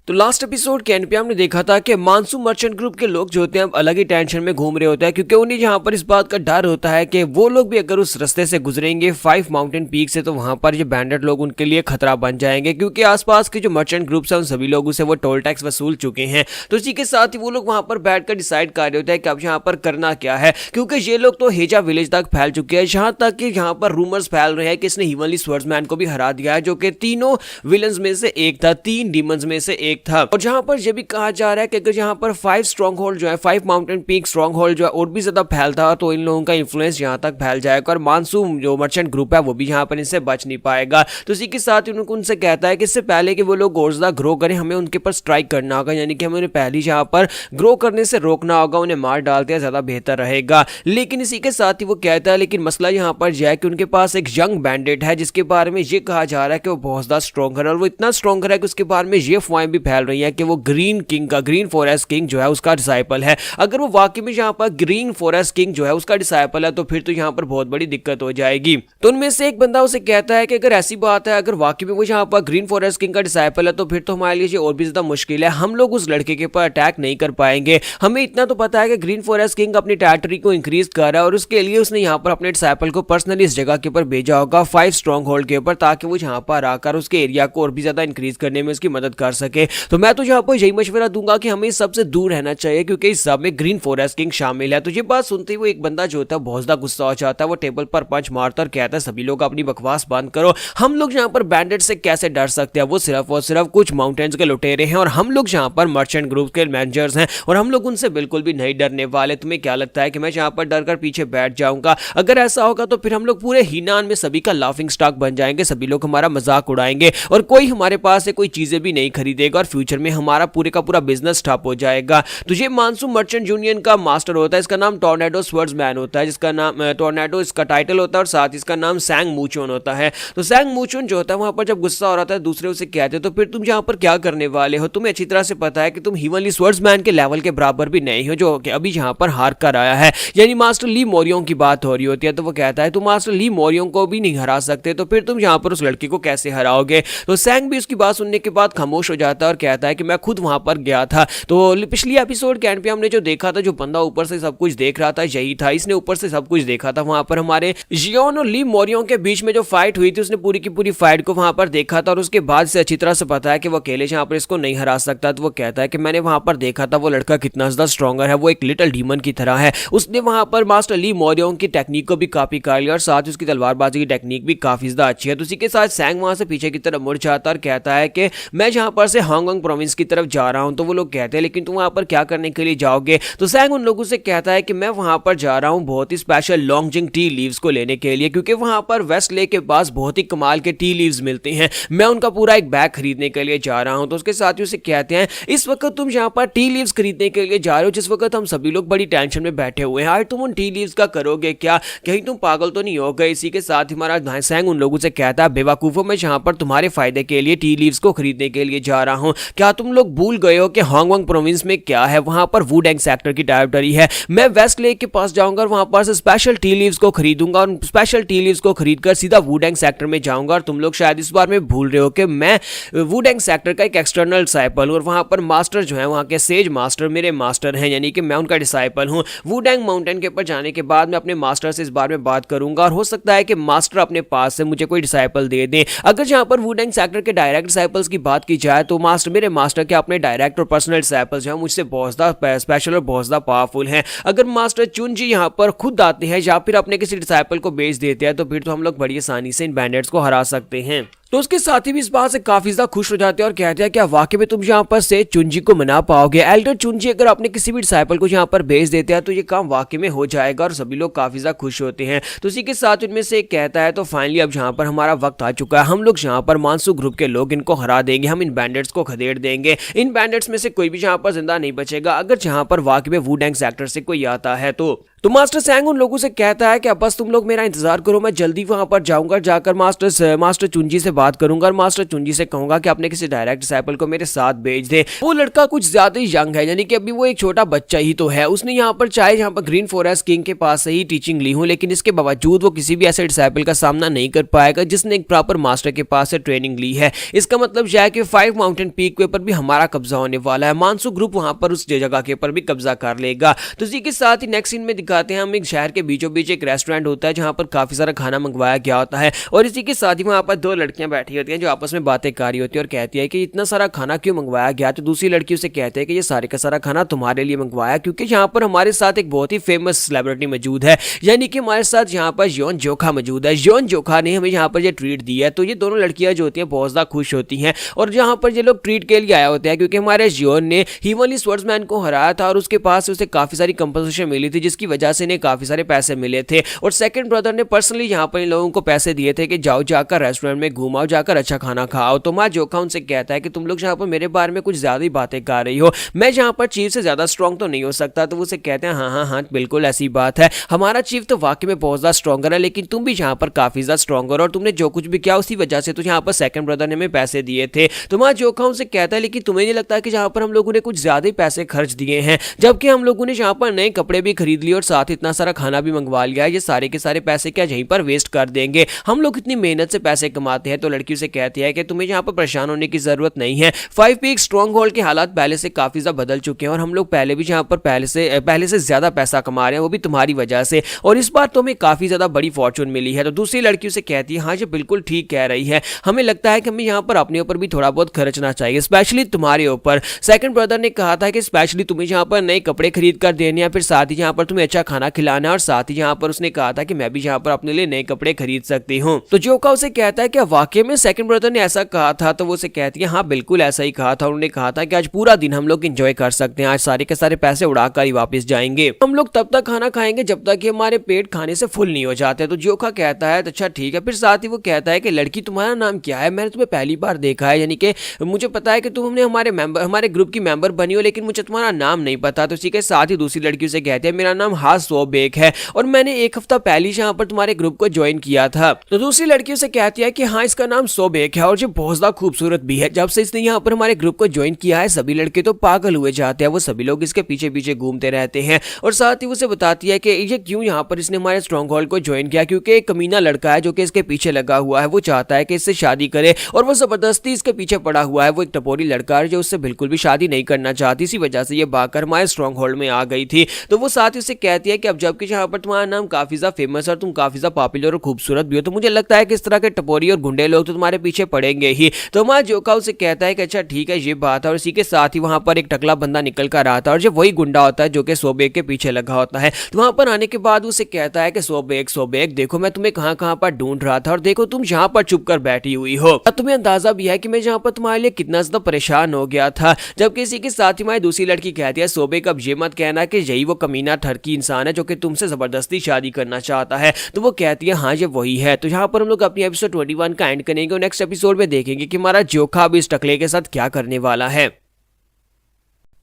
तो last episode के and पे हमने देखा था कि मानसू मर्चेंट ग्रुप के लोग जो होते हैं अब अलग ही टेंशन में घूम रहे होते हैं, क्योंकि उन्हें यहाँ पर इस बात का डर होता है कि वो लोग भी अगर उस रास्ते से गुजरेंगे 5 माउंटेन पीक से, तो वहां पर जो बैंडेड लोग उनके लिए खतरा बन जाएंगे, क्योंकि आसपास के जो मर्चेंट ग्रुप्स हैं उन सभी लोगों से वो टोल टैक्स वसूल चुके हैं। तो इसी के साथ ही वो लोग वहां पर बैठकर डिसाइड कर रहे होते हैं कि अब यहाँ पर करना क्या है, क्योंकि ये लोग तो हेजा विलेज तक फैल चुके हैं, यहाँ तक कि यहाँ पर रूमर्स फैल रहे हैं कि इसने हीवनली स्वर्ड्समैन को भी हरा दिया है, जो कि तीनों विलन्स में से एक था, 3 डीमंस में से एक था। और जहां पर यह भी कहा जा रहा है कि अगर यहाँ पर 5 स्ट्रॉन्ग होल्ड जो है, 5 माउंटेन पीक स्ट्रॉन्ग होल्ड जो है और भी ज्यादा फैलता है, तो इन लोगों का इन्फ्लुएंस यहाँ तक फैल जाएगा और मानसून जो मर्चेंट ग्रुप है वो भी यहाँ पर इनसे बच नहीं पाएगा। तो इसी के साथ उनको उनसे कहता है कि इससे पहले कि वो लोग और ज्यादा ग्रो करें, हमें उनके पर स्ट्राइक करना होगा, यानी कि हमें उन्हें पहले यहाँ पर ग्रो करने से रोकना होगा, उन्हें मार डालते हैं ज्यादा बेहतर रहेगा। लेकिन इसी के साथ ही वो कहता है लेकिन मसला यहाँ पर यह है कि उनके पास एक यंग बैंडेड है जिसके बारे में ये कहा जा रहा है कि वो बहुत ज्यादा स्ट्रॉन्ग है, और वो इतना स्ट्रॉन्ग है कि उसके बारे में ये अफवाहें भी फैल रही है कि वो ग्रीन किंग का, ग्रीन फॉरेस्ट किंग जो है उसका डिसाइपल है। अगर वो वाकई में यहाँ पर ग्रीन फॉरेस्ट किंग जो है उसका डिसाइपल है तो फिर तो यहाँ पर बहुत बड़ी दिक्कत हो जाएगी। तो उनमें से एक बंदा उसे कहता है कि अगर ऐसी बात है, अगर वाकई में वो यहाँ पर ग्रीन फॉरेस्ट किंग का डिसाइपल है तो फिर तो हमारे लिए और भी ज्यादा मुश्किल है, हम लोग उस लड़के के ऊपर अटैक नहीं कर पाएंगे। हमें इतना तो पता है कि ग्रीन फॉरेस्ट किंग अपनी टेरिटरी को इंक्रीज कर रहा है और उसके लिए उसने यहाँ पर अपने डिसाइपल को पर्सनली इस जगह के ऊपर भेजा होगा 5 स्ट्रॉन्ग होल्ड के ऊपर, ताकि वो यहाँ पर आकर उसके एरिया को और भी ज्यादा इंक्रीज करने में उसकी मदद कर सके। तो मैं तो यहाँ पर यही मशवरा दूंगा कि हमें सबसे दूर रहना चाहिए, क्योंकि इस सब में ग्रीन फॉरेस्ट किंग शामिल है। तो ये बात सुनते ही वो एक बंदा जो होता है बहुत ज्यादा गुस्सा हो जाता है, वो टेबल पर पंच मारता और कहता है सभी लोग अपनी बकवास बंद करो, हम लोग यहाँ पर बैंडेड से कैसे डर सकते हैं, वो सिर्फ और सिर्फ कुछ माउंटेन्स के लुटेरे हैं और हम लोग यहाँ पर मर्चेंट ग्रुप के मैनेजर्स हैं और हम लोग उनसे बिल्कुल भी नहीं डरने वाले। तुम्हें क्या लगता है कि मैं यहाँ पर डर कर पीछे बैठ जाऊंगा? अगर ऐसा होगा तो फिर हम लोग पूरे हीनान में सभी का लाफिंग स्टॉक बन जाएंगे, सभी लोग हमारा मजाक उड़ाएंगे और कोई हमारे पास से कोई चीजें भी नहीं खरीदेगा और फ्यूचर में हमारा पूरे का पूरा बिजनेस ठप हो जाएगा। तो ये मानसून मर्चेंट यूनियन का मास्टर होता है, इसका नाम टॉर्नेडो स्वर्ड्समैन होता है, जिसका नाम टॉर्नेडो इसका टाइटल होता है और साथ ही इसका नाम सैंग मूचोन होता है। तो सैंग मूचोन जो होता है वहां पर जब गुस्सा हो रहा था दूसरे उसे कहते तो फिर तुम यहाँ पर क्या करने वाले हो? तुम्हें अच्छी तरह से पता है कि तुम हीवनली स्वर्ड्समैन के लेवल के बराबर भी नहीं हो, जो कि अभी यहाँ पर हार कर आया है, यानी मास्टर ली मोरियों की बात हो रही होती है। तो वो कहता है तुम मास्टर ली मोरियों को भी नहीं हरा सकते, तो फिर तुम यहाँ पर उस लड़की को कैसे हराओगे? तो सैंग भी उसकी बात सुनने के बाद खामोश हो जाता है और कहता है कि मैं खुद वहां पर गया था। तो पिछली एपिसोड के एंड पे हमने जो देखा था, जो बंदा ऊपर से सब कुछ देख रहा था यही था, इसने ऊपर से सब कुछ देखा था। वहां पर हमारे जियोन और ली मोरियों के बीच में जो फाइट हुई थी उसने पूरी की पूरी फाइट को वहां पर देखा था और उसके बाद से अच्छी तरह से पता है कि वो अकेले यहाँ पर इसको नहीं हरा सकता। तो वो कहता है कि मैंने वहां पर देखा था वो लड़का कितना ज्यादा स्ट्रॉन्गर है, वो एक लिटिल डीमन की तरह है, उसने वहां पर मास्टर ली मोरियों की टेक्निक को भी कॉपी कर लिया और साथ ही उसकी तलवारबाजी की टेक्निक भी काफी ज्यादा अच्छी है। तो उसी के साथ सैंग वहां से पीछे की तरफ मुड़ जाता और कहता है कि मैं यहाँ पर से हांगकांग प्रोविंस की तरफ जा रहा हूं। तो वो लोग कहते हैं लेकिन तुम वहां पर क्या करने के लिए जाओगे? तो सैंग उन लोगों से कहता है कि मैं वहां पर जा रहा हूं बहुत ही स्पेशल लॉन्गजिंग टी लीव्स को लेने के लिए, क्योंकि वहां पर वेस्ट लेक के पास बहुत ही कमाल के टी लीव्स मिलते हैं, मैं उनका पूरा एक बैग खरीदने के लिए जा रहा हूं। तो उसके साथ ही उसे कहते हैं इस वक्त तुम यहाँ पर टी लीव्स खरीदने के लिए जा रहे हो जिस वक्त हम सभी लोग बड़ी टेंशन में बैठे हुए हैं, तुम उन टी लीव्स का करोगे क्या? कहीं तुम पागल तो नहीं हो गए? इसी के साथ ही हमारा सैंग उन लोगों से कहता है बेवकूफों, मैं यहाँ पर तुम्हारे फायदे के लिए टी लीव्स को खरीदने के लिए जा रहा हूँ, क्या तुम लोग भूल गए हो कि हांगकांग प्रोविंस में क्या है? वहां पर वुडेंग सेक्टर की टेरिटरी है, मैं वेस्ट लेक के पास जाऊंगा और वहां पर से स्पेशल टी लीव्स को खरीदूंगा और स्पेशल टी लीव्स को खरीदकर सीधा वुडेंग सेक्टर में जाऊंगा। और तुम लोग शायद इस बार में भूल रहे हो कि मैं वुडेंग सेक्टर का एक एक्सटर्नल डिसाइपल हूं और वहां पर मास्टर जो है वहां के सेज मास्टर मेरे मास्टर हैं, यानी कि मैं उनका डिसाइपल हूं। वुडेंग माउंटेन के ऊपर जाने के बाद मैं अपने मास्टर से इस बारे में बात करूंगा और हो सकता है कि मास्टर अपने पास से मुझे कोई डिसाइपल दे दें। अगर जहां पर वुडेंग सेक्टर के डायरेक्ट डिसाइपल्स की बात की जाए तो मेरे मास्टर के अपने डायरेक्ट और पर्सनल डिसाइपल्स जो हैं मुझसे बहुत ज्यादा स्पेशल और बहुत ज्यादा पावरफुल हैं। अगर मास्टर चुनजी यहाँ पर खुद आते हैं या फिर अपने किसी डिसाइपल को भेज देते हैं तो फिर तो हम लोग बड़ी आसानी से इन बैंडेड्स को हरा सकते हैं। तो उसके साथ ही भी इस बात से काफी ज्यादा खुश हो जाते हैं और कहते हैं क्या वाकई में तुम यहाँ पर से चुनजी को मना पाओगे? एल्डर चुनजी अगर अपने किसी भी डिसाइपल को यहाँ पर भेज देते हैं तो ये काम वाकई में हो जाएगा और सभी लोग काफी ज्यादा खुश होते हैं। तो उसी के साथ उनमें से एक कहता है तो फाइनली अब यहाँ पर हमारा वक्त आ चुका है, हम लोग यहाँ पर मानसू ग्रुप के लोग इनको हरा देंगे, हम इन बैंडेड्स को खदेड़ देंगे, इन बैंडेड्स में से कोई भी यहाँ पर जिंदा नहीं बचेगा अगर जहाँ पर वाकई में वुडेंग सेक्टर से कोई आता है। तो तो मास्टर सैंग उन लोगों से कहता है कि अब बस तुम लोग मेरा इंतजार करो, मैं जल्दी वहां पर जाऊंगा, जाकर मास्टर चुंजी से बात करूंगा और मास्टर चुंजी से कहूंगा कि अपने किसी डायरेक्ट डिसाइपल को मेरे साथ भेज दे। वो लड़का कुछ ज्यादा ही यंग है, यानी कि अभी वो एक छोटा बच्चा ही तो है। उसने यहाँ पर चाहे यहाँ पर ग्रीन फॉरेस्ट किंग के पास से ही टीचिंग ली हो, लेकिन इसके बावजूद वो किसी भी ऐसे डिसाइपल का सामना नहीं कर पाएगा जिसने एक प्रॉपर मास्टर के पास से ट्रेनिंग ली है। इसका मतलब यह है कि 5 माउंटेन पीक के ऊपर भी हमारा कब्जा होने वाला है। मानसू ग्रुप वहां पर उस जगह के ऊपर भी कब्जा कर लेगा। तो इसी के साथ ही नेक्स्ट सीन में दिखाते हैं हम एक शहर के बीचों बीच एक रेस्टोरेंट होता है जहां पर काफी सारा खाना मंगवाया गया होता है और इसी के साथ ही वहां पर 2 लड़कियां बैठी होती हैं जो आपस में बातें कर रही होती है और कहती है कि इतना सारा खाना क्यों मंगवाया गया। तो दूसरी लड़की उसे कहते हैं कि ये सारे का सारा खाना तुम्हारे लिए मंगवाया क्योंकि यहाँ पर हमारे साथ एक बहुत ही फेमस सेलिब्रिटी मौजूद है, यानी कि हमारे साथ यहाँ पर योन जोखा मौजूद है। योन जोखा ने हमें यहाँ पर ये ट्रीट दी है। तो ये दोनों लड़कियां जो होती हैं बहुत ज्यादा खुश होती हैं और जहाँ पर ये लोग ट्रीट के लिए आया होते हैं क्योंकि हमारे योन ने हीवनली स्वर्ड्समैन को हराया था और उसके पास उसे काफी सारी कंपनसेशन मिली थी जिसकी वजह से इन्हें काफी सारे पैसे मिले थे और सेकंड ब्रदर ने पर्सनली यहाँ पर इन लोगों को पैसे दिए थे कि जाओ जाकर रेस्टोरेंट में घूमाओ, जाकर अच्छा खाना खाओ। तो माँ जोखा उनसे कहता है कि तुम लोग यहाँ पर मेरे बारे में कुछ ज्यादा ही बातें कर रही हो, मैं यहाँ पर चीफ से ज्यादा स्ट्रॉन्ग तो नहीं हो सकता। तो वो उसे कहते हैं हाँ हाँ हाँ बिल्कुल ऐसी बात है, हमारा चीफ तो वाकई में बहुत ज्यादा स्ट्रॉन्गर है लेकिन तुम भी यहाँ पर काफी ज्यादा स्ट्रॉन्गर और तुमने जो कुछ भी किया उसी वजह से तो यहाँ पर सेकंड ब्रदर ने हमें पैसे दिए थे। तो माँ जोखा उनसे कहता है लेकिन तुम्हें नहीं लगता कि यहाँ पर हम लोगों ने कुछ ज्यादा ही पैसे खर्च दिए हैं, जबकि हम लोगों ने यहाँ पर नए कपड़े भी खरीद लिए और साथ इतना सारा खाना भी मंगवा लिया है, ये सारे के सारे पैसे क्या यहीं पर वेस्ट कर देंगे, हम लोग इतनी मेहनत से पैसे कमाते हैं। तो लड़की से कहती है कि तुम्हें यहाँ पर परेशान होने की जरूरत नहीं है, 5 पीक स्ट्रॉन्ग होल्ड के हालात पहले से काफी ज्यादा बदल चुके हैं और हम लोग पहले भी यहाँ पर पहले से ज्यादा पैसा कमा रहे हैं, वो भी तुम्हारी वजह से, और इस बार तो हमें काफी ज्यादा बड़ी फॉर्चून मिली है। तो दूसरी लड़की से कहती है हाँ ये बिल्कुल ठीक कह रही है, हमें लगता है कि हमें यहाँ पर अपने ऊपर भी थोड़ा बहुत खर्चना चाहिए, स्पेशली तुम्हारे ऊपर। सेकंड ब्रदर ने कहा था कि स्पेशली तुम्हें यहाँ पर नए कपड़े खरीद कर देने हैं, फिर साथ ही यहाँ पर तुम्हें अच्छा खाना खिलाना है और साथ ही यहाँ पर उसने कहा था कि मैं भी यहाँ पर अपने लिए नए कपड़े खरीद सकती हूँ। तो जोका उसे कहता है कि वाकई में सेकंड ब्रदर ने ऐसा कहा था। तो वो उसे कहती है हाँ बिल्कुल ऐसा ही कहा था, उन्होंने कहा था कि आज पूरा दिन हम लोग एंजॉय कर सकते हैं, आज सारे के सारे पैसे उड़ाकर ही वापस जाएंगे, हम लोग तब तक खाना खाएंगे जब तक कि हमारे पेट खाने से फुल नहीं हो जाते। तो जोका कहता है अच्छा ठीक है। फिर साथ ही वो कहता है कि लड़की तुम्हारा नाम क्या है, मैंने तुम्हें पहली बार देखा है, यानी कि मुझे पता है कि तुम हमने हमारे ग्रुप की मेंबर बनी हो लेकिन मुझे तुम्हारा नाम नहीं पता। तो इसी के साथ ही दूसरी लड़की से कहती है मेरा नाम हास सोबेक है और मैंने 1 हफ्ता पहले यहाँ पर तुम्हारे ग्रुप को ज्वाइन किया था। तो दूसरी लड़की से कहती है कि हाँ इसका नाम सोबेक है और ये बहुत ज्यादा खूबसूरत भी है, जब से इसने यहाँ पर हमारे ग्रुप को ज्वाइन किया है सभी लड़के तो पागल हुए जाते हैं, वो सभी लोग इसके पीछे पीछे घूमते रहते हैं। और साथ ही उसे बताती है कि ये क्यों यहाँ पर इसने हमारे स्ट्रॉन्ग होल्ड को ज्वाइन किया, क्योंकि एक कमीना लड़का है जो कि इसके पीछे लगा हुआ है, वो चाहता है कि इससे शादी करे और वो जबरदस्ती इसके पीछे पड़ा हुआ है। वो एक टपोरी लड़का है जो उससे बिल्कुल भी शादी नहीं करना चाहती, इसी वजह से ये भागकर हमारे स्ट्रॉन्ग होल्ड में आ गई थी। तो वो साथ ही उससे कहती है कि अब जबकि यहाँ पर तुम्हारा नाम काफी ज्यादा फेमस है और तुम काफी ज्यादा पॉपुलर और खूबसूरत भी हो, तो मुझे लगता है कि इस तरह के टपोरी और गुंडे लोग तो तुम्हारे पीछे पड़ेंगे ही। तो हमारा जोका उसे कहता है कि अच्छा ठीक है ये बात है। और इसी के साथ ही वहां पर एक टकला बंदा निकल कर आता है और जो वही गुंडा होता है जो कि सोबेक के पीछे लगा होता है। तो वहां पर आने के बाद उसे कहता है कि सोबेक देखो मैं तुम्हें कहां पर ढूंढ रहा था और देखो तुम यहाँ पर छुप कर बैठी हुई हो, तुम्हें अंदाजा भी है कि मैं यहाँ पर तुम्हारे लिए कितना ज्यादा परेशान हो गया था। जबकि इसी के साथ ही हमारी दूसरी लड़की कहती है सोबेक अब ये मत कहना कि यही वो कमीना ठरकी इंसान है जो कि तुमसे जबरदस्ती शादी करना चाहता है। तो वो कहती है हाँ ये वही है। तो यहाँ पर हम लोग अपनी एपिसोड 21 का एंड करेंगे और नेक्स्ट एपिसोड में देखेंगे कि हमारा जोखा अब इस टकले के साथ क्या करने वाला है।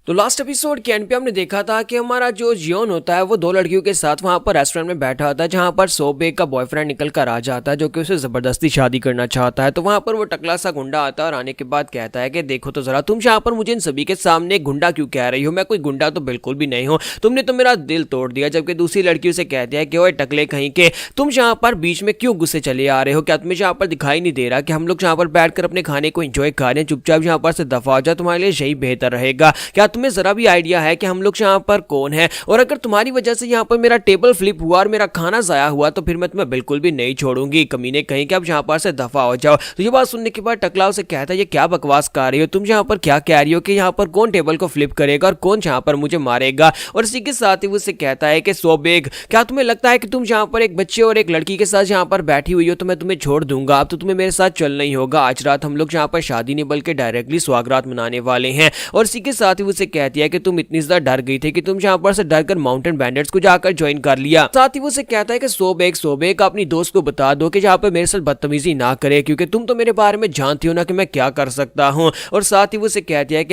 तो लास्ट एपिसोड के एंड पे हमने देखा था कि हमारा जो जियोन होता है वो 2 लड़कियों के साथ वहां पर रेस्टोरेंट में बैठा होता है जहां पर सोबेक का बॉयफ्रेंड निकल कर आ जाता है जो कि उसे जबरदस्ती शादी करना चाहता है। तो वहां पर वो टकला सा गुंडा आता है और आने के बाद कहता है कि देखो तो जरा तुम यहाँ पर मुझे इन सभी के सामने गुंडा क्यों कह रही हो, मैं कोई गुंडा तो बिल्कुल भी नहीं हूँ, तुमने तो मेरा दिल तोड़ दिया। जबकि दूसरी लड़की उसे कहती है कि ओए टकले कहीं के तुम यहाँ पर बीच में क्यों गुस्से चले आ रहे हो, क्या तुम्हें यहाँ पर दिखाई नहीं दे रहा कि हम लोग यहाँ पर बैठकर अपने खाने को एंजॉय कर रहे हैं, चुपचाप यहाँ पर से दफा हो जाए, तुम्हारे लिए यही बेहतर रहेगा। क्या तुम्हें जरा भी आइडिया है कि हम लोग यहाँ पर कौन है, और अगर तुम्हारी वजह से यहाँ पर मेरा टेबल फ्लिप हुआ और मेरा खाना जाया हुआ तो फिर मैं तुम्हें बिल्कुल भी नहीं छोड़ूंगी, कमीने कहीं कि अब यहाँ पर से दफा हो जाओ। तो ये बात सुनने के बाद टकला उसे कहता है ये क्या बकवास कर रही हो, तुम यहाँ पर क्या कह रही हो कि यहाँ पर कौन टेबल को फ्लिप करेगा और कौन यहाँ पर मुझे मारेगा। और इसी के साथ ही वो उसे कहता है कि सोबेक क्या तुम्हें लगता है कि तुम यहाँ पर एक बच्चे और एक लड़की के साथ यहाँ पर बैठी हुई हो तो मैं तुम्हें छोड़ दूंगा, अब तो तुम्हें मेरे साथ चलना ही होगा, आज रात हम लोग यहाँ पर शादी नहीं बल्कि डायरेक्टली स्वागरात मनाने वाले हैं। और इसी के साथ ही वो उसे कहती है कि तुम इतनी ज्यादा डर गई थी कि तुम यहाँ पर से डर कर माउंटेन बैंडर्स को जाकर ज्वाइन कर लिया। साथ ही वो उसे कहता है कि सोबेक अपनी दोस्त को बता दो कि जहाँ पर मेरे साथ बदतमीजी ना करे, क्योंकि तुम तो मेरे बारे में जानती हो ना कि मैं क्या कर सकता हूँ। और साथ ही वो उसे कहती है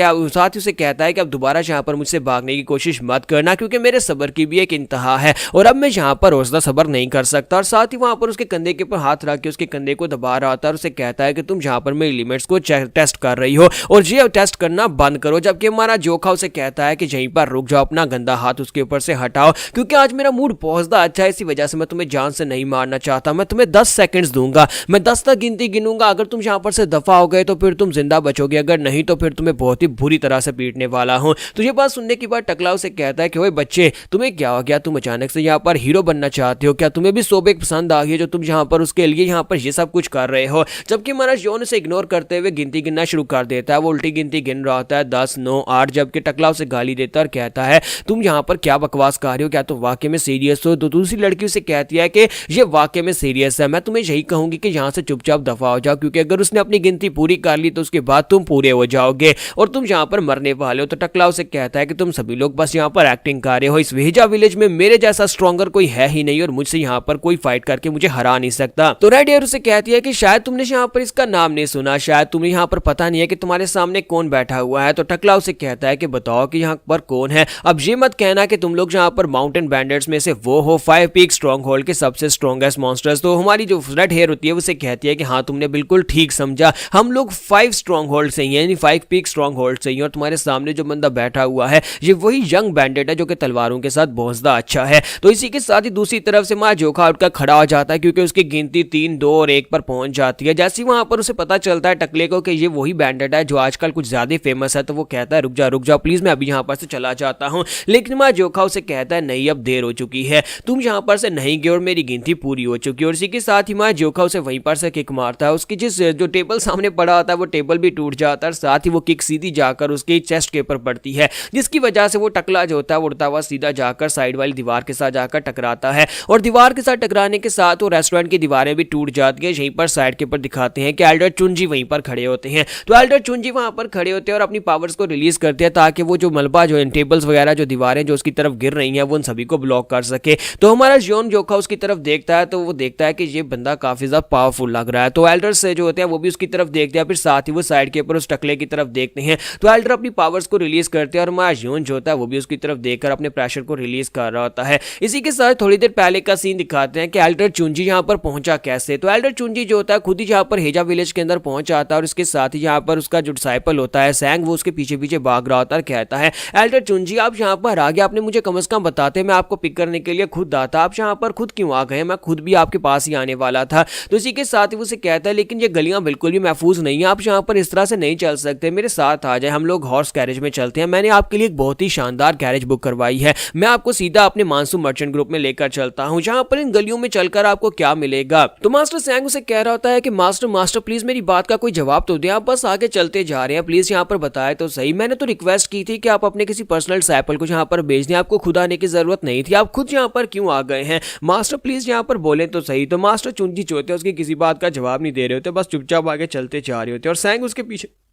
कि अब दोबारा यहाँ पर मुझसे भागने की कोशिश मत करना, क्योंकि मेरे सब्र की भी एक इंतहा है और अब मैं यहाँ पर और ज्यादा सब्र नहीं कर सकता। और साथ ही वहां पर उसके कंधे के ऊपर हाथ रख के उसके कंधे को दबा रहा था और उसे कहता है कि तुम यहाँ पर मेरी लिमिट्स को टेस्ट कर रही हो और ये टेस्ट करना बंद करो। जबकि हमारा जोखा उसे कहता है कि यहीं पर रुक जाओ, अपना गंदा हाथ उसके ऊपर से हटाओ, क्योंकि आज मेरा मूड बहुत ज्यादा अच्छा है, इसी वजह से मैं तुम्हें जान से नहीं मारना चाहता। मैं तुम्हें 10 सेकंड्स दूंगा, मैं 10 तक गिनती गिनूंगा। अगर तुम यहाँ पर से दफा हो गए तो फिर तुम जिंदा बचोगे, अगर नहीं तो फिर तुम्हें बहुत ही बुरी तरह से पीटने वाला हूँ। तो ये बात सुनने के बाद टकला उसे कहता है कि ओए बच्चे, तुम्हें क्या हो गया? तुम अचानक से यहाँ पर हीरो बनना चाहते हो क्या? तुम्हें भी सोबेक पसंद आ गई जो तुम यहाँ पर उसके लिए यहाँ पर ये सब कुछ कर रहे हो? जबकि हमारा जॉन उसे इग्नोर करते हुए गिनती गिनना शुरू कर देता है। वो उल्टी गिनती गिन रहा होता है 10, 9, 8, जबकि टकला उसे गाली देता है और कहता है तुम यहाँ पर क्या बकवास कर रहे हो? क्या तुम वाकई में सीरियस हो? तो दूसरी लड़की उसे कहती है कि ये वाकई में सीरियस है, मैं तुम्हें यही कहूंगी कि यहाँ से चुपचाप दफा हो जाओ, क्योंकि अगर उसने अपनी गिनती पूरी कर ली तो उसके बाद तुम पूरे हो जाओगे और तुम यहाँ पर मरने वाले हो। तो टकला उसे कहता है कि तुम सभी लोग बस यहाँ पर एक्टिंग कर रहे हो, इस वेजा विलेज में मेरे जैसा स्ट्रॉन्गर कोई है ही नहीं और मुझसे यहाँ पर कोई फाइट करके मुझे हरा नहीं सकता। तो रेड हेयर उसे कहती है कि शायद तुमने यहाँ पर इसका नाम नहीं सुना, शायद तुम्हें यहाँ पर पता नहीं है कि तुम्हारे सामने कौन बैठा हुआ है। तो टकला उसे कहता है कि बताओ कि यहाँ पर कौन है। अब ये मत कहना कि तुम लोग यहाँ पर माउंटेन बैंडर्स में से वो हो 5 पीक स्ट्रॉन्ग होल्ड के सबसे स्ट्रॉन्गेस्ट मॉन्स्टर्स। तो हमारी जो रेड हेयर होती है उसे कहती है कि हाँ तुमने बिल्कुल ठीक समझा, हम लोग 5 स्ट्रॉन्ग होल्ड से ही हैं, यानी 5 पीक स्ट्रॉन्ग होल्ड से ही। और तुम्हारे सामने जो बंदा बैठा हुआ है ये वही यंग बैंडेट है जो कि तलवारों के साथ बहुत ज्यादा अच्छा है। तो इसी के साथ ही दूसरी तरफ से मां जोखा उठकर खड़ा हो जाता है, क्योंकि उसकी गिनती 3, 2 और 1 पर पहुंच जाती है। जैसे ही वहां पर उसे पता चलता है टकले को कि ये वही बैंडेट है जो आजकल कुछ ज्यादा फेमस है, तो वो कहता है रुक जाओ प्लीज, मैं अभी यहाँ पर से चला जाता हूँ। लेकिन मां जोखा उसे कहता है नहीं, अब देर हो चुकी है, तुम यहाँ पर से नहीं गए और मेरी गिनती पूरी हो चुकी है। और इसी के साथ ही मां जोखा उसे वहीं पर से किक मारता है। उसकी जो टेबल सामने पड़ा होता है वो टेबल भी टूट जाता है, साथ ही वो किक सीधी जाकर उसके चेस्ट के ऊपर पड़ती है, जिसकी वजह से वो टकला जो होता है वो उड़ता हुआ सीधा जाकर साइड वाली दीवार के साथ जाकर टकराता है। और दीवार के साथ टकराने के साथ वो रेस्टोरेंट की दीवारें भी टूट जाती है। यहीं पर साइड के ऊपर दिखाते हैं कि एल्डर चुनजी वहीं पर खड़े होते हैं। तो एल्डर चुनजी वहां पर खड़े होते हैं और अपनी पावर्स को रिलीज करते हैं ताकि वो जो मलबा जो टेबल्स वगैरह जो दीवारें जो उसकी तरफ गिर रही हैं वो उन सभी को ब्लॉक कर सके। तो हमारा जॉन जोखा उसकी तरफ देखता है, तो वो देखता है कि ये बंदा काफी ज्यादा पावरफुल लग रहा है। तो एल्डर से जो होते हैं वो भी उसकी तरफ देखते हैं, फिर साथ ही वो साइड के ऊपर उस टकले की तरफ देखते हैं। तो एल्डर अपनी पावर्स को रिलीज करते हैं और हमारा जॉन जो होता है वो भी उसकी तरफ देखकर अपने प्रेशर को रिलीज कर रहा होता है। इसी के साथ थोड़ी देर पहले का सीन दिखाते हैं कि एल्डर चुनजी यहाँ पर पहुंचा कैसे। तो एल्डर चुनजी जो होता है खुद ही यहाँ पर हेजा विलेज के अंदर पहुंच जाता है और इसके साथ ही यहाँ पर उसका जो डिसाइपल होता है सैंग, वो उसके पीछे पीछे भाग रहा होता है। कहता है एल्डर चुनजी आप यहाँ पर आ गए, आपने मुझे कम से कम बताते, मैं आपको पिक करने के लिए खुद आता, आप यहाँ पर खुद क्यों आ गए? मैं खुद भी आपके पास ही आने वाला था। तो इसी के साथ ही वो उसे कहता है लेकिन ये गलियां बिल्कुल भी महफूज नहीं है, आप यहाँ पर इस तरह से नहीं चल सकते, मेरे साथ आ जाए, हम लोग हॉर्स कैरेज में चलते हैं, मैंने आपके लिए एक बहुत ही शानदार कैरेज बुक करवाई है, मैं आपको सीधा अपने मानसून मर्चेंट ग्रुप में लेकर चलता हूँ, जहाँ पर इन गलियों में चलकर आपको क्या मिलेगा। तो मास्टर सैंग उसे कह रहा होता है कि मास्टर प्लीज मेरी बात का कोई जवाब तो दें, आप बस आगे चलते जा रहे हैं, प्लीज यहाँ पर बताए तो सही, मैंने तो रिक्वेस्ट की थी कि आप अपने किसी पर्सनल डिसाइपल को यहाँ पर भेज दें, आपको खुद आने की जरूरत नहीं थी, आप खुद यहाँ पर क्यों आ गए हैं? मास्टर प्लीज यहाँ पर बोले तो सही। तो मास्टर चुनजी होते हैं उसकी किसी बात का जवाब नहीं दे रहे होते, बस चुपचाप आगे चलते जा रहे होते और सैंग उसके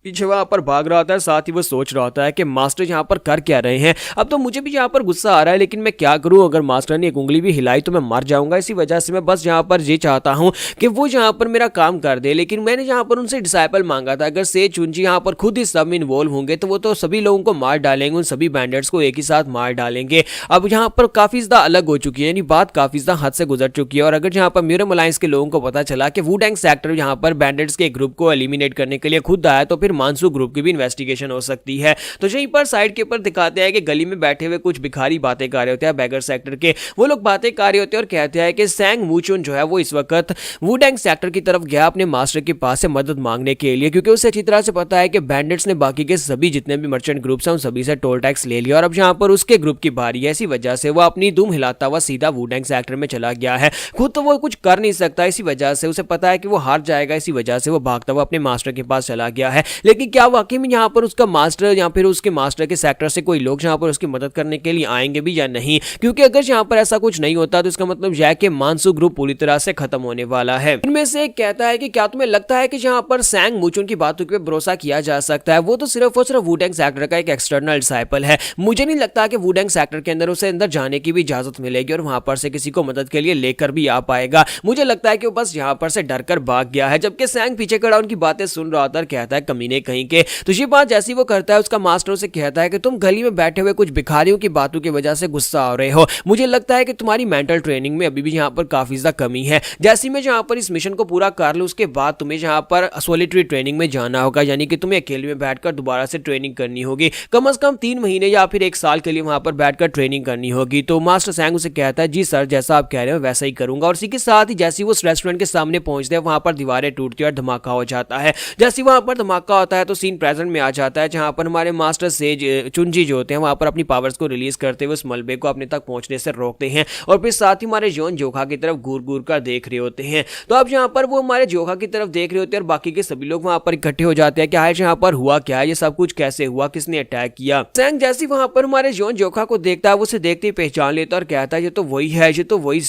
पीछे वहां पर भाग रहा होता है। साथ ही वो सोच रहा होता है कि मास्टर यहाँ पर कर क्या रहे हैं, अब तो मुझे भी यहाँ पर गुस्सा आ रहा है, लेकिन मैं क्या करूं, अगर मास्टर ने एक उंगली भी हिलाई तो मैं मर जाऊंगा, इसी वजह से मैं बस यहाँ पर ये चाहता हूँ कि वो यहाँ पर मेरा काम कर दे। लेकिन मैंने यहाँ पर उनसे डिसाइपल मांगा था, अगर से चुनजी यहाँ पर खुद ही सब में इन्वॉल्व होंगे तो वो तो सभी लोगों को मार डालेंगे, उन सभी बैंडर्स को एक ही साथ मार डालेंगे। अब यहाँ पर काफी ज्यादा अलग हो चुकी है, यानी बात काफी ज्यादा हद से गुजर चुकी है। और अगर यहाँ पर म्यूरम अलायंस के लोगों को पता चला कि वुडेंग सेक्टर यहाँ पर बैंडर्स के ग्रुप को एलिमिनेट करने के लिए खुद आया, तो फिर मानसू ग्रुप की भी इन्वेस्टिगेशन हो सकती है। तो यहीं पर साइड के ऊपर दिखाते हैं कि गली में बैठे हुए कुछ भिखारी बातें कर रहे होते हैं बैगर सेक्टर के, वो लोग बातें कर रहे होते हैं और कहते हैं कि सैंग मूचुन जो है वो इस वक्त वुडेंग सेक्टर की तरफ गया अपने मास्टर के पास से मदद मांगने के लिए, क्योंकि उसे अच्छी तरह से पता है कि बैंडिट्स ने बाकी के सभी जितने भी मर्चेंट ग्रुप्स हैं उन सभी से टोल टैक्स ले लिया और अब यहाँ पर उसके ग्रुप की बारी है। इसी वजह से वो अपनी दुम हिलाता हुआ सीधा वुडेंग सेक्टर में चला गया है। खुद तो वो कुछ कर नहीं सकता, इसी वजह से उसे पता है कि वो हार जाएगा, इसी वजह से वो भागता हुआ अपने मास्टर के पास चला गया है। लेकिन क्या वाकई में यहाँ पर उसका मास्टर या फिर उसके मास्टर के सेक्टर से कोई लोग यहाँ पर उसकी मदद करने के लिए आएंगे भी या नहीं? क्योंकि अगर यहाँ पर ऐसा कुछ नहीं होता तो इसका मतलब यह है कि मानसू ग्रुप पूरी तरह से खत्म होने वाला है। इनमें से एक कहता है कि क्या तुम्हें लगता है कि यहाँ पर सैंग मूचुन की बातों पे भरोसा किया जा सकता है? वो तो सिर्फ और सिर्फ वुडेंग सेक्टर का एक एक्सटर्नल डिसाइपल है। मुझे नहीं लगता कि वुडेंग सेक्टर के अंदर उसे अंदर जाने की भी इजाजत मिलेगी और वहां पर से किसी को मदद के लिए लेकर भी आ पाएगा। मुझे लगता है कि वो बस यहाँ पर से डर कर भाग गया है। जबकि सैंग पीछे खड़ा उनकी बातें सुन रहा था और कहता है कमीने कहीं के। तो ये बात जैसी वो करता है, उसका मास्टर उसे कहता है कि तुम गली में बैठे हुए कुछ भिखारियों की बातों की वजह से गुस्सा आ रहे हो। मुझे लगता है कि तुम्हारी मेंटल ट्रेनिंग में अभी भी यहाँ पर काफी ज्यादा कमी है। जैसे मैं यहाँ पर इस मिशन को पूरा कर लूँ उसके बाद तुम्हें यहाँ पर सॉलिटरी ट्रेनिंग में जाना होगा, यानी कि तुम्हें अकेले में बैठकर दोबारा से ट्रेनिंग करनी होगी। कम से कम 3 महीने या फिर 1 साल के लिए वहां पर बैठकर ट्रेनिंग करनी होगी। तो मास्टर सैंग उसे कहता है जी सर, जैसा आप कह रहे हो वैसा ही करूंगा। और इसी के साथ ही जैसे वो उस रेस्टोरेंट के सामने पहुंचते हैं वहां पर दीवारें टूटती और धमाका हो जाता है। जैसे वहां पर धमाका होता है तो सीन प्रेजेंट में आ जाता है, जहां पर हमारे मास्टर सेज चुनजी जो होते हैं वहां पर अपनी पावर्स को रिलीज करते हुए उस मलबे को अपने तक पहुंचने से रोकते हैं और फिर साथ ही हमारे जोन जोखा की तरफ घूर घूर कर देख रहे होते हैं। तो अब यहाँ पर वो हमारे जोखा की तरफ देख रहे होते हैं और बाकी के सभी लोग वहां पर इकट्ठे हो जाते हैं कि आखिर यहाँ पर हुआ क्या है, ये सब कुछ कैसे हुआ, किसने अटैक किया। सैंग जैसे वहां पर हमारे जोन जोखा को देखता है वो उसे देखते ही पहचान लेता है और कहता है ये तो वही है, ये तो वही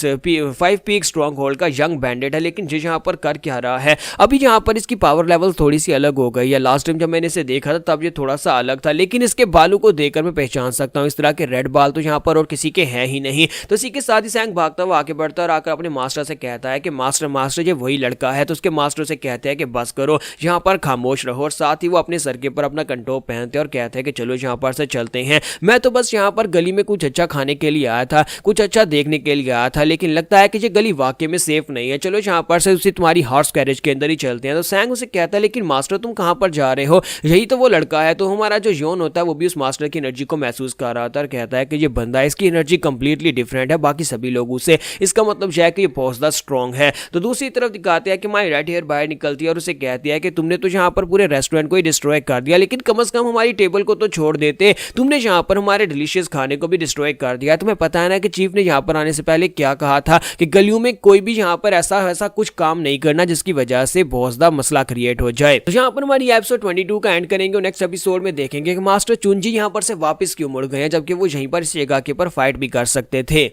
5 पीक स्ट्रॉन्ग होल्ड का यंग बैंडेड है। लेकिन ये यहाँ पर कर क्या रहा है? अभी यहाँ पर इसकी पावर लेवल थोड़ी सी अलग हो गई है। लास्ट टाइम जब मैंने इसे देखा था तब ये थोड़ा सा अलग था, लेकिन इसके बालों को देखकर मैं पहचान सकता हूँ इस तरह के रेड बाल तो यहाँ पर और किसी के हैं ही नहीं। तो इसी के साथ ही सैंग भागता हुआ आगे बढ़ता और आकर अपने मास्टर से कहता है कि मास्टर ये वही लड़का है। तो उसके मास्टर से कहते हैं कि बस करो, यहाँ पर खामोश रहो। और साथ ही वो अपने सर के ऊपर अपना कंटोप पहनते हैं और कहते हैं कि चलो यहाँ पर से चलते हैं। मैं तो बस यहाँ पर गली में कुछ अच्छा खाने के लिए आया था, कुछ अच्छा देखने के लिए आया था, लेकिन लगता है कि ये गली वाकई में सेफ नहीं है। चलो यहाँ पर से उसी तुम्हारी हॉर्स कैरेज के अंदर ही चलते हैं। तो सैंग उसे कहता है लेकिन मास्टर तुम कहाँ पर जा रहे हो? यही तो वो लड़का है। तो हमारा जो योन होता है वो भी उस मास्टर की एनर्जी को महसूस कर रहा था और कहता है कि ये बंदा, इसकी एनर्जी कंप्लीटली डिफरेंट है बाकी सभी लोगों से। इसका मतलब यह है कि ये बहुत ज़्यादा स्ट्रॉन्ग है। तो दूसरी तरफ दिखाते हैं कि माई रेड हेयर बाहर निकलती है और उसे कहती है कि तुमने तो यहाँ पर पूरे रेस्टोरेंट को ही डिस्ट्रॉय कर दिया, लेकिन कम से कम हमारी टेबल को तो छोड़ देते। तुमने यहाँ पर हमारे डिलीशियस खाने को भी डिस्ट्रॉय कर दिया। तुम्हें पता है ना कि चीफ ने यहाँ पर आने से पहले क्या कहा था कि गलियों में कोई भी यहाँ पर ऐसा कुछ काम नहीं करना जिसकी वजह से बहुत ज्यादा मसला क्रिएट हो जाए। तो यहाँ पर हमारी एपिसोड 22 का एंड करेंगे और नेक्स्ट एपिसोड में देखेंगे कि मास्टर चुनजी यहाँ पर से वापस क्यों मुड़ गए हैं, जबकि वो यहीं पर इस जगह के ऊपर फाइट भी कर सकते थे।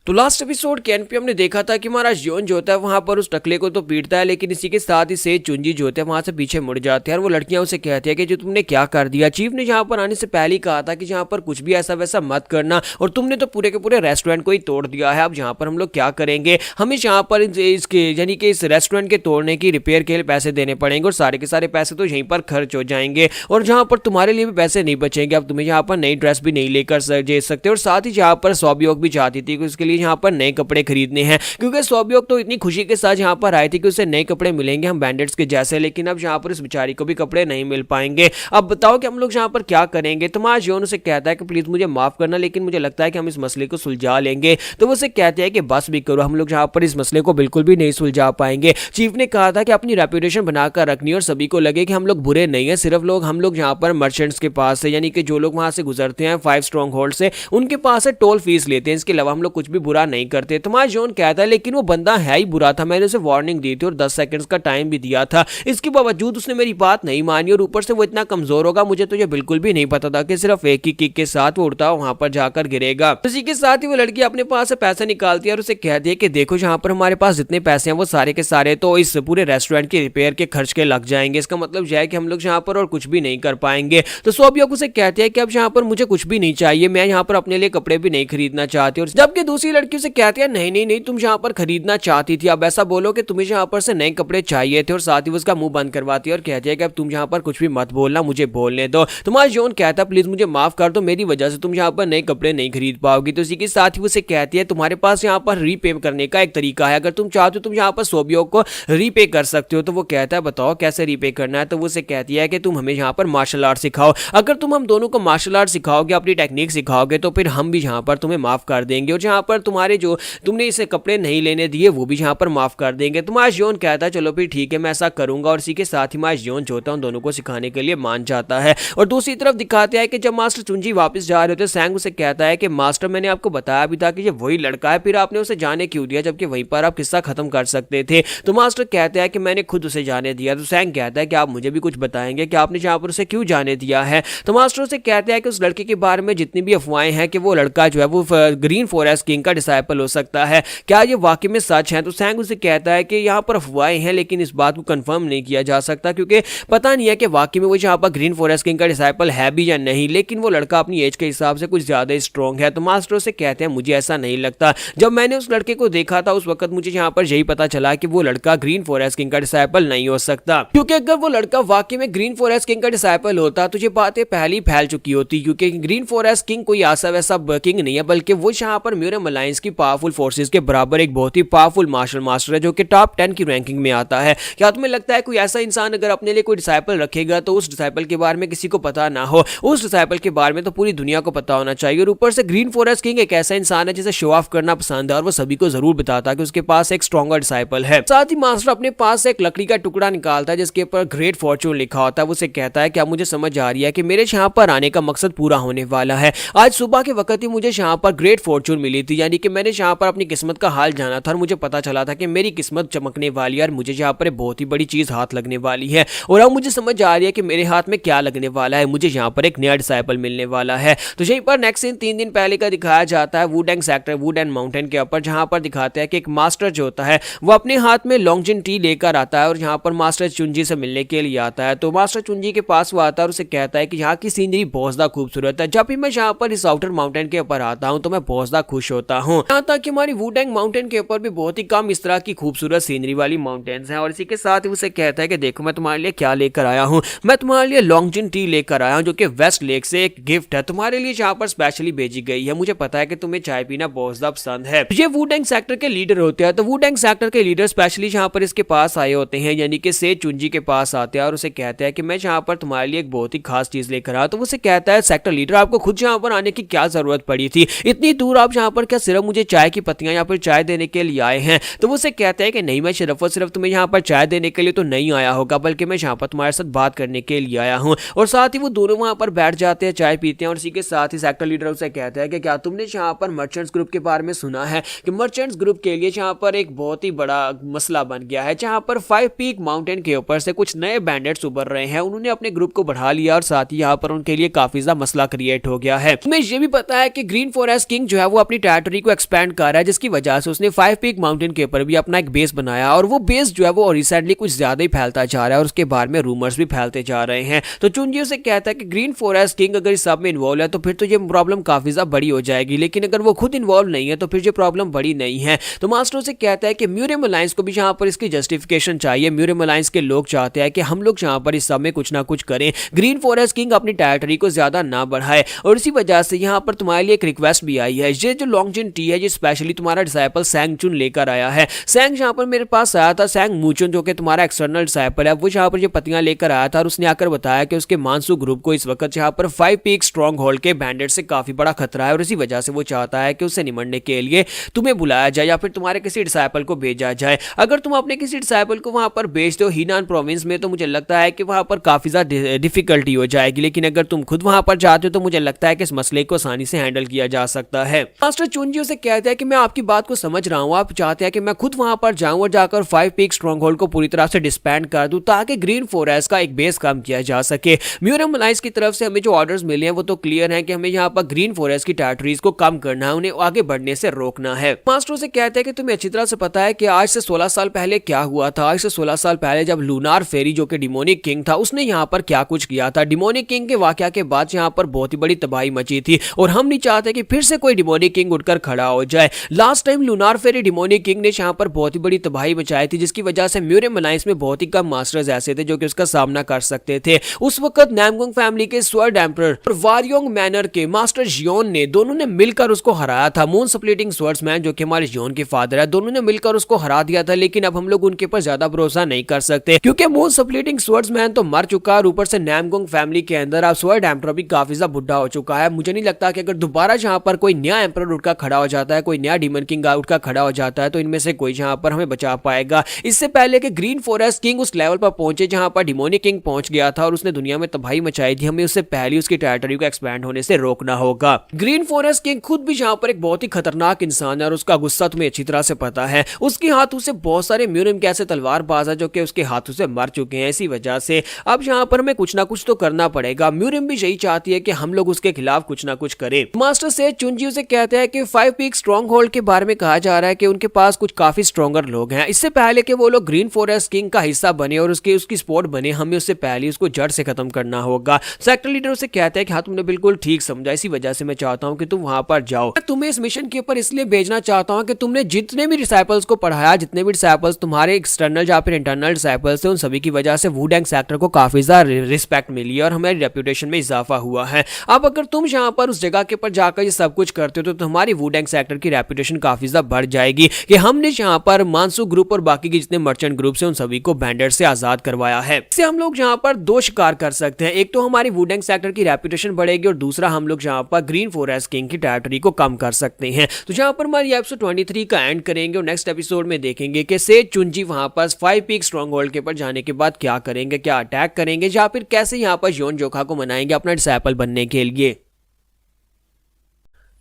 तो लास्ट एपिसोड के एंड पे हमने देखा था कि हमारा योन जो होता है वहां पर उस टकले को तो पीटता है, लेकिन इसी के साथ ही सेज चुनजी जो होते हैं वहां से पीछे मुड़ जाते हैं और वो लड़कियां उसे कहती है कि जो तुमने क्या कर दिया। चीफ ने यहाँ पर आने से पहले ही कहा था कि यहाँ पर कुछ भी ऐसा वैसा मत करना और तुमने तो पूरे के पूरे रेस्टोरेंट को ही तोड़ दिया है। अब यहाँ पर हम लोग क्या करेंगे? हमें यहाँ पर इसके यानी कि इस रेस्टोरेंट के तोड़ने की रिपेयर के लिए पैसे देने पड़ेंगे और सारे के सारे पैसे तो यहीं पर खर्च हो जाएंगे और जहाँ पर तुम्हारे लिए भी पैसे नहीं बचेंगे। अब तुम्हें यहाँ पर नई ड्रेस भी नहीं लेकर दे सकते। और साथ ही यहाँ पर सौबियोक भी चाहती थी कि उसके लिए यहाँ पर नए कपड़े खरीदने हैं, क्योंकि सौबियोक तो इतनी खुशी के साथ यहाँ पर आई थी कि उसे नए कपड़े मिलेंगे हम बैंडेट्स के जैसे, लेकिन अब यहाँ पर इस बेचारी को भी कपड़े नहीं मिल पाएंगे। अब बताओ कि हम लोग यहाँ पर क्या करेंगे? तो मां जोन उसे कहता है कि प्लीज मुझे माफ करना, लेकिन मुझे लगता है कि हम इस मसले को सुलझा लेंगे। तो वो उसे कहते हैं कि बस भी करो, हम लोग यहाँ पर इस मसले को बिल्कुल भी नहीं सुलझा पाएंगे। चीफ ने कहा था कि अपनी रेपुटेशन बनाकर रखनी और सभी को लगे कि हम लोग बुरे नहीं है, सिर्फ हम लोग यहाँ पर मर्चेंट्स के पास से, यानी कि जो लोग वहां से गुजरते हैं 5 स्ट्रॉन्ग होल्ड से, उनके पास से टोल फीस लेते हैं, इसके अलावा हम लोग कुछ भी बुरा नहीं करते। तो मां जोन कहता है लेकिन वो बंदा है ही बुरा था, मैंने उसे वार्निंग दी थी और 10 सेकंड्स का टाइम भी दिया था, इसके बावजूद उसने मेरी बात नहीं मानी और ऊपर से वो इतना कमजोर होगा। मुझे तो ये बिल्कुल भी नहीं पता था कि सिर्फ एक ही किक के साथ वो उड़ता वहां पर जाकर गिरेगा। इसी के साथ ही वो लड़की अपने पास से पैसा निकालती है और उसे कहती है कि देखो यहाँ पर हमारे पास जितने पैसे हैं वो सारे के सारे तो इस पूरे रेस्टोरेंट के रिपेयर के खर्च के लग जाएंगे, इसका मतलब यह है कि हम लोग यहाँ पर और कुछ भी नहीं कर पाएंगे। तो सौबियोक उसे कहती है कि अब यहाँ पर मुझे कुछ भी नहीं चाहिए, मैं यहाँ पर अपने लिए कपड़े भी नहीं खरीदना चाहती। और जबकि दूसरी लड़की उसे कहती है नहीं नहीं नहीं, तुम यहाँ पर खरीदना चाहती थी, अब ऐसा बोलो कि तुम्हें यहाँ पर से नए कपड़े चाहिए थे। और साथ ही उसका मुंह बंद करवाती है और कहती है कि अब तुम यहाँ पर कुछ भी मत बोलना, मुझे बोलने दो। तुम्हारा जोन कहता है प्लीज मुझे माफ कर दो, मेरी वजह से तुम यहाँ पर नए कपड़े नहीं खरीद पाओगी। तो इसी के साथ ही उसे कहती है तुम्हारे पास यहाँ पर रीपे करने का एक तरीका है, अगर तुम चाहते हो तुम यहाँ पर सौबियोक को रीपे कर सकते हो। तो वो कहता है बताओ कैसे रीपे करना है। तो वो उसे कहती है कि तुम हमें यहाँ पर मार्शल आर्ट सिखाओ, अगर तुम हम दोनों को मार्शल आर्ट सिखाओगे, अपनी टेक्निक सिखाओगे, तो फिर हम भी यहाँ पर तुम्हें माफ कर देंगे और जहाँ पर तुम्हारे जो तुमने इसे कपड़े नहीं लेने दिए वो भी यहाँ पर माफ कर देंगे। तो माश योन कहता है चलो फिर ठीक है मैं ऐसा करूंगा और इसी के साथ ही माश योन जो होता है उन दोनों को सिखाने के लिए मान जाता है। और दूसरी तरफ दिखाते हैं कि जब मास्टर चुनजी वापस जा रहे होते सैंग उसे कहता है कि मास्टर मैंने आपको बताया भी था कि ये वही लड़का है, फिर आपने उसे जाने क्यों दिया जबकि वहीं पर आप किस्सा खत्म कर सकते थे। तो मास्टर कहता है कि मैंने खुद उसे जाने दिया। तो सैंग कहता है कि आप मुझे भी कुछ बताएंगे कि आपने जहाँ पर उसे क्यों जाने दिया है। तो मास्टर उसे कहता है कि उस लड़के के बारे में जितनी भी अफवाहें हैं कि वो लड़का जो है वो ग्रीन फॉरेस्ट किंग का डिसाइपल हो सकता है, क्या ये वाकई में सच है? तो सैंग उसे कहता है कि यहाँ पर अफवाहें हैं, लेकिन इस बात को कंफर्म नहीं किया जा सकता क्योंकि पता नहीं है कि वाकई में वो यहाँ पर ग्रीन फॉरेस्ट किंग का डिसाइपल है भी या नहीं, लेकिन वो लड़का अपनी एज के हिसाब से कुछ ज्यादा ही स्ट्रॉन्ग है। तो मास्टर उसे कहते हैं मुझे ऐसा नहीं लगता, जब मैंने उस लड़के को देखा था उस वक्त मुझे यहाँ पर यही पता चला कि वो लड़का ग्रीन फॉरेस्ट किंग का डिसाइपल नहीं हो सकता, क्योंकि अगर वो लड़का वाकई में ग्रीन फॉरेस्ट किंग का डिसाइपल होता तो ये बातें पहले ही फैल चुकी होती, क्योंकि ग्रीन फॉरेस्ट किंग कोई ऐसा वैसा किंग नहीं है, बल्कि वो यहाँ पर म्यूरम अलायंस की पावरफुल फोर्सेस के बराबर एक बहुत ही पावरफुल मार्शल मास्टर है जो कि टॉप 10 की रैंकिंग में आता है। क्या तुम्हें लगता है कोई ऐसा इंसान अगर अपने लिए कोई डिसाइपल रखेगा तो उस डिसाइपल के बारे में किसी को पता ना हो? उस डिसाइपल के बारे में तो पूरी दुनिया को पता होना चाहिए। और ऊपर से ग्रीन फॉरेस्ट किंग एक ऐसा इंसान है जिसे शो ऑफ करना पसंद है और वो सभी को जरूर बताता है कि उसके पास एक स्ट्रॉन्गर डिसाइपल है। साथ ही मास्टर अपने पास एक लकड़ी का टुकड़ा निकालता है जिसके ऊपर ग्रेट फॉर्चून लिखा होता है। वो उसे कहता है कि अब मुझे समझ आ रही है कि मेरे यहाँ पर आने का मकसद पूरा होने वाला है। आज सुबह के वक्त ही मुझे यहाँ पर ग्रेट फॉर्चून मिली थी, यानी कि मैंने यहाँ पर अपनी किस्मत का हाल जाना था और मुझे पता चला था कि मेरी किस्मत चमकने वाली है और मुझे यहाँ पर बहुत ही बड़ी चीज हाथ लगने वाली है। और अब मुझे समझ आ रही है कि मेरे हाथ में क्या लगने वाला है, मुझे यहाँ पर एक नया डिसाइपल मिलने वाला है। तो यहीं पर नेक्स्ट सीन 3 दिन पहले का दिखाया जाता है वुडेंग सेक्टर वुडेंग माउंटेन के ऊपर, जहाँ पर दिखाते हैं कि एक मास्टर जो होता है वो अपने हाथ में लॉन्गजिन टी लेकर आता है और यहाँ पर मास्टर चुंजी से मिलने के लिए आता है। तो मास्टर चुंजी के पास वो आता है और उसे कहता है कि यहाँ की सीनरी बहुत ज्यादा खूबसूरत है, जब भी मैं यहाँ पर इस आउटर माउंटेन के ऊपर आता हूँ तो मैं बहुत ज्यादा खुश होता हूँ। यहाँ तक कि हमारी वुडेंग माउंटेन के ऊपर भी बहुत ही कम इस तरह की खूबसूरत सीनरी वाली माउंटेन्स हैं। और इसी के साथ ही उसे कहता है कि देखो मैं तुम्हारे लिए क्या लेकर आया हूँ, मैं तुम्हारे लिए लॉन्गजिन टी लेकर आया हूँ जो कि वेस्ट लेक से एक गिफ्ट है, तुम्हारे लिए यहाँ पर स्पेशली भेजी गई है। मुझे पता है कि तुम्हें चाय पीना बहुत ज्यादा पसंद है। ये वुडेंग सेक्टर के लीडर होते हैं, तो वुडेंग सेक्टर के लीडर स्पेशली यहाँ पर इसके पास आए होते हैं, यानी कि से चुंजी के पास आते हैं और उसे कहते हैं कि मैं यहाँ पर तुम्हारे लिए एक बहुत ही खास चीज लेकर आया। तो उसे कहता है सेक्टर लीडर आपको खुद यहाँ पर आने की क्या जरूरत पड़ी थी, इतनी दूर आप यहाँ पर क्या सिर्फ मुझे चाय की पत्तियां यहाँ पर चाय देने के लिए आए हैं? तो वो उसे कहते हैं कि नहीं, मैं सिर्फ और सिर्फ तुम्हें यहाँ पर चाय देने के लिए तो नहीं आया होगा, बल्कि मैं यहाँ पर तुम्हारे साथ बात करने के लिए आया हूँ। और साथ ही वो दोनों वहाँ पर बैठ जाते हैं, चाय पीते हैं और इसी के साथ ही सेक्टर लीडर उसे कहता है कि क्या तुमने यहाँ पर मर्चेंट्स ग्रुप के बारे में सुना है कि मर्चेंट्स ग्रुप के लिए यहाँ पर एक बहुत ही बड़ा मसला बन गया है, जहाँ पर 5 पीक माउंटेन के ऊपर से कुछ नए बैंडिट्स उभर रहे हैं, उन्होंने अपने ग्रुप को बढ़ा लिया और साथ ही यहाँ पर उनके लिए काफी ज्यादा मसला क्रिएट हो गया है। तुम्हें ये भी पता है कि ग्रीन फॉरेस्ट किंग जो है वो अपनी टेरिटरी को एक्सपैंड कर रहा है, जिसकी वजह से उसने 5 पीक माउंटेन के ऊपर भी अपना एक बेस बनाया और वो बेस जो है वो रिसेंटली कुछ ज्यादा ही फैलता जा रहा है और उसके बारे में रूमर्स भी फैलते जा रहे हैं। तो चुंजी से कहता है कि ग्रीन फॉरेस्ट किंग अगर इस सब में इन्वॉल्व है तो फिर तो ये प्रॉब्लम काफी ज्यादा बड़ी हो जाएगी, लेकिन अगर वो खुद इन्वॉल्व नहीं है तो फिर ये प्रॉब्लम बड़ी नहीं है। तो मास्टर से कहता है कि म्यूरम अलायंस को भी यहाँ पर इसकी जस्टिफिकेशन चाहिए, म्यूरम अलायंस के लोग चाहते हैं कि हम लोग यहाँ पर इस सब में कुछ ना कुछ करें, ग्रीन फॉरेस्ट किंग अपनी टेरिटरी को ज्यादा ना बढ़ाए। और इसी वजह से यहाँ पर तुम्हारे लिए एक रिक्वेस्ट भी आई है, ये जो लॉन्गजिन टी है ये स्पेशली तुम्हारा डिसाइपल सैंग चुन लेकर आया है। सैंग यहाँ पर मेरे पास आया था, सैंग मूचुन जो कि तुम्हारा एक्सटर्नल डिसाइपल है, वो यहाँ पर ये पत्तियां लेकर आया था और उसने आकर बताया कि उसके मानसू ग्रुप को इस वक्त यहाँ पर 5 पीक स्ट्रॉन्ग होल्ड के बैंडेड से काफी बड़ा खतरा है और इसी वजह से वो चाहता है कि उसे निमटने के लिए तुम्हें बुलाया जाए या फिर तुम्हारे किसी डिसाइपल को भेजा जाए। अगर तुम अपने किसी डिसाइपल को वहां पर भेज दो हीनान प्रोविंस में तो मुझे लगता है कि वहां पर काफी ज्यादा डिफिकल्टी हो जाएगी, लेकिन अगर तुम खुद वहां पर जाते हो तो मुझे लगता है कि इस मसले को आसानी से हैंडल किया जा सकता है। मास्टर चुंजी से कहता है कि मैं आपकी बात को समझ रहा हूँ, आप चाहते हैं कि मैं खुद वहां पर जाऊं और जाकर 5 पीक स्ट्रॉन्ग होल्ड को पूरी तरह से डिस्बैंड कर दूं ताकि ग्रीन फॉरेस्ट का एक बेस काम किया जा सके। म्यूरम अलायंस की तरफ से हमें जो ऑर्डर्स मिले हैं वो तो क्लियर है कि हमें यहाँ पर ग्रीन फॉरेस्ट की टेरिटरीज को कम करना है, उन्हें आगे बढ़ने से रोकना है। मास्टर से कहते हैं कि तुम्हें अच्छी तरह से पता है कि आज से 16 साल पहले क्या हुआ था। आज से 16 साल पहले जब लूनार फेरी जो कि डिमोनिक किंग था उसने यहाँ पर क्या कुछ किया था। डिमोनिक किंग के वाकया के बाद यहाँ पर बहुत ही बड़ी तबाही मची थी और हम नहीं चाहते कि फिर से कोई डिमोनिक किंग उठकर खड़ा हो जाए। लास्ट टाइम लूनार फेरी डिमोनिक किंग ने यहाँ पर बहुत ही बड़ी तबाही मचाई थी, जिसकी वजह से म्यूरम अलायंस में बहुत ही कम मास्टर्स ऐसे थे जो कि उसका सामना कर सकते थे। उस वक्त नामगुंग फैमिली के स्वर्ड एम्परर और वारियोंग मैनर के मास्टर जियोन ने दोनों ने मिलकर उसको हराया था। मून स्प्लिटिंग स्वर्ड्समैन जो कि हमारे जियोन के फादर है, दोनों ने मिलकर उसको हरा दिया था, लेकिन अब हम लोग उनके ऊपर ज्यादा भरोसा नहीं कर सकते क्योंकि मून स्प्लिटिंग स्वर्ड्समैन तो मर चुका है और ऊपर से नामगुंग फैमिली के अंदर अब स्वर्ड एम्परर भी काफी ज्यादा बुढ़ा हो चुका है। मुझे नहीं लगता कि अगर दोबारा जहां पर कोई नया एम्परर उठकर खड़ा हो जाता है, कोई नया डीमन किंग उठकर खड़ा हो जाता है तो इनमें से कोई जहां पर हमें बचा पाएगा। इससे पहले कि ग्रीन फॉरेस्ट किंग उस लेवल पर पहुंचे जहां पर डिमोनिक किंग पहुंच गया था और उसने दुनिया में तबाही मचाई थी, हमें उससे पहले उसकी टेरिटरी को एक्सपैंड होने से रोकना होगा। ग्रीन फॉरेस्ट किंग खुद भी यहाँ पर एक बहुत ही खतरनाक इंसान है और उसका गुस्सा तुम्हें अच्छी तरह से पता है। उसके हाथों से बहुत सारे म्यूरम के ऐसे तलवारबाज है जो कि उसके हाथों से मर चुके हैं। इसी वजह से अब यहाँ पर हमें कुछ ना कुछ तो करना पड़ेगा। म्यूरम भी यही चाहती है कि हम लोग उसके खिलाफ कुछ ना कुछ करें। मास्टर से चुंजी उसे कहते हैं कि फाइव पीक स्ट्रॉन्ग होल्ड के बारे में कहा जा रहा है कि उनके पास कुछ काफी स्ट्रॉन्गर लोग हैं। इससे पहले कि वो लोग ग्रीन फॉरेस्ट किंग का हिस्सा बने और उसकी स्पोर्ट बने, हमें उससे पहले उसको जड़ से खत्म करना होगा। सेक्टर लीडर उसे कहता है कि हाँ तुमने बिल्कुल ठीक समझा, इसी वजह से मैं चाहता हूँ कि तुम वहां पर जाओ। मैं तुम्हें इस मिशन के ऊपर इसलिए भेजना चाहता हूँ कि तुमने जितने भी डिसाइपल्स को पढ़ाया, जितने भी डिसाइपल्स तुम्हारे एक्सटर्नल या फिर इंटरनल डिसाइपल्स थे, उन सभी की वजह से वुडेंग सेक्टर को काफी ज्यादा रिस्पेक्ट मिली और हमारी रेपुटेशन में इजाफा हुआ है। अब अगर तुम यहाँ पर उस जगह के ऊपर जाकर ये सब कुछ करते हो तो तुम्हारी वुडेंग सेक्टर की रेपुटेशन काफी ज्यादा बढ़ जाएगी कि हमने यहाँ पर मानसू ग्रुप और बाकी के जितने मर्चेंट ग्रुप हैं उन सभी को बैंडर से आजाद करवाया है। इससे हम लोग यहाँ पर दो शिकार कर सकते हैं, एक तो हमारी वुडेंग सेक्टर की रेपुटेशन बढ़ेगी और दूसरा हम लोग यहाँ पर ग्रीन फॉरेस्ट किंग की टेरिटरी को कम कर सकते हैं। तो यहाँ पर हमारी एपिसोड 23 का एंड करेंगे और नेक्स्ट एपिसोड में देखेंगे कि सेज चुनजी वहां पर फाइव पीक स्ट्रॉन्ग होल्ड के ऊपर जाने के बाद क्या करेंगे, क्या अटैक करेंगे या फिर कैसे यहाँ पर योन जोखा को मनाएंगे अपना डिसाइपल बनने के लिए।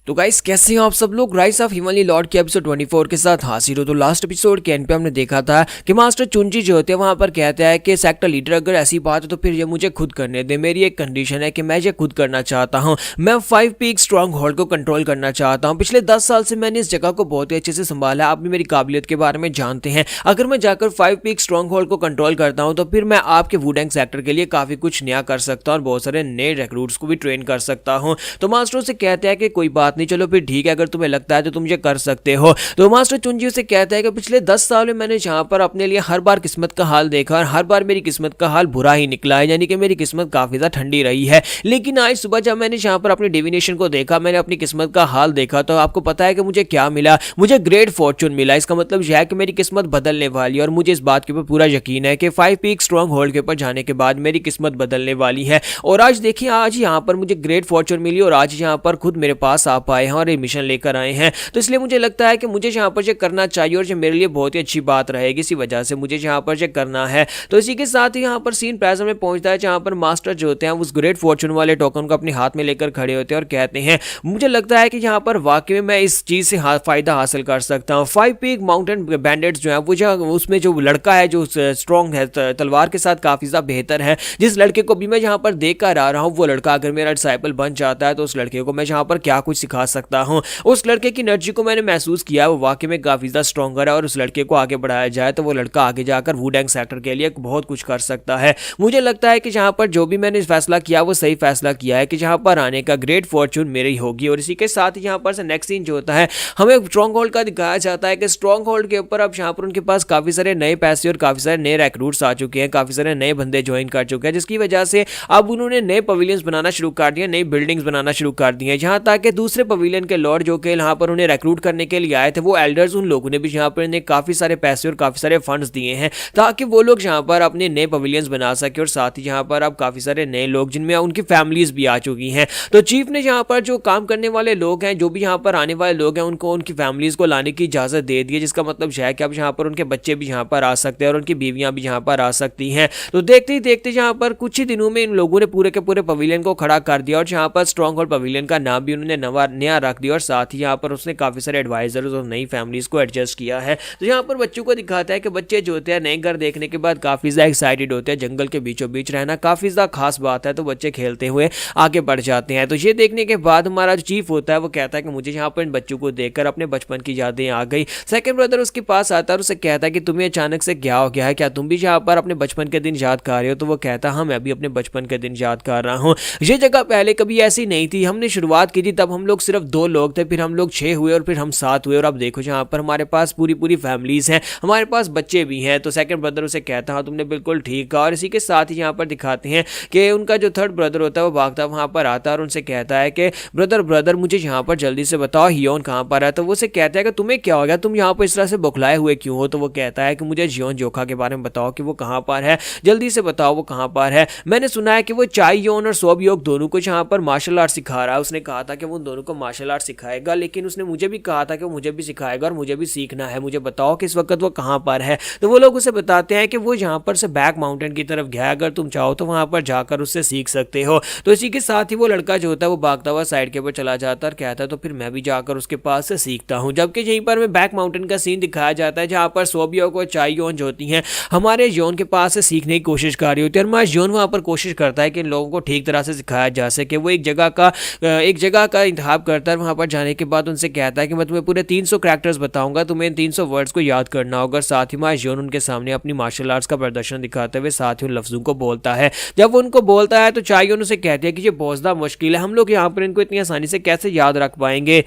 तो गाइस कैसे हैं आप सब लोग। राइज ऑफ हिमालय लॉर्ड के एपिसोड 24 के साथ हाजिर हो। तो लास्ट एपिसोड के एंड पे हमने देखा था कि मास्टर चुनजी जो होते हैं वहां पर कहते हैं कि सेक्टर लीडर अगर ऐसी बात है तो फिर ये मुझे खुद करने दे, मेरी एक कंडीशन है कि मैं ये खुद करना चाहता हूं, मैं फाइव पीक स्ट्रॉन्ग होल्ड को कंट्रोल करना चाहता हूं। पिछले 10 साल से मैंने इस जगह को बहुत ही अच्छे से संभाला, आप भी मेरी काबिलियत के बारे में जानते हैं। अगर मैं जाकर फाइव पीक स्ट्रॉन्ग होल्ड को कंट्रोल करता हूं तो फिर मैं आपके वुडेंग सेक्टर के लिए काफी कुछ नया कर सकता हूं और बहुत सारे नए रिक्रूट्स को भी ट्रेन कर सकता हूं। तो मास्टर से कहते हैं कि कोई बात नहीं, चलो फिर ठीक है, अगर तुम्हें लगता है तो तुम ये कर सकते हो। तो मास्टर चुनजी से कहता है कि पिछले 10 साल में मैंने जहां पर अपने लिए हर बार किस्मत का हाल देखा और हर बार मेरी किस्मत का हाल बुरा ही निकला है, यानी कि मेरी किस्मत काफी ज्यादा ठंडी रही है। लेकिन आज सुबह जब मैंने जहां पर अपनी डिविनेशन को देखा, मैंने अपनी किस्मत का हाल देखा, तो आपको पता है कि मुझे क्या मिला, मुझे ग्रेट फॉर्चून मिला। इसका मतलब यह है कि मेरी किस्मत बदलने वाली है और मुझे इस बात के ऊपर पूरा यकीन है कि फाइव पीक स्ट्रॉन्ग होल्ड के ऊपर जाने के बाद मेरी किस्मत बदलने वाली है। और आज देखिए, आज यहाँ पर मुझे ग्रेट फॉर्चून मिली और आज यहाँ पर खुद मेरे पास आप आए हैं और ये मिशन लेकर आए हैं। तो इसलिए मुझे लगता है कि मुझे यहाँ पर ये करना चाहिए और ये मेरे लिए बहुत ही अच्छी बात रहेगी, इसी वजह से मुझे यहाँ पर ये करना है। तो इसी के साथ ही यहाँ पर सीन प्रेजेंट में पहुंचता है जहाँ पर मास्टर जो होते हैं उस ग्रेट फॉर्चून वाले टोकन को अपने हाथ में लेकर खड़े होते हैं और कहते हैं मुझे लगता है कि यहाँ पर वाकई में मैं इस चीज से फायदा हासिल कर सकता हूँ। फाइव पीक माउंटेन बैंडेट्स जो है वो उसमें जो लड़का है जो स्ट्रॉन्ग है, तलवार के साथ काफी ज्यादा बेहतर है, जिस लड़के को भी मैं यहाँ पर देख कर आ रहा हूँ, वो लड़का अगर मेरा डिसाइपल बन जाता है तो उस लड़के को मैं यहाँ पर क्या कुछ सिखा सकता हूँ। उस लड़के की एनर्जी को मैंने महसूस किया, वो वाकई में काफी ज्यादा स्ट्रॉन्गर है और उस लड़के को आगे बढ़ाया जाए तो वो लड़का आगे जाकर वुडेंग सेक्टर के लिए बहुत कुछ कर सकता है। मुझे लगता है कि जहां पर जो भी मैंने फैसला किया वो सही फैसला किया है कि जहां पर आने का ग्रेट फॉर्चून मेरी होगी। और इसी के साथ ही यहाँ पर से नेक्स्ट सीन जो होता है हमें स्ट्रॉन्ग होल्ड का दिखाया जाता है कि स्ट्रॉन्ग होल्ड के ऊपर अब यहाँ पर उनके पास काफी सारे नए पैसे और काफी सारे नए रिक्रूट्स आ चुके हैं, काफी सारे नए बंदे ज्वाइन कर चुके हैं, जिसकी वजह से अब उन्होंने नए पवेलियंस बनाना शुरू कर दिए, नई बिल्डिंग्स बनाना शुरू कर दी है, जहां तक दूसरे पवेलियन के लॉर्ड जो कि यहाँ पर उन्हें रिक्रूट करने के लिए आए थे, वो एल्डर्स, उन लोगों ने भी यहाँ पर इन्हें काफी सारे पैसे और काफी सारे फंड्स दिए हैं ताकि वो लोग यहाँ पर अपने नए पवेलियंस बना सके। और साथ ही यहाँ पर अब काफी सारे नए लोग जिनमें उनकी फैमिलीज भी आ चुकी हैं, तो चीफ ने यहाँ पर जो काम करने वाले लोग हैं, जो भी यहाँ पर आने वाले लोग हैं, उनको उनकी फैमिलीज को लाने की इजाजत दे दी है, जिसका मतलब है कि अब यहाँ पर उनके बच्चे भी यहाँ पर आ सकते हैं और उनकी बीवियां भी यहाँ पर आ सकती हैं। तो देखते ही देखते यहाँ पर कुछ ही दिनों में इन लोगों ने पूरे के पूरे पवेलियन को खड़ा कर दिया और यहाँ पर स्ट्रॉन्ग होल्ड पवेलियन का नाम भी उन्होंने नया रख दिया और साथ ही यहाँ पर उसने काफी सारे एडवाइजर्स और नई फैमिलीज को एडजस्ट किया है। तो यहाँ पर बच्चों को दिखाता है कि बच्चे जो होते हैं नए घर देखने के बाद काफी ज्यादा एक्साइटेड होते हैं, जंगल के बीचों बीच रहना काफी ज्यादा खास बात है, तो बच्चे खेलते हुए आगे बढ़ जाते हैं। तो ये देखने के बाद हमारा जो चीफ होता है वो कहता है कि मुझे यहाँ पर इन बच्चों को देखकर अपने बचपन की यादें आ गई। सेकंड ब्रदर उसके पास आता है और उसे कहता है कि तुम्हें अचानक से क्या हो गया है, क्या तुम भी यहाँ पर अपने बचपन के दिन याद कर रहे हो? तो वो कहता है हाँ मैं भी अपने बचपन के दिन याद कर रहा हूँ, ये जगह पहले कभी ऐसी नहीं थी, हमने शुरुआत की थी तब हम लोग सिर्फ 2 लोग थे, फिर हम लोग 6 हुए और फिर हम 7 हुए और अब देखो यहाँ पर हमारे पास पूरी फैमिलीज हैं, हमारे पास बच्चे भी हैं। तो सेकंड ब्रदर उसे कहता है तुमने बिल्कुल ठीक कहा। और इसी के साथ ही यहाँ पर दिखाते हैं कि उनका जो थर्ड ब्रदर होता है वो भागता वहां पर आता है और उनसे कहता है कि ब्रदर मुझे यहाँ पर जल्दी से बताओ हियोन कहाँ पर है। तो वो उसे कहता है कि तुम्हें क्या हो गया, तुम यहाँ पर इस तरह से बौखलाए हुए क्यों हो? तो वो कहता है कि मुझे जियोन जोखा के बारे में बताओ कि वो कहाँ पर है, जल्दी से बताओ वो कहाँ पर है। मैंने सुना है कि वो चाई योन और सोब योग दोनों को यहाँ पर मार्शल आर्ट सिखा रहा है। उसने कहा था कि वो दोनों को मार्शल आर्ट सिखाएगा, लेकिन उसने मुझे भी कहा था कि वो मुझे भी सिखाएगा और मुझे भी सीखना है, मुझे बताओ कि इस वक्त वो कहाँ पर है। तो वो लोग उसे बताते हैं कि वो यहाँ पर से बैक माउंटेन की तरफ गया, अगर तुम चाहो तो वहां पर जाकर उससे सीख सकते हो। तो इसी के साथ ही वो लड़का जो होता है वो भागता हुआ साइड के ऊपर चला जाता है और कहता है तो फिर मैं भी जाकर उसके पास से सीखता हूँ। जबकि यहीं पर में बैक माउंटेन का सीन दिखाया जाता है जहाँ पर सोबियो को चाई योन जो होती हैं हमारे योन के पास से सीखने की कोशिश कर रही होती है और हमारा योन वहां पर कोशिश करता है कि इन लोगों को ठीक तरह से सिखाया जा सके। वो एक जगह का इंतहा किडनैप करता है। वहां पर जाने के बाद उनसे कहता है कि मैं तुम्हें पूरे 300 कैरेक्टर्स बताऊंगा, तुम्हें इन 300 वर्ड्स को याद करना होगा। साथ ही माय जियोन उनके सामने अपनी मार्शल आर्ट्स का प्रदर्शन दिखाते हुए साथ ही उन लफ्जों को बोलता है। जब वो उनको बोलता है तो चायोन उसे कहती है कि ये बहुत ज़्यादा मुश्किल है, हम लोग यहाँ पर इनको इतनी आसानी से कैसे याद रख पाएंगे।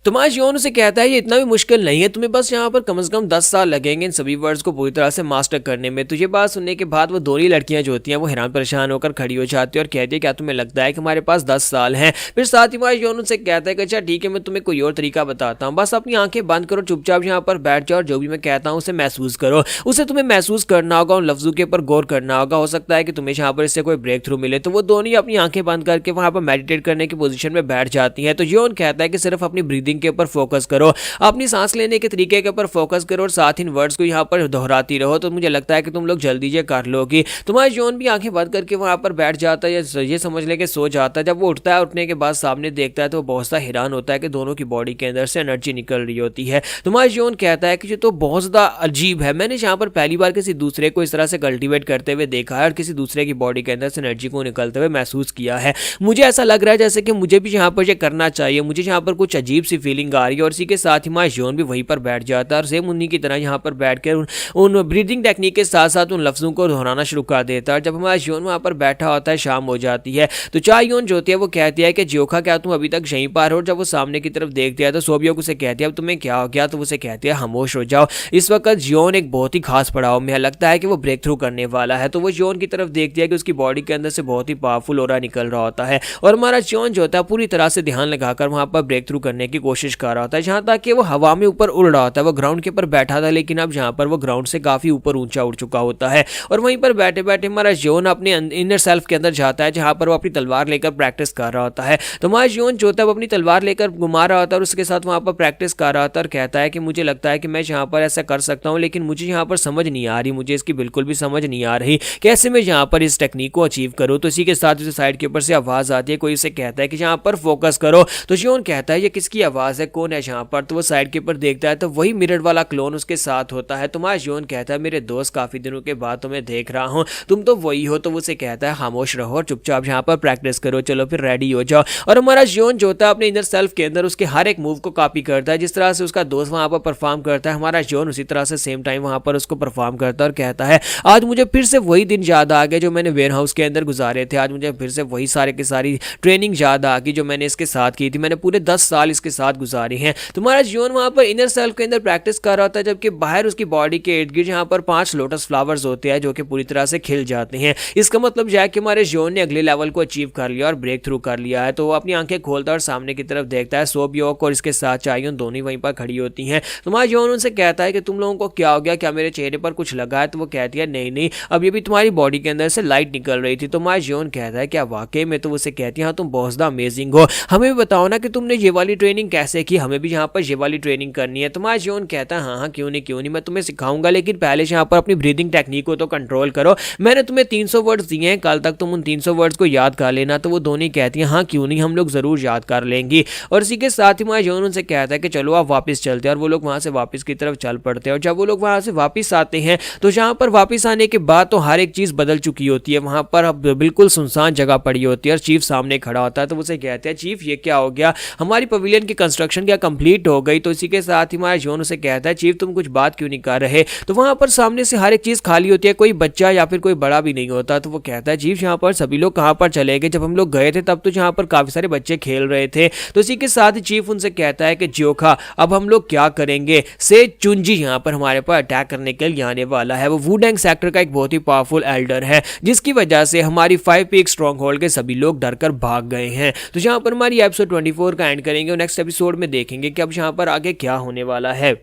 तो माय जियोन उसे कहता है ये इतना भी मुश्किल नहीं है, तुम्हें बस यहाँ पर कम से कम 10 साल लगेंगे इन सभी वर्ड्स को पूरी तरह से मास्टर करने में। तो ये बात सुनने के बाद वो दोनों लड़कियां जो होती हैं वो हैरान परेशान होकर खड़ी हो जाती है और कहती है क्या तुम्हें लगता है कि हमारे पास 10 साल हैं। फिर साथ ही माय जियोन उनसे कहता है कि अच्छा ठीक है, मैं तुम्हें कोई और तरीका बताता हूँ, बस अपनी आंखें बंद करो, चुपचाप यहाँ पर बैठ जाओ और जो भी मैं कहता हूँ उसे महसूस करो। उसे तुम्हें महसूस करना होगा, उन लफ्जों के ऊपर गौर करना होगा, हो सकता है कि तुम्हें यहाँ पर इससे कोई ब्रेक थ्रू मिले। तो वो दोनों ही अपनी आंखें बंद करके वहाँ पर मेडिटेट करने की पोजीशन में बैठ जाती हैं। तो जियोन कहता है कि सिर्फ अपनी ब्रीदिंग के ऊपर फोकस करो, अपनी सांस लेने के तरीके के ऊपर फोकस करो और साथ इन वर्ड्स को यहाँ पर दोहराती रहो, तो मुझे लगता है कि तुम लोग जल्दी ये कर लोगी। तुम्हारा जियोन भी आंखें बंद करके वहाँ पर बैठ जाता है या ये समझ ले कि सो जाता है। जब वो उठता है, उठने के बाद सामने देखता है तो वो बहुत सा हैरान होता है कि दोनों की बॉडी के अंदर से एनर्जी निकल रही होती है। तुम्हारा जियोन कहता है कि ये तो बहुत ज़्यादा अजीब है, मैंने यहाँ पर पहली बार किसी दूसरे को इस तरह से कल्टिवेट करते हुए देखा है और किसी दूसरे की बॉडी के अंदर से एनर्जी को निकलते हुए महसूस किया है। मुझे ऐसा लग रहा है जैसे कि मुझे भी यहाँ पर ये करना चाहिए, मुझे यहाँ पर कुछ अजीब सी फीलिंग आ रही है। और इसी के साथ ही माय जियोन भी वहीं पर बैठ जाता है और सेम उन्हीं की तरह यहाँ पर बैठकर उन ब्रीदिंग टेक्निक के साथ साथ उन लफ्जों को दोहराना शुरू कर देता है। जब हमारा जियोन वहाँ पर बैठा होता है, शाम हो जाती है, तो चायोन जो होती है वो कहती है कि जियोखा क्या तुम अभी तक यहीं पर हो। जब वो सामने की तरफ देखती है तो सोबियोक उसे कहती है अब तुम्हें क्या हो गया, तो उसे कहती है खामोश हो जाओ। इस वक्त जियोन एक बहुत ही खास पड़ाव में है, लगता है कि वो ब्रेक थ्रू करने वाला है। तो वो जियोन की तरफ देखती है कि उसकी बॉडी के अंदर से बहुत ही पावरफुल ऑरा निकल रहा होता है और हमारा जियोन जो होता है पूरी तरह से ध्यान लगाकर वहाँ पर ब्रेक थ्रू करने की कोशिश कर रहा होता है, जहाँ तक कि वो हवा में ऊपर उड़ रहा होता है। वो ग्राउंड के ऊपर बैठा था लेकिन अब जहाँ पर वो ग्राउंड से काफी ऊपर ऊंचा उड़ चुका होता है और वहीं पर बैठे बैठे हमारा जियोन अपने इनर सेल्फ के अंदर जाता है, जहाँ पर वो अपनी तलवार लेकर प्रैक्टिस कर रहा होता है। तो हमारा जियोन जो होता है वो अपनी तलवार लेकर घुमा रहा होता है और उसके साथ वहाँ पर प्रैक्टिस कर रहा होता है और कहता है कि मुझे लगता है कि मैं यहाँ पर ऐसा कर सकता हूँ, लेकिन मुझे यहाँ पर समझ नहीं आ रही, मुझे इसकी बिल्कुल भी समझ नहीं आ रही कैसे मैं यहाँ पर इस टेक्निक को अचीव करूँ। तो इसी के साथ उसे साइड के ऊपर से आवाज़ आती है, कोई उसे कहता है कि यहाँ पर फोकस करो। तो जियोन कहता है ये किसकी आवाज़ है, कौन है यहाँ पर। तो वो साइड के ऊपर देखता है तो वही मिरर वाला क्लोन उसके साथ होता है। तुम्हारा जियोन कहता है मेरे दोस्त काफी दिनों के बाद तुम्हें देख रहा हूँ, तुम तो वही हो। तो वो उसे कहता है खामोश रहो और चुपचाप यहाँ पर प्रैक्टिस करो, चलो फिर रेडी हो जाओ। और हमारा जियोन जो होता है अपने इनर सेल्फ के अंदर उसके हर एक मूव को कॉपी करता है, जिस तरह से उसका दोस्त वहाँ पर परफॉर्म करता है हमारा जियोन उसी तरह से सेम टाइम वहाँ पर उसको परफॉर्म करता है और कहता है आज मुझे फिर से वही दिन याद आ गए जो मैंने वेयर हाउस के अंदर गुजारे थे, आज मुझे फिर से वही सारे की सारी ट्रेनिंग याद आ गई जो मैंने इसके साथ की थी, मैंने पूरे 10 साल इसके साथ गुजारे हैं। तुम्हारा जियोन वहाँ पर इनर सेल्फ के अंदर प्रैक्टिस कर रहा होता है, जबकि बाहर उसकी बॉडी के इर्द गिर्द यहाँ पर 5 लोटस फ्लावर्स होते हैं जो कि पूरी तरह से खिल जाते हैं। इसका मतलब यह है कि हमारे जियोन ने अगले लेवल को अचीव कर लिया और ब्रेक थ्रू कर लिया है। तो वो अपनी आंखें खोलता है और सामने की तरफ देखता है, सोबियोक और इसके साथ चायोन दोनों वहीं पर खड़ी होती हैं। तुम्हारा जियोन उनसे कहता है कि तुम लोगों को क्या हो गया, क्या मेरे चेहरे पर कुछ लगा है। तो वो कहती है नहीं नहीं, अभी भी तुम्हारी बॉडी के अंदर से लाइट निकल रही थी। तो हमारा जियोन कहता है क्या वाकई में। तो उसे कहती है हाँ तुम बहुत ज़्यादा अमेजिंग हो, हमें भी बताओ ना कि तुमने ये वाली ट्रेनिंग कैसे की, हमें भी यहाँ पर ये वाली ट्रेनिंग करनी है। तुम्हारा जियोन कहता है हाँ हाँ क्यों नहीं, मैं तुम्हें सिखाऊंगा, लेकिन पहले यहाँ पर अपनी ब्रीदिंग टेक्निक को तो कंट्रोल करो। मैंने तुम्हें 300 वर्ड्स दिए हैं, कल तक तुम उन 300 वर्ड्स को याद कर लेना। तो वो दोनों कहती हैं हाँ क्यों नहीं, हम लोग जरूर याद कर लेंगी। और इसी के साथ ही हमारा जियोन उनसे कहता है कि चलो आप वापस चलते हैं और वो लोग वहाँ से वापस की तरफ चल पड़ते हैं। और जब वो लोग वहाँ से वापस आते हैं तो जहाँ पर वापस आने के बाद तो हर एक चीज़ बदल चुकी होती है, वहाँ पर अब बिल्कुल सुनसान जगह पड़ी होती है और चीफ सामने खड़ा होता है। तो उसे कहते हैं चीफ ये क्या हो गया, हमारी पवेलियन की कंस्ट्रक्शन क्या कंप्लीट हो गई। तो इसी के साथ ही हमारा जियोन उसे कहता है चीफ तुम कुछ बात क्यों नहीं कर रहे। तो वहाँ पर सामने से हर एक चीज़ खाली होती है, कोई बच्चा या फिर कोई बड़ा भी नहीं होता। तो वो कहता है चीफ यहाँ पर सभी लोग कहाँ पर चले गए, जब हम लोग गए थे तब तो यहाँ पर काफ़ी सारे बच्चे खेल रहे थे। तो इसी के साथ ही चीफ उनसे कहता है कि जियोखा अब हम लोग क्या करेंगे, से चुंजी यहाँ पर हमारे पर अटैक करने के लिए आने वाला है। वो वुडेंग सेक्टर का एक बहुत ही पावरफुल एल्डर है, जिसकी वजह से हमारी 5 पीक स्ट्रॉन्ग होल्ड के सभी लोग डरकर भाग गए हैं। तो यहाँ पर हमारी एपिसोड 24 का एंड करेंगे और नेक्स्ट एपिसोड में देखेंगे कि अब यहाँ पर आगे क्या होने वाला है।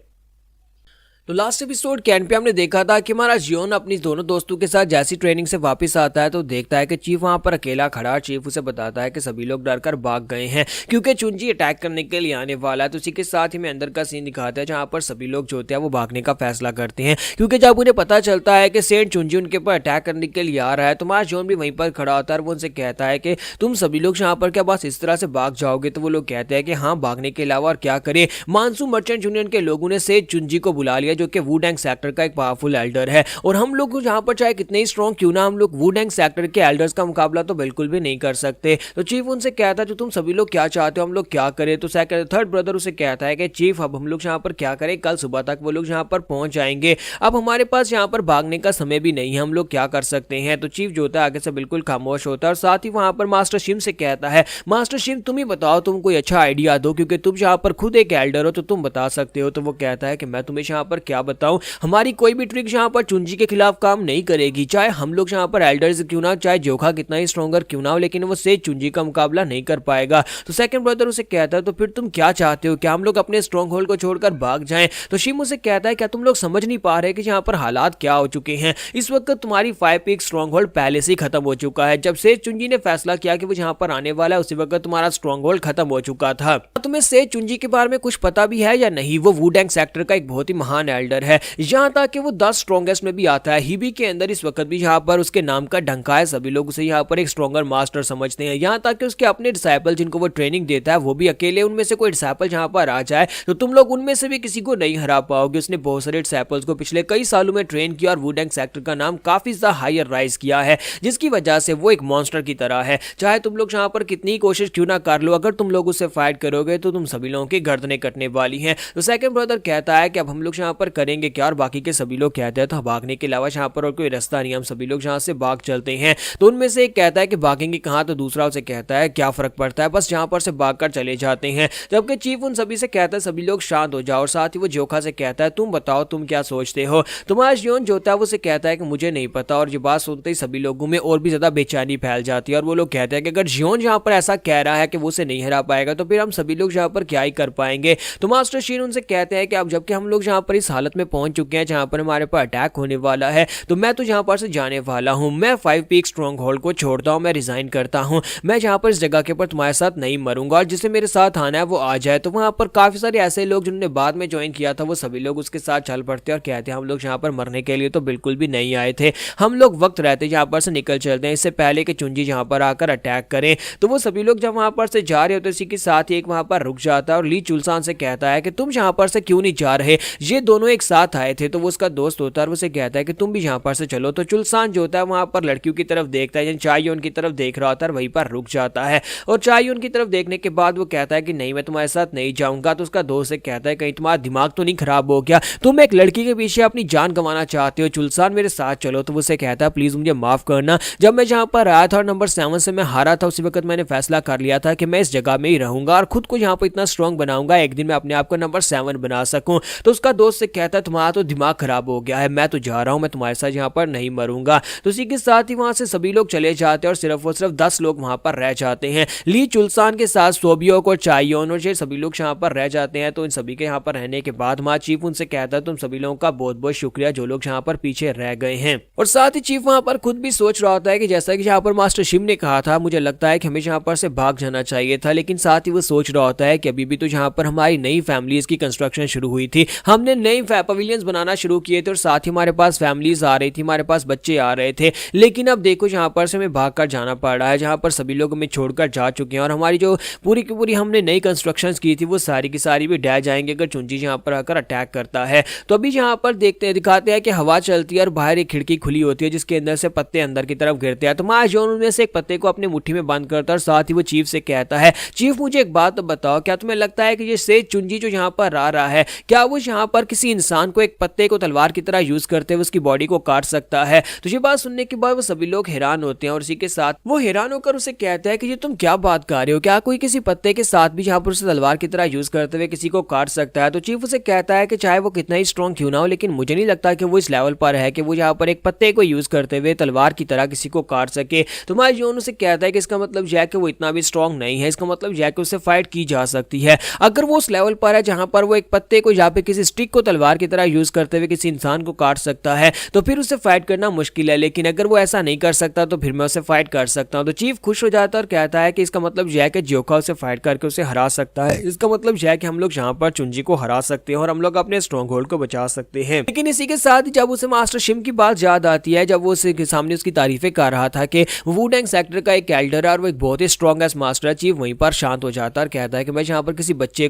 तो लास्ट एपिसोड के एंड पे हमने देखा था कि हमारा जियोन अपनी दोनों दोस्तों के साथ जैसी ट्रेनिंग से वापस आता है तो देखता है कि चीफ वहां पर अकेला खड़ा। चीफ उसे बताता है कि सभी लोग डरकर भाग गए हैं क्योंकि चुंजी अटैक करने के लिए आने वाला है। तो उसी के साथ ही में अंदर का सीन दिखाता है जहां पर सभी लोग जो होते हैं वो भागने का फैसला करते हैं, क्योंकि जब उन्हें पता चलता है कि सेंट चुंजी उनके ऊपर अटैक करने के लिए आ रहा है तो हमारा जियोन भी वहीं पर खड़ा होता है और वो उनसे कहता है कि तुम सभी लोग यहाँ पर क्या बस इस तरह से भाग जाओगे। तो वो लोग कहते हैं कि हाँ भागने के अलावा और क्या करें। मानसून मर्चेंट यूनियन के लोगों ने सेंट चुंजी को बुला लिया है जो कि वुडेंग सेक्टर का एक पावरफुल एल्डर है। और हम लोग यहाँ पर चाहे कितने ही स्ट्रॉन्ग क्यों ना, हम लोग वुडेंग सेक्टर के एल्डर्स का मुकाबला तो बिल्कुल भी नहीं कर सकते। तो चीफ उनसे कहता है जो तुम सभी लोग क्या चाहते हो, हम लोग क्या करें। तो थर्ड ब्रदर उसे कहता है कि चीफ अब हम लोग यहाँ पर क्या करें, कल सुबह तक वो लोग यहाँ पर पहुंच जाएंगे, अब हमारे पास यहाँ पर भागने का समय भी नहीं है, हम लोग क्या कर सकते हैं। तो चीफ जो होता है आगे से बिल्कुल खामोश होता है और साथ ही वहां पर मास्टर शिम से कहता है मास्टर शिम तुम ही बताओ, तुम कोई अच्छा आइडिया दो क्योंकि तुम यहाँ पर खुद एक एल्डर हो तो तुम बता सकते हो। तो वो कहता है कि मैं तुम्हें यहाँ पर क्या बताऊं, हमारी कोई भी ट्रिक यहाँ पर चुंजी के खिलाफ काम नहीं करेगी, चाहे हम लोग यहाँ पर एल्डर्स क्यों ना, चाहे जोखा कितना ही स्ट्रॉन्गर क्यों ना हो, लेकिन वो सेज चुंजी का मुकाबला नहीं कर पाएगा। तो सेकंड ब्रदर उसे कहता है तो फिर तुम क्या चाहते हो, क्या हम लोग अपने स्ट्रॉन्ग होल्ड को छोड़कर भाग जाएं। तो शिम उसे कहता है क्या तुम लोग समझ नहीं पा रहे कि यहाँ पर हालात क्या हो चुके हैं, इस वक्त तुम्हारी 5 पीक स्ट्रॉन्ग होल्ड पहले से ही खत्म हो चुका है। जब सेज चुंजी ने फैसला किया कि वो यहाँ पर आने वाला है उसी वक्त तुम्हारा स्ट्रॉन्ग होल्ड खत्म हो चुका था। तुम्हें सेज चुंजी के बारे में कुछ पता भी है या नहीं, वो वुडेंग सेक्टर का एक बहुत ही महान एल्डर है, यहाँ तक कि वो 10 स्ट्रॉन्गेस्ट में भी आता है। हिबी के अंदर इस वक्त भी यहाँ पर उसके नाम का डंका है, सभी लोग उसे यहाँ पर एक स्ट्रॉन्गर मास्टर समझते हैं, यहाँ तक कि उसके अपने डिसाइपल जिनको वो ट्रेनिंग देता है वो भी अकेले उनमें से कोई डिसाइपल यहाँ पर आ जाए तो तुम लोग उनमें से भी किसी को नहीं हरा पाओगे। उसने बहुत सारे डिसाइपल्स को पिछले कई सालों में ट्रेन किया और वुडेंग सेक्टर का नाम काफी ज्यादा हायर राइज किया है, जिसकी वजह से वो एक मॉन्स्टर की तरह है, चाहे तुम लोग यहाँ पर कितनी कोशिश क्यों ना कर लो, अगर तुम लोग उससे फाइट करोगे तो तुम सभी लोगों की गर्दनें कटने वाली हैं। तो सेकंड ब्रदर कहता है कि अब हम लोग यहाँ पर करेंगे क्या, और बाकी के सभी लोग कहते हैं तो भागने के अलावा यहाँ पर और कोई रास्ता नहीं, हम सभी लोग यहाँ से भाग चलते हैं। तो उनमें से एक कहता है कि भागेंगे कहाँ, तो दूसरा उसे कहता है क्या फर्क पड़ता है, बस यहाँ पर से भागकर चले जाते हैं। जबकि चीफ उन सभी से कहता है सभी लोग शांत हो जाओ, और साथ ही वो जोखा से कहता है तुम बताओ तुम क्या सोचते हो। तुम्हारा जियोन जो होता है वो उसे कहता है कि मुझे नहीं पता, और ये बात सुनते ही सभी लोगों में और भी ज्यादा बेचैनी फैल जाती है और वो लोग कहते हैं कि अगर जियोन यहाँ पर ऐसा कह रहा है कि वो उसे नहीं हरा पाएगा तो फिर हम सभी लोग यहाँ पर क्या ही कर पाएंगे। तो मास्टर शीन उनसे कहते हैं कि अब जबकि हम लोग यहाँ पर इस हालत में पहुंच चुके हैं जहाँ पर हमारे पर अटैक होने वाला है तो मैं तो यहाँ पर से जाने वाला हूँ, मैं 5 पीक स्ट्रॉन्ग होल्ड को छोड़ता हूँ, मैं रिजाइन करता हूँ, मैं यहाँ पर इस जगह के ऊपर तुम्हारे साथ नहीं मरूंगा, और जिसे मेरे साथ आना है वो आ जाए। तो वहाँ पर काफी सारे ऐसे लोग जिन्होंने बाद में ज्वाइन किया था वो सभी लोग उसके साथ चल पड़ते और कहते हैं हम लोग यहाँ पर मरने के लिए तो बिल्कुल भी नहीं आए थे, हम लोग वक्त रहते यहाँ पर से निकल चलते हैं, इससे पहले कि चुंजी यहाँ पर आकर अटैक करें। तो वो सभी लोग जब वहाँ पर से जा रहे होते इसी के साथ ही एक वहाँ पर रुक जाता है और ली चुलसान से कहता है कि तुम यहाँ पर से क्यों नहीं जा रहे, ये दोनों एक साथ आए थे। तो वो उसका दोस्त होता है और उसे कहता है कि तुम भी यहाँ पर से चलो। तो चुलसान जो होता है वहाँ पर लड़कियों की तरफ देखता है, चाय उनकी तरफ देख रहा होता है, वहीं पर रुक जाता है और चाय उनकी तरफ देखने के बाद वो कहता है कि नहीं मैं तुम्हारे साथ नहीं जाऊंगा। तो उसका दोस्त से कहता है कहीं तुम्हारा दिमाग तो नहीं खराब हो गया, तुम एक लड़की के पीछे अपनी जान गंवाना चाहते हो, चुलसान मेरे साथ चलो। तो वो उसे कहता है प्लीज मुझे माफ करना, जब मैं जहाँ पर आया था और नंबर 7 से मैं हारा था उसी वक्त मैंने फैसला कर लिया था कि मैं इस जगह में ही रहूंगा और खुद को यहाँ पर इतना स्ट्रॉन्ग बनाऊंगा एक दिन मैं अपने आप को नंबर 7 बना सकूं। तो उसका दोस्त से कहता है तुम्हारा तो दिमाग खराब हो गया है, मैं तो जा रहा हूं, मैं तुम्हारे साथ यहाँ पर नहीं मरूंगा। तो इसी के साथ ही वहां से सभी लोग चले जाते हैं और सिर्फ और सिर्फ 10 लोग वहां पर रह जाते हैं, ली चुलसान के साथ सोबियोक और चायोन और ये सभी लोग यहाँ पर रह जाते हैं। तो इन सभी के यहाँ पर रहने के बाद वहां चीफ उनसे कहता है तुम सभी लोगों का बहुत बहुत शुक्रिया जो लोग यहाँ पर पीछे रह गए हैं। और साथ ही चीफ वहां पर खुद भी सोच रहा होता है कि जैसा कि यहाँ पर मास्टर शिम ने कहा था मुझे लगता है कि हमें यहाँ पर से भाग जाना चाहिए था, लेकिन साथ ही वो सोच रहा होता है कि अभी भी तो यहाँ पर हमारी नई फैमिलीज की कंस्ट्रक्शन शुरू हुई थी, हमने नई पवेलियंस बनाना शुरू किए थे और साथ ही हमारे पास फैमिलीज आ रही थी, हमारे पास बच्चे आ रहे थे, लेकिन अब देखो यहाँ पर से हमें भाग कर जाना पड़ रहा है जहाँ पर सभी लोग हमें छोड़कर जा चुके हैं और हमारी जो पूरी की पूरी हमने नई कंस्ट्रक्शंस की थी वो सारी की सारी भी ढह जाएंगे अगर चुंजी यहाँ पर आकर अटैक करता है। तो अभी यहाँ पर दिखाते हैं कि हवा चलती है और बाहर एक खिड़की खुली होती है जिसके अंदर से पत्ते अंदर की तरफ गिरते हैं। तो महाजोन उनमें से एक पत्ते को अपनी मुट्ठी में बंद करता है और साथ ही वो चीफ से कहता है चीफ मुझे एक बात बताओ, क्या तुम्हें लगता है कि ये सेज चुंजी जो यहाँ पर आ रहा है क्या वो यहाँ पर किसी इंसान को एक पत्ते को तलवार की तरह यूज करते हुए उसकी बॉडी को काट सकता है? तो ये बात सुनने के बाद वो सभी लोग हैरान होते हैं और इसी के साथ वो हैरान होकर उसे कहता है कि ये तुम क्या बात कर रहे हो, क्या कोई किसी पत्ते के साथ भी यहाँ पर उसे तलवार की तरह यूज करते हुए किसी को काट सकता है? तो चीफ उसे कहता है कि चाहे वो कितना ही स्ट्रॉन्ग क्यों ना हो लेकिन मुझे नहीं लगता कि वो इस लेवल पर है कि वो यहाँ पर एक पत्ते को यूज करते हुए तलवार की तरह किसी को काट सके। तो महाजोन उसे कहता है कि इसका मतलब यह है कि वो इतना भी स्ट्रॉन्ग नहीं है, इसका मतलब यह है कि उससे फाइट की जा सकती है। अगर वो उस लेवल पर है जहां पर वो एक पत्ते को यहाँ पे किसी स्टिक को तलवार की तरह यूज करते हुए किसी इंसान को काट सकता है तो फिर उसे फाइट करना मुश्किल है, लेकिन अगर वो ऐसा नहीं कर सकता तो फिर मैं उसे फाइट कर सकता हूं। तो चीफ खुश हो जाता है और कहता है कि इसका मतलब यह है कि जोखा उसे फाइट करके उसे हरा सकता है, इसका मतलब यह है कि हम लोग यहाँ पर चुंजी को हरा सकते हैं और हम लोग अपने स्ट्रॉन्ग होल्ड को बचा सकते हैं। लेकिन इसी के साथ जब उसे मास्टर शिम की बात याद आती है, जब वो उसके सामने उसकी तारीफें कर रहा था कि वुडेंग सेक्टर का एक एल्डर है और वो एक बहुत ही स्ट्रॉन्गेस्ट मास्टर है, चीफ वहीं पर शांत हो जाता है और कहता है कि मैं यहाँ पर किसी बच्चे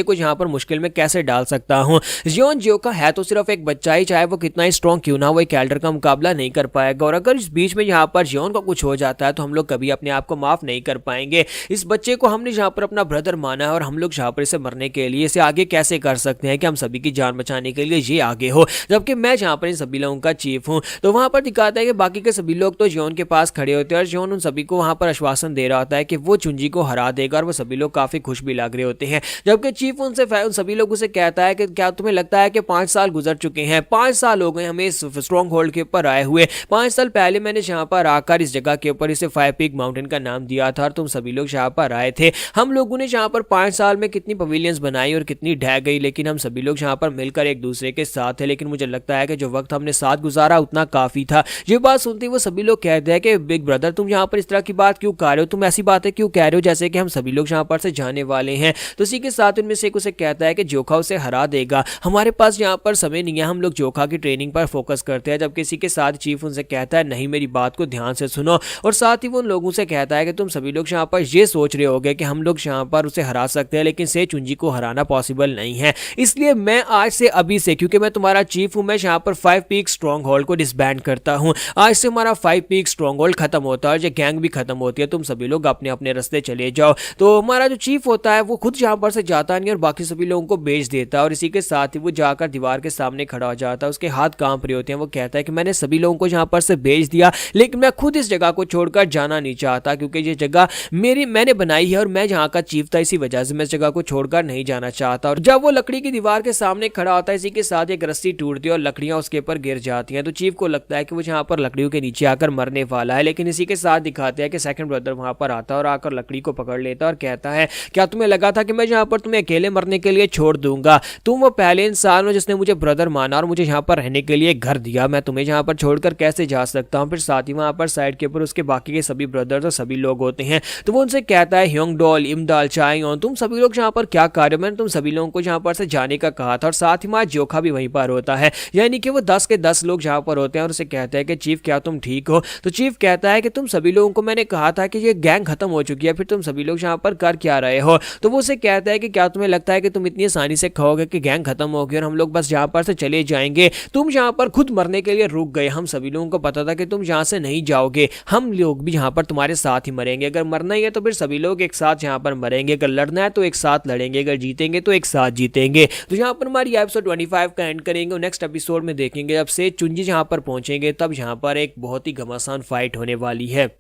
को यहाँ पर मुश्किल में कैसे डाल सकता हूँ। जियोन जियोका है तो सिर्फ एक बच्चा ही, चाहे वो कितना ही स्ट्रॉन्ग क्यों ना, वो एक एल्डर का मुकाबला नहीं कर पाएगा। और अगर इस बीच में यहाँ पर जियोन को कुछ हो जाता है तो हम लोग कभी अपने आप को माफ नहीं कर पाएंगे। इस बच्चे को हमने यहाँ पर अपना ब्रदर माना है और हम लोग यहाँ पर इसे मरने के लिए इसे आगे कैसे कर सकते हैं कि हम सभी की जान बचाने के लिए ये आगे हो, जबकि मैं जहाँ पर इन सभी लोगों का चीफ हूँ। तो वहां पर दिखाता है कि बाकी के सभी लोग तो जियोन के पास खड़े होते हैं और जियोन उन सभी को वहां पर आश्वासन दे रहा होता है कि वो चुंजी को हरा देगा और वो सभी लोग काफी खुश भी लग रहे होते हैं। जबकि चीफ उन सभी लोगों से कहता है कि क्या तुम्हें लगता है कि 5 साल गुजर चुके हैं, 5 साल हो गए हमें इस स्ट्रॉन्ग होल्ड के ऊपर आए हुए। 5 साल पहले मैंने यहाँ पर आकर इस जगह के ऊपर इसे 5 पीक माउंटेन का नाम दिया था और तुम सभी लोग यहाँ पर आए थे। हम लोगों ने यहाँ पर 5 साल में कितनी पवेलियंस बनाई और कितनी ढह गई, लेकिन हम सभी लोग यहाँ पर मिलकर एक दूसरे के साथ है। लेकिन मुझे लगता है कि जो वक्त हमने साथ गुजारा उतना काफी था। ये बात सुनते वो सभी लोग कहते हैं कि बिग ब्रदर तुम यहाँ पर इस तरह की बात क्यों कर रहे हो, तुम ऐसी बातें क्यों कह रहे हो जैसे कि हम सभी लोग यहाँ पर से जाने वाले हैं। तो इसी के साथ उनमें से एक उसे कहता है कि जोखा उसे हरा देगा, हमारे पास यहाँ पर समय नहीं है, हम लोग जोखा की ट्रेनिंग पर फोकस करते हैं। जबकि इसी के साथ चीफ उनसे कहता है नहीं, मेरी बात को ध्यान से सुनो। और साथ ही वो उन लोगों से कहता है कि तुम सभी लोग यहाँ पर ये सोच रहे होगे कि हम लोग यहाँ पर उसे हरा सकते हैं, लेकिन से चुंजी को हराना पॉसिबल नहीं है। इसलिए मैं आज से अभी से, क्योंकि मैं तुम्हारा चीफ हूं, मैं यहाँ पर 5 पीक स्ट्रॉन्ग होल्ड को डिसबैंड करता हूं। आज से हमारा 5 पीक स्ट्रॉन्ग होल्ड खत्म होता है और ये गैंग भी खत्म होती है। तुम सभी लोग अपने अपने रास्ते चले जाओ। तो हमारा जो चीफ होता है वो खुद यहाँ पर से जाता नहीं और बाकी सभी लोगों को भेज देता है। और इसी के साथ ही वो जाकर दीवार के सामने खड़ा हो जाता है, उसके हाथ कांप रहे होते हैं। वो कहता है कि मैंने सभी लोगों को यहाँ पर से भेज दिया, लेकिन मैं खुद इस जगह को छोड़कर जाना नहीं चाहता, क्योंकि ये जगह मैंने बनाई है और मैं यहाँ का चीफ था, इसी वजह से मैं इस जगह को छोड़कर नहीं जाना चाहता। और जब वो लकड़ी की दीवार के सामने खड़ा होता है, इसी के साथ एक रस्सी टूटती है और लकड़ियां उसके ऊपर गिर जाती हैं। तो चीफ को लगता है कि वो यहाँ पर लकड़ियों के नीचे आकर मरने वाला है, लेकिन इसी के साथ दिखाते हैं कि सेकंड ब्रदर वहां पर आता है और आकर लकड़ी को पकड़ लेता है और कहता है क्या तुम्हें लगा था कि मैं यहाँ पर तुम्हें अकेले मरने के लिए छोड़ दूंगा? तुम वो पहले इंसान हो जिसने मुझे ब्रदर माना और मुझे यहाँ पर रहने के लिए घर दिया, मैं तुम्हें यहाँ पर छोड़कर कैसे जा सकता हूँ? फिर साथ ही वहां पर साइड के ऊपर उसके बाकी के सभी ब्रदर्स और सभी लोग होते हैं। तो वो उनसे कहता है ह्योंगडॉल, इमदाल, चायोन, तुम सभी लोग यहाँ पर क्या कर रहे हो? मैंने तुम सभी लोगों को यहाँ पर से जाने का कहा था। और साथ ही हमारा जोखा भी वहीं पर होता है, यानी कि वो 10 के 10 लोग यहाँ पर होते हैं और उसे कहते हैं कि चीफ क्या तुम ठीक हो? तो चीफ कहता है कि तुम सभी लोगों को मैंने कहा था कि ये गैंग खत्म हो चुकी है, फिर तुम सभी लोग यहाँ पर कर क्या रहे हो? तो वो उसे कहता है कि क्या तुम्हें लगता है कि तुम इतनी आसानी से कहोगे कि गैंग खत्म हो गई और हम लोग बस यहाँ पर से चले जाएंगे? तुम यहाँ पर खुद मरने के लिए रुक गए, हम सभी लोगों को पता था कि तुम यहाँ से नहीं जाओगे, हम लोग भी यहाँ पर तुम्हारे साथ ही मरेंगे। अगर मरना ही है तो फिर सभी लोग एक साथ यहाँ पर मरेंगे, अगर लड़ना है तो एक साथ लड़ेंगे, अगर जीतेंगे तो एक साथ जीतेंगे। तो यहाँ पर हमारी एपिसोड 25 का एंड करेंगे। नेक्स्ट एपिसोड में देखेंगे जब से चुंजी यहाँ पर पहुंचेंगे तब यहाँ पर एक बहुत ही घमासान फाइट होने वाली है।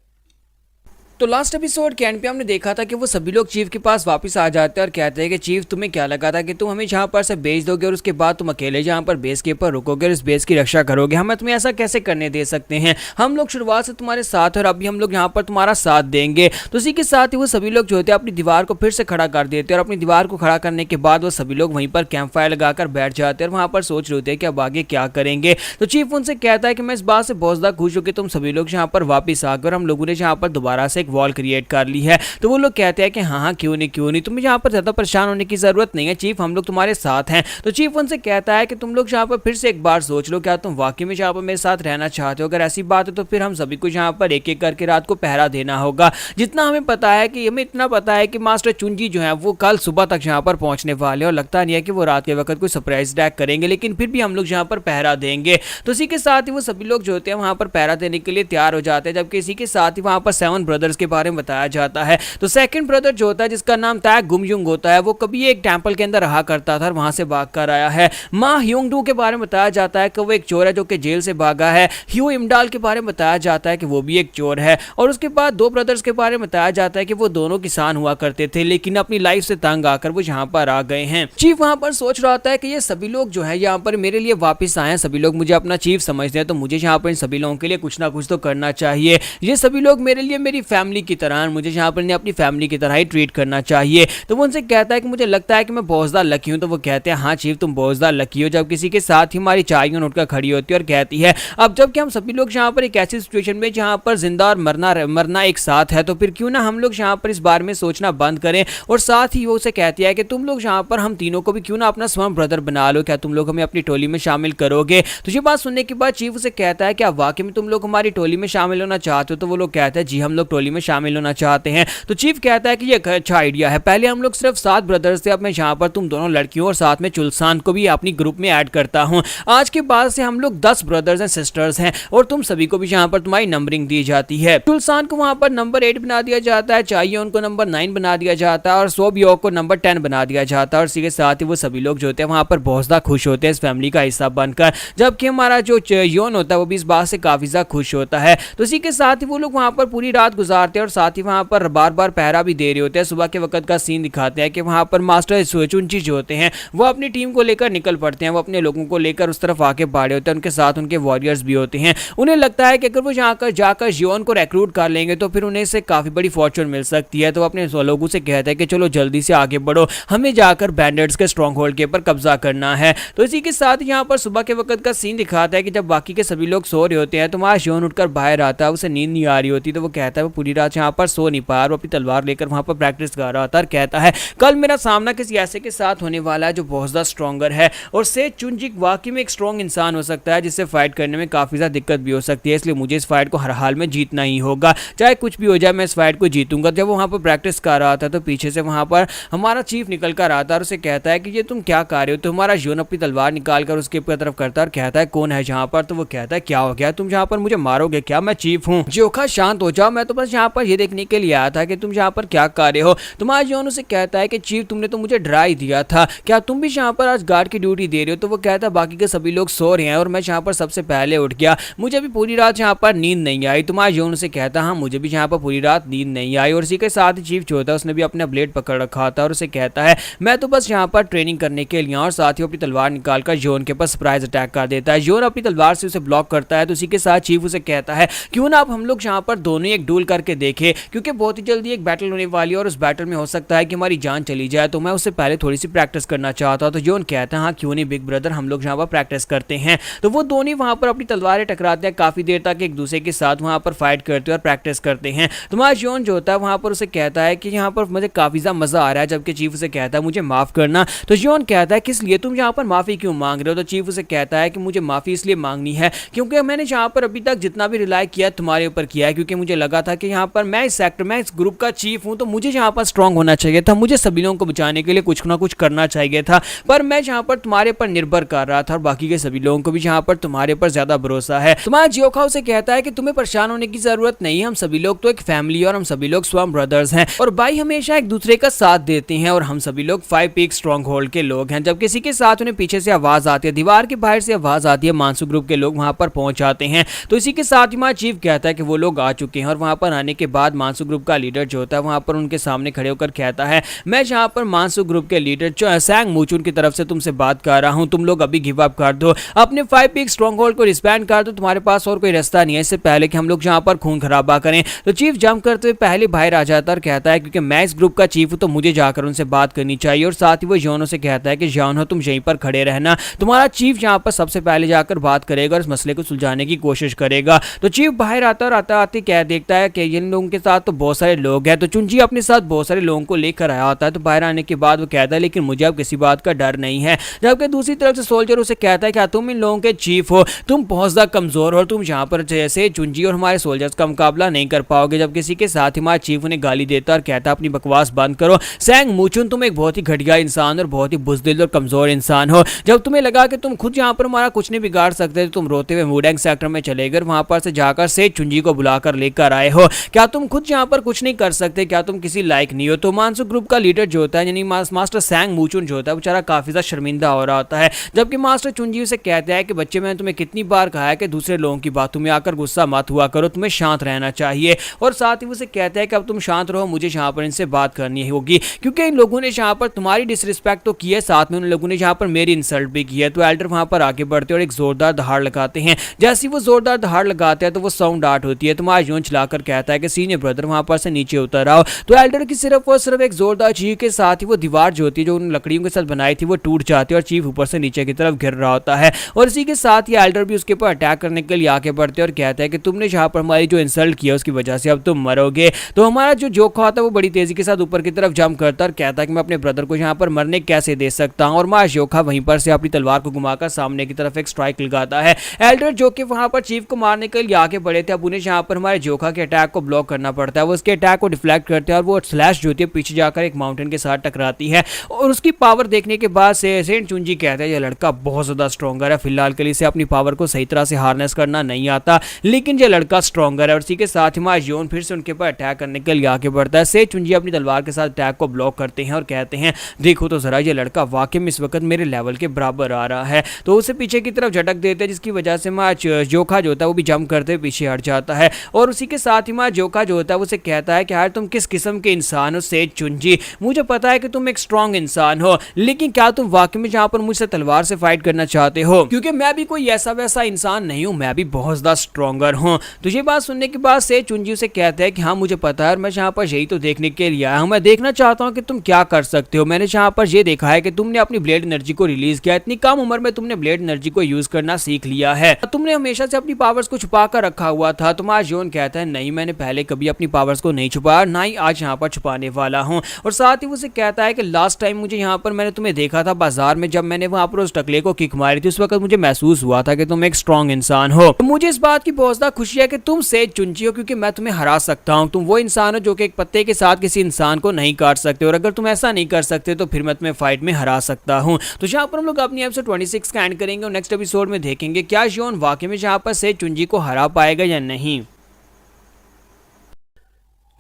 तो लास्ट एपिसोड के एंड पे हमने देखा था कि वो सभी लोग चीफ के पास वापस आ जाते हैं और कहते हैं कि चीफ तुम्हें क्या लगा था कि तुम हमें यहाँ पर से भेज दोगे और उसके बाद तुम अकेले यहाँ पर बेस के ऊपर रुकोगे और इस बेस की रक्षा करोगे? हमें तुम्हें ऐसा कैसे करने दे सकते हैं? हम लोग शुरुआत से तुम्हारे साथ और अभी हम लोग यहाँ पर तुम्हारा साथ देंगे। तो इसी के साथ ही वो सभी लोग जो होते हैं अपनी दीवार को फिर से खड़ा कर देते हैं और अपनी दीवार को खड़ा करने के बाद वो सभी लोग वहीं पर कैंप फायर लगाकर बैठ जाते हैं और वहाँ पर सोच रहे होते हैं कि अब आगे क्या करेंगे। तो चीफ उनसे कहता है कि मैं इस बात से बहुत ज़्यादा खुश हूँ कि तुम सभी लोग यहाँ पर वापस आकर हम लोगों ने यहाँ पर दोबारा से एक वॉल क्रिएट कर ली है। तो वो लोग कहते हैं कि हाँ क्यों नहीं, तुम्हें यहाँ पर ज्यादा परेशान होने की जरूरत नहीं है चीफ, हम लोग तुम्हारे साथ हैं। तो चीफ उनसे कहता है कि तुम लोग यहाँ पर फिर से एक बार सोच लो, क्या तुम वाकई में यहाँ पर मेरे साथ रहना चाहते हो? अगर ऐसी बात है तो फिर हम सभी को यहाँ पर एक एक करके रात को पहरा देना होगा। जितना हमें पता है कि हमें इतना पता है कि मास्टर चुंजी जो है वो कल सुबह तक यहाँ पर पहुंचने वाले और लगता नहीं है कि वो रात के वक्त कोई सरप्राइज अटैक करेंगे, लेकिन फिर भी हम लोग यहाँ पर पहरा देंगे। तो इसी के साथ ही वो सभी लोग जो होते हैं वहां पर पहरा देने के लिए तैयार हो जाते हैं। जबकि इसी के साथ ही वहां पर 7 ब्रदर्स के बारे में बताया जाता है। तो सेकंड ब्रदर जो होता है जिसका नाम ताक गुमयुंग होता है, वो कभी एक टेंपल के अंदर रहा करता था और वहां से भाग कर आया है। माँ ह्योंगडू के बारे में बताया जाता है कि वो एक चोर है जो कि जेल से भागा है। ह्यू इमडाल के बारे में बताया जाता है कि वो भी एक चोर है। और उसके बाद 2 ब्रदर्स के बारे में बताया जाता है कि वो दोनों किसान हुआ करते थे, लेकिन अपनी लाइफ से तंग आकर वो यहाँ पर आ गए हैं। चीफ वहां पर सोच रहा होता है कि ये सभी लोग जो है यहाँ पर मेरे लिए वापस आए हैं, सभी लोग मुझे अपना चीफ समझते हैं, तो मुझे यहाँ पर इन सभी लोगों के लिए कुछ ना कुछ तो करना चाहिए। ये सभी लोग मेरे लिए मेरी फैमिली की तरह, मुझे यहाँ पर अपनी फैमिली की तरह ही ट्रीट करना चाहिए। तो वो उनसे कहता है कि मुझे लगता है कि मैं बहुत ज़्यादा लकी हूँ। तो वो कहते हैं हाँ चीफ तुम बहुत ज़्यादा लकी हो। जब किसी के साथ ही हमारी चाइयों उठकर खड़ी होती है और कहती है अब जबकि हम सभी लोग यहाँ पर एक ऐसी सिचुएशन में जहाँ पर जिंदा और मरना एक साथ है, तो फिर क्यों ना हम लोग यहाँ पर इस बारे में सोचना बंद करें। और साथ ही वो उसे कहती है कि तुम लोग यहाँ पर हम तीनों को भी क्यों ना अपना स्वयं ब्रदर बना लो, क्या तुम लोग हमें अपनी टोली में शामिल करोगे? तो ये बात सुनने के बाद चीफ उसे कहता है कि वाकई में तुम लोग हमारी टोली में शामिल होना चाहते हो? तो वो लोग कहते हैं जी हम लोग टोली में शामिल होना चाहते हैं। तो चीफ कहता है कि ये अच्छा आइडिया है, पहले हम लोग सिर्फ 7 ब्रदर्स थे, अब मैं यहाँ पर तुम दोनों लड़कियों और साथ में चुलसान को भी अपनी ग्रुप में ऐड करता हूँ। आज के बाद से हम लोग 10 ब्रदर्स एंड सिस्टर्स हैं और तुम सभी को भी यहाँ पर तुम्हारी नंबरिंग दी जाती है। चुलसान को वहाँ पर नंबर 8 बना दिया जाता है, चाहियोन को नंबर 9 बना दिया जाता है और सोबियोक को नंबर 10 बना दिया जाता है। और इसी के साथ ही वो सभी लोग जो होते हैं वहाँ पर बहुत ज़्यादा खुश होते हैं इस फैमिली का हिस्सा बनकर, जबकि हमारा जो योन होता है वो भी इस बात से काफ़ी ज़्यादा खुश होता है। तो इसी के साथ ही वो लोग वहाँ पर पूरी रात गुजारते हैं और साथ ही वहाँ पर बार बार पहरा भी दे रहे होते हैं। सुबह के वक्त का सीन दिखाते हैं कि वहाँ पर मास्टर चुंची जो होते हैं वो अपनी टीम को लेकर निकल पड़ते हैं, वो अपने लोगों को लेकर उस तरफ आके बढ़े होते हैं, उनके साथ उनके वॉरियर्स भी होते हैं। उन्हें लगता है कि अगर वो जाकर योन को रिक्रूट कर लेंगे तो फिर उन्हें इससे काफ़ी बड़ी फॉर्चून मिल सकती है। तो अपने लोगों से कहता है कि चलो जल्दी से आगे बढ़ो, हमें जाकर बैंडिट्स के स्ट्रॉन्ग होल्ड के ऊपर कब्जा करना है। तो इसी के साथ यहाँ पर सुबह के वक्त का सीन दिखाता है कि जब बाकी के सभी लोग सो रहे होते हैं तो वहाँ योन उठकर बाहर आता है, उसे नींद नहीं आ रही होती। तो वो कहता है वो पूरी रात यहाँ पर सो नहीं पाया, वो अपनी तलवार लेकर वहाँ पर प्रैक्टिस कर रहा था और कहता है कल मेरा सामना किसी ऐसे के साथ होने वाला है जो बहुत ज़्यादा स्ट्रॉन्गर है और से चुंजिक वाकई में एक स्ट्रॉन्ग इंसान हो सकता है जिससे फाइट करने में काफ़ी ज़्यादा दिक्कत भी हो सकती है, इसलिए मुझे इस फाइट को हर हाल में जीतना ही होगा, चाहे कुछ भी हो जाए मैं इस फाइट को जीतूंगा। जब वो वहाँ पर प्रैक्टिस कर रहा था तो पीछे से वहाँ पर हमारा चीफ निकल कर आता है और उसे कहता है कि ये तुम क्या कर रहे हो। तो हमारा योन अपनी तलवार निकाल कर उसके तरफ करता है और कहता है कौन है जहाँ पर। तो वो कहता है क्या हो गया, तुम जहाँ पर मुझे मारोगे क्या, मैं चीफ हूँ। जोखा शांत हो जाओ, मैं तो बस यहाँ पर ये देखने के लिए आया था कि तुम यहाँ पर क्या कर रहे हो। तुम्हारा योन उसे कहता है कि चीफ तुमने तो मुझे डरा ही दिया था, क्या तुम भी यहाँ पर आज गार्ड की ड्यूटी दे रहे हो। तो वो कहता है बाकी के सभी लोग सो रहे हैं और मैं यहाँ पर सबसे पहले उठ गया, मुझे भी पूरी रात यहाँ पर नींद नहीं आई। तुम्हारा योन उसे कहता हाँ मुझे भी यहाँ पर पूरी रात नींद नहीं आई। और इसी के साथ ही चीफ जो होता है उसने भी अपना ब्लेड पकड़ रखा था और उसे कहता है मैं तो बस यहाँ पर ट्रेनिंग करने के लिए, और साथ ही अपनी तलवार निकालकर योन के पास सरप्राइज अटैक कर देता है। योन अपनी तलवार से उसे ब्लॉक करता है। तो इसी के साथ चीफ उसे कहता है क्यों ना अब हम लोग यहाँ पर दोनों एक डूल करके देखें, क्योंकि बहुत ही जल्दी एक बैटल होने वाली है और उस बैटल में हो सकता है कि हमारी जान चली जाए, तो मैं उससे पहले थोड़ी सी प्रैक्टिस करना चाहता हूँ। तो योन कहता है हाँ क्यों नहीं बिग ब्रदर, हम लोग यहाँ पर प्रैक्टिस करते हैं। तो वो दोनों वहाँ पर अपनी तलवारें टकराते हैं, काफी देर तक एक दूसरे के साथ वहाँ पर फाइट करते हैं और प्रैक्टिस करते हैं। तुम्हारा योन जो होता है वहाँ पर उसे कहता है कि यहाँ पर मुझे काफी ज्यादा मजा आ रहा है, जबकि चीफ उसे कहता है मुझे माफ करना। तो योन कहता है किस लिए, तुम यहाँ पर माफी क्यों मांग रहे हो। तो चीफ उसे कहता है कि मुझे माफी इसलिए मांगनी है क्योंकि मैंने यहाँ पर अभी तक जितना भी रिलाई किया तुम्हारे ऊपर किया है, क्योंकि मुझे लगा था कि यहाँ पर मैं इस सेक्टर में इस ग्रुप का चीफ हूँ तो मुझे यहाँ पर स्ट्रांग होना चाहिए था, मुझे सभी लोगों को बचाने के लिए कुछ ना कुछ करना चाहिए था, पर मैं यहाँ पर तुम्हारे पर निर्भर कर रहा था और बाकी के सभी लोगों को भी यहाँ पर तुम्हारे पर ज्यादा भरोसा है। तुम्हारा जियोखा उसे कहता है कि तुम्हें परेशान होने की जरूरत नहीं है, हम सभी लोग तो एक फैमिली और हम सभी लोग स्वयं ब्रदर्स हैं और भाई हमेशा एक दूसरे का साथ देते हैं और हम सभी लोग 5 पीक स्ट्रॉन्ग होल्ड के लोग हैं। जब किसी के साथ उन्हें पीछे से आवाज आती है, दीवार के बाहर से आवाज आती है, मानसू ग्रुप के लोग वहां पर पहुंच जाते हैं। तो इसी के साथ ही चीफ कहता है कि वो लोग आ चुके हैं और वहां पर आने के बाद मानसू ग्रुप का लीडर जो होता है वहां पर उनके सामने खड़े होकर कहता है मैं यहाँ पर मानसू ग्रुप के लीडर सैंग मूचुन की तरफ से तुमसे बात कर रहा हूँ, तुम लोग अभी गिव अप कर दो, अपने 5 पीक स्ट्रॉन्ग होल्ड को रिस्पैंड कर दो, तुम्हारे पास और कोई रास्ता नहीं है इससे पहले कि हम लोग यहाँ पर खून खराबा करें। तो चीफ जंप करते हुए पहले बाहर आ जाता है और कहता है क्योंकि मैं इस ग्रुप का चीफ हूँ तो मुझे जाकर उनसे बात करनी चाहिए। और साथ ही वो योनो से कहता है कि योनो तुम यहीं पर खड़े रहना, तुम्हारा चीफ यहाँ पर सबसे पहले जाकर बात करेगा और इस मसले को सुलझाने की कोशिश करेगा। तो चीफ बाहर आता और आता आते कह देखता है कि इन लोगों के साथ तो बहुत सारे लोग हैं। तो चुंजी अपने साथ बहुत सारे लोगों को लेकर आया होता है। तो बाहर आने के बाद वो कहता है लेकिन मुझे अब किसी बात का डर नहीं है। जबकि दूसरी तरफ से सोल्जर उसे कहता है क्या तुम इन लोगों के चीफ हो, तुम बहुत ज्यादा कमजोर हो, तुम यहाँ पर जैसे चुंजी और हमारे सोल्जर्स का मुकाबला नहीं कर पाओगे। जब किसी के साथ हमारा चीफ उन्हें गाली देता और कहता अपनी बकवास बंद करो, सैंग मूचुन तुम एक बहुत ही घटिया इंसान और बहुत ही बुज़दिल और कमजोर इंसान हो। जब तुम्हें लगा कि तुम खुद यहाँ पर हमारा कुछ नहीं बिगाड़ सकते तो तुम रोते हुए वुडेंग सेक्टर में चले गए, वहां पर से जाकर से चुंजी को बुलाकर लेकर आए हो। क्या तुम खुद यहाँ पर कुछ नहीं कर सकते, क्या तुम किसी लायक नहीं हो। तो मानसू ग्रुप का लीडर जो होता है यानी मास्टर सैंग मूचुन जो होता है बेचारा काफी ज्यादा शर्मिंदा हो रहा होता है। जबकि मास्टर चुंजी उसे कहते हैं कि बच्चे मैंने तुम्हें कितनी बार कहा है कि दूसरे लोगों की बातों में आकर गुस्सा मत हुआ करो, तुम्हें शांत रहना चाहिए। और साथ ही उसे कहता है कि अब तुम शांत रहो, मुझे यहाँ पर इनसे बात करनी होगी क्योंकि इन लोगों ने यहाँ पर तुम्हारी डिसरिस्पेक्ट तो की है, साथ में उन लोगों ने यहाँ पर मेरी इंसल्ट भी की है। तो एल्डर वहां पर आगे बढ़ते और एक जोरदार दहाड़ लगाते हैं। जैसे ही वो जोरदार दहाड़ लगाते हैं तो वो साउंड आउट होती है। तुम्हारा योन चलाकर कहता है कि सीनियर ब्रदर वहां पर से नीचे उतर आओ। तो एल्डर की सिर्फ और सिर्फ एक जोरदार चीख के साथ ही वो दीवार जो होती है जो उन लकड़ियों के साथ बनाई थी वो टूट जाती है और चीफ ऊपर से नीचे की तरफ गिर रहा होता है। और इसी के साथ ही एल्डर भी उसके ऊपर अटैक करने के लिए आगे बढ़ते और कहता है कि तुमने यहाँ पर हमारी जो इंसल्ट किया उसकी वजह से अब तुम मरोगे। तो हमारा जो जोखा होता है वो बड़ी तेजी के साथ ऊपर की तरफ जंप करता है और कहता है कि मैं अपने ब्रदर को यहाँ पर मरने कैसे दे सकता हूँ। और हमारा जोखा वहीं पर से अपनी तलवार को घुमाकर सामने की तरफ एक स्ट्राइक लगाता है। एल्डर जो कि वहां पर चीफ को मारने के लिए आगे बढ़े थे अब उन्हें यहाँ पर हमारे जोखा के अटैक को ब्लॉक करना पड़ता है। वो उसके अटैक को डिफ्लेक्ट करते हैं और वो स्लैश जो होती है पीछे जाकर एक माउंटेन के साथ टकराती है। और उसकी पावर देखने के बाद से सेंट चुंजी कहता है ये लड़का बहुत ज़्यादा स्ट्रॉन्गर है, फिलहाल के लिए इसे अपनी पावर को सही तरह से हार्नेस करना नहीं आता, लेकिन ये लड़का स्ट्रॉन्गर है। और इसी के साथ ही जियोन फिर से उनके ऊपर अटैक करने के लिए आगे बढ़ता है। सेंट चुंजी अपनी तलवार के साथ अटैक को ब्लॉक करते हैं और कहते हैं देखो तो जरा ये लड़का वाकई में इस वक्त मेरे लेवल के बराबर आ रहा है। तो उसे पीछे की तरफ झटक देते हैं, जिसकी वजह से जोखा जो होता है वो भी जंप करते हुए पीछे हट जाता है। और उसी के साथ ही जोखा जो होता है उसे कहता है कि यार तुम किस किस्म के इंसान हो सेंट चुंजी, मुझे पता है कि तुम एक स्ट्रॉन्ग इंसान हो, लेकिन क्या तुम वाकई में जहां पर मुझसे तलवार से फाइट करना चाहते हो? क्योंकि मैं भी कोई ऐसा वैसा इंसान नहीं हूं, मैं भी बहुत ज्यादा स्ट्रॉन्गर हूं। तो ये बात सुनने के बाद सेंट चुंजी उसे कहता है कि हाँ मुझे पता है, मैं यहाँ पर यही तो देखने के लिए आया हूँ, मैं देखना चाहता हूँ कि तुम क्या कर सकते हो। मैंने यहाँ पर ये देखा है कि तुमने अपनी ब्लेड एनर्जी को रिलीज किया, इतनी कम उम्र में तुमने ब्लेड एनर्जी को यूज करना सीख लिया है, तुमने हमेशा से अपनी पावर्स को छुपा कर रखा हुआ था। तो जियोन कहता है नहीं, मैंने पहले कभी अपनी पावर्स को नहीं छुपाया, ना ही आज यहाँ पर छुपाने वाला हूँ। और साथ ही उसे कहता है कि लास्ट टाइम मुझे यहाँ पर मैंने तुम्हें देखा था बाजार में, जब मैंने वहाँ पर उस टकले को किक मारी थी, उस वक्त मुझे महसूस हुआ था कि तुम एक स्ट्रॉन्ग इंसान हो। तो मुझे इस बात की बहुत ज्यादा खुशी है कि तुम सेंट चुंजी हो, क्योंकि मैं तुम्हें हरा सकता हूँ। तुम वो इंसान हो जो कि एक पत्ते के साथ किसी इंसान को नहीं काट सकते, और अगर तुम ऐसा नहीं कर सकते तो फिर मैं तुम्हें फाइट में हरा सकता हूँ। तो यहाँ पर हम लोग अपनी एपिसोड 26 का एंड करेंगे और नेक्स्ट एपिसोड में देखेंगे क्या जियोन वाकई में यहाँ पर सेंट चुंजी को हरा पाएगा या नहीं।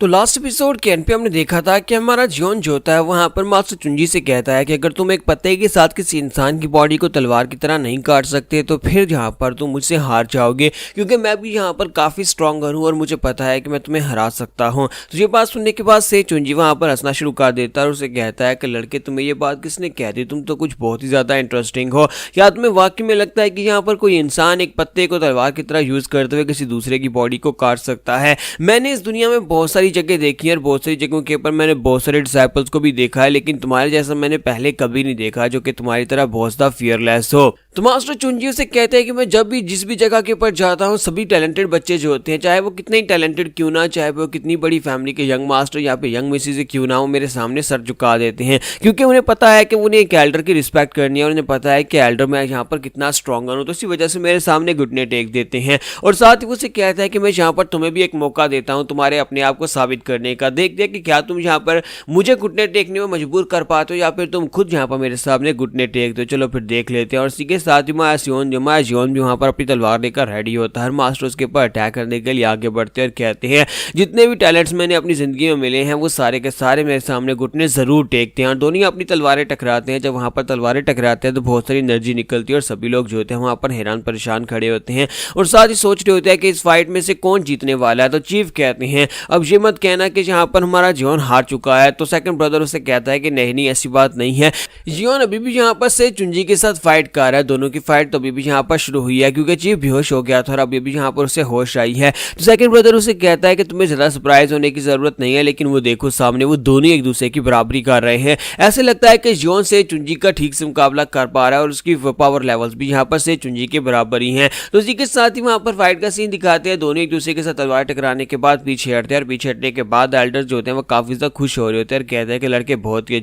तो लास्ट एपिसोड के एंड पे हमने देखा था कि हमारा जियोन जो होता है वहाँ पर मास्टर चुंजी से कहता है कि अगर तुम एक पत्ते के साथ किसी इंसान की बॉडी को तलवार की तरह नहीं काट सकते तो फिर यहाँ पर तुम मुझसे हार जाओगे, क्योंकि मैं भी यहाँ पर काफ़ी स्ट्रॉन्गर हूँ और मुझे पता है कि मैं तुम्हें हरा सकता हूँ। तो ये बात सुनने के बाद सेंट चुंजी वहाँ पर हंसना शुरू कर देता है और उसे कहता है कि लड़के तुम्हें ये बात किसने कह दी, तुम तो कुछ बहुत ही ज़्यादा इंटरेस्टिंग हो। क्या तुम्हें वाकई में लगता है कि यहाँ पर कोई इंसान एक पत्ते को तलवार की तरह यूज़ करते हुए किसी दूसरे की बॉडी को काट सकता है? मैंने इस दुनिया में बहुत सारी जगह देखी है, बहुत सारी जगहों के ऊपर मैंने बहुत सारे डिसाइपल्स को भी देखा है, लेकिन तुम्हारे जैसा मैंने पहले कभी नहीं देखा जो कि तुम्हारी तरह बहुत ज़्यादा फियरलेस हो। तो मास्टर चुंजी से कहते हैं कि मैं जब भी जिस भी जगह के ऊपर जाता हूँ सभी टैलेंटेड बच्चे जो होते हैं, चाहे वो कितने ही टैलेंटेड क्यों ना, चाहे वो कितनी बड़ी फैमिली के यंग मास्टर या फिर यंग मिसेज क्यों ना हो, मेरे सामने सर झुका देते हैं, क्योंकि उन्हें पता है कि उन्हें एक एल्डर की रिस्पेक्ट करनी है और उन्हें पता है कि एल्डर मैं यहाँ पर कितना स्ट्रॉन्गर हूँ, तो इसी वजह से मेरे सामने घुटने टेक देते हैं। और साथ ही उसे कहता है कि मैं यहाँ पर तुम्हें भी एक मौका देता हूँ तुम्हारे अपने आप को साबित करने का, देख दे कि क्या तुम यहाँ पर मुझे घुटने टेकने में मजबूर कर पाते हो या फिर तुम खुद यहाँ पर मेरे सामने घुटने टेक दो। चलो फिर देख लेते हैं। और इसी के साथ ही जियोन भी वहाँ पर अपनी तलवार लेकर रेडी होता है। मास्टर उसके ऊपर अटैक करने के लिए आगे बढ़ते हैं और कहते हैं जितने भी टैलेंट्स मैंने अपनी जिंदगी में मिले हैं वो सारे के सारे मेरे सामने घुटने जरूर टेकते हैं। और दोनों अपनी तलवारें टकराते हैं। जब वहाँ पर तलवारें टकराते हैं तो बहुत सारी एनर्जी निकलती है और सभी लोग जो होते हैं वहाँ पर हैरान परेशान खड़े होते हैं और साथ ही सोच रहे होते हैं कि इस फाइट में से कौन जीतने वाला है। तो चीफ कहते हैं अब ये मत कहना कि यहाँ पर हमारा जियोन हार चुका है। तो सेकंड ब्रदर उसे कहता है कि नहीं ऐसी बात नहीं है, जियोन अभी भी यहाँ पर से चुंजी के साथ फाइट कर रहा है। दोनों की फाइट तो अभी भी यहाँ पर शुरू हुई है क्योंकि चीफ बेहोश हो गया था और अभी भी यहाँ पर उसे होश आई है। तो सेकंड ब्रदर उसे कहता है कि तुम्हें ज्यादा सरप्राइज होने की जरूरत नहीं है, लेकिन वो देखो सामने वो दोनों एक दूसरे की बराबरी कर रहे हैं। ऐसे लगता है कि जियोन से चुंजी का ठीक से मुकाबला कर पा रहा है और उसकी पावर लेवल्स भी यहाँ पर से चुंजी के बराबर ही हैं। तो इसी के साथ ही वहाँ पर फाइट का सीन दिखाते हैं। दोनों एक दूसरे के साथ तलवार टकराने के बाद पीछे हटते हैं और पीछे हटने के बाद एल्डर्स जो होते हैं वो काफी ज्यादा खुश हो रहे होते हैं और कहते हैं कि लड़के बहुत ही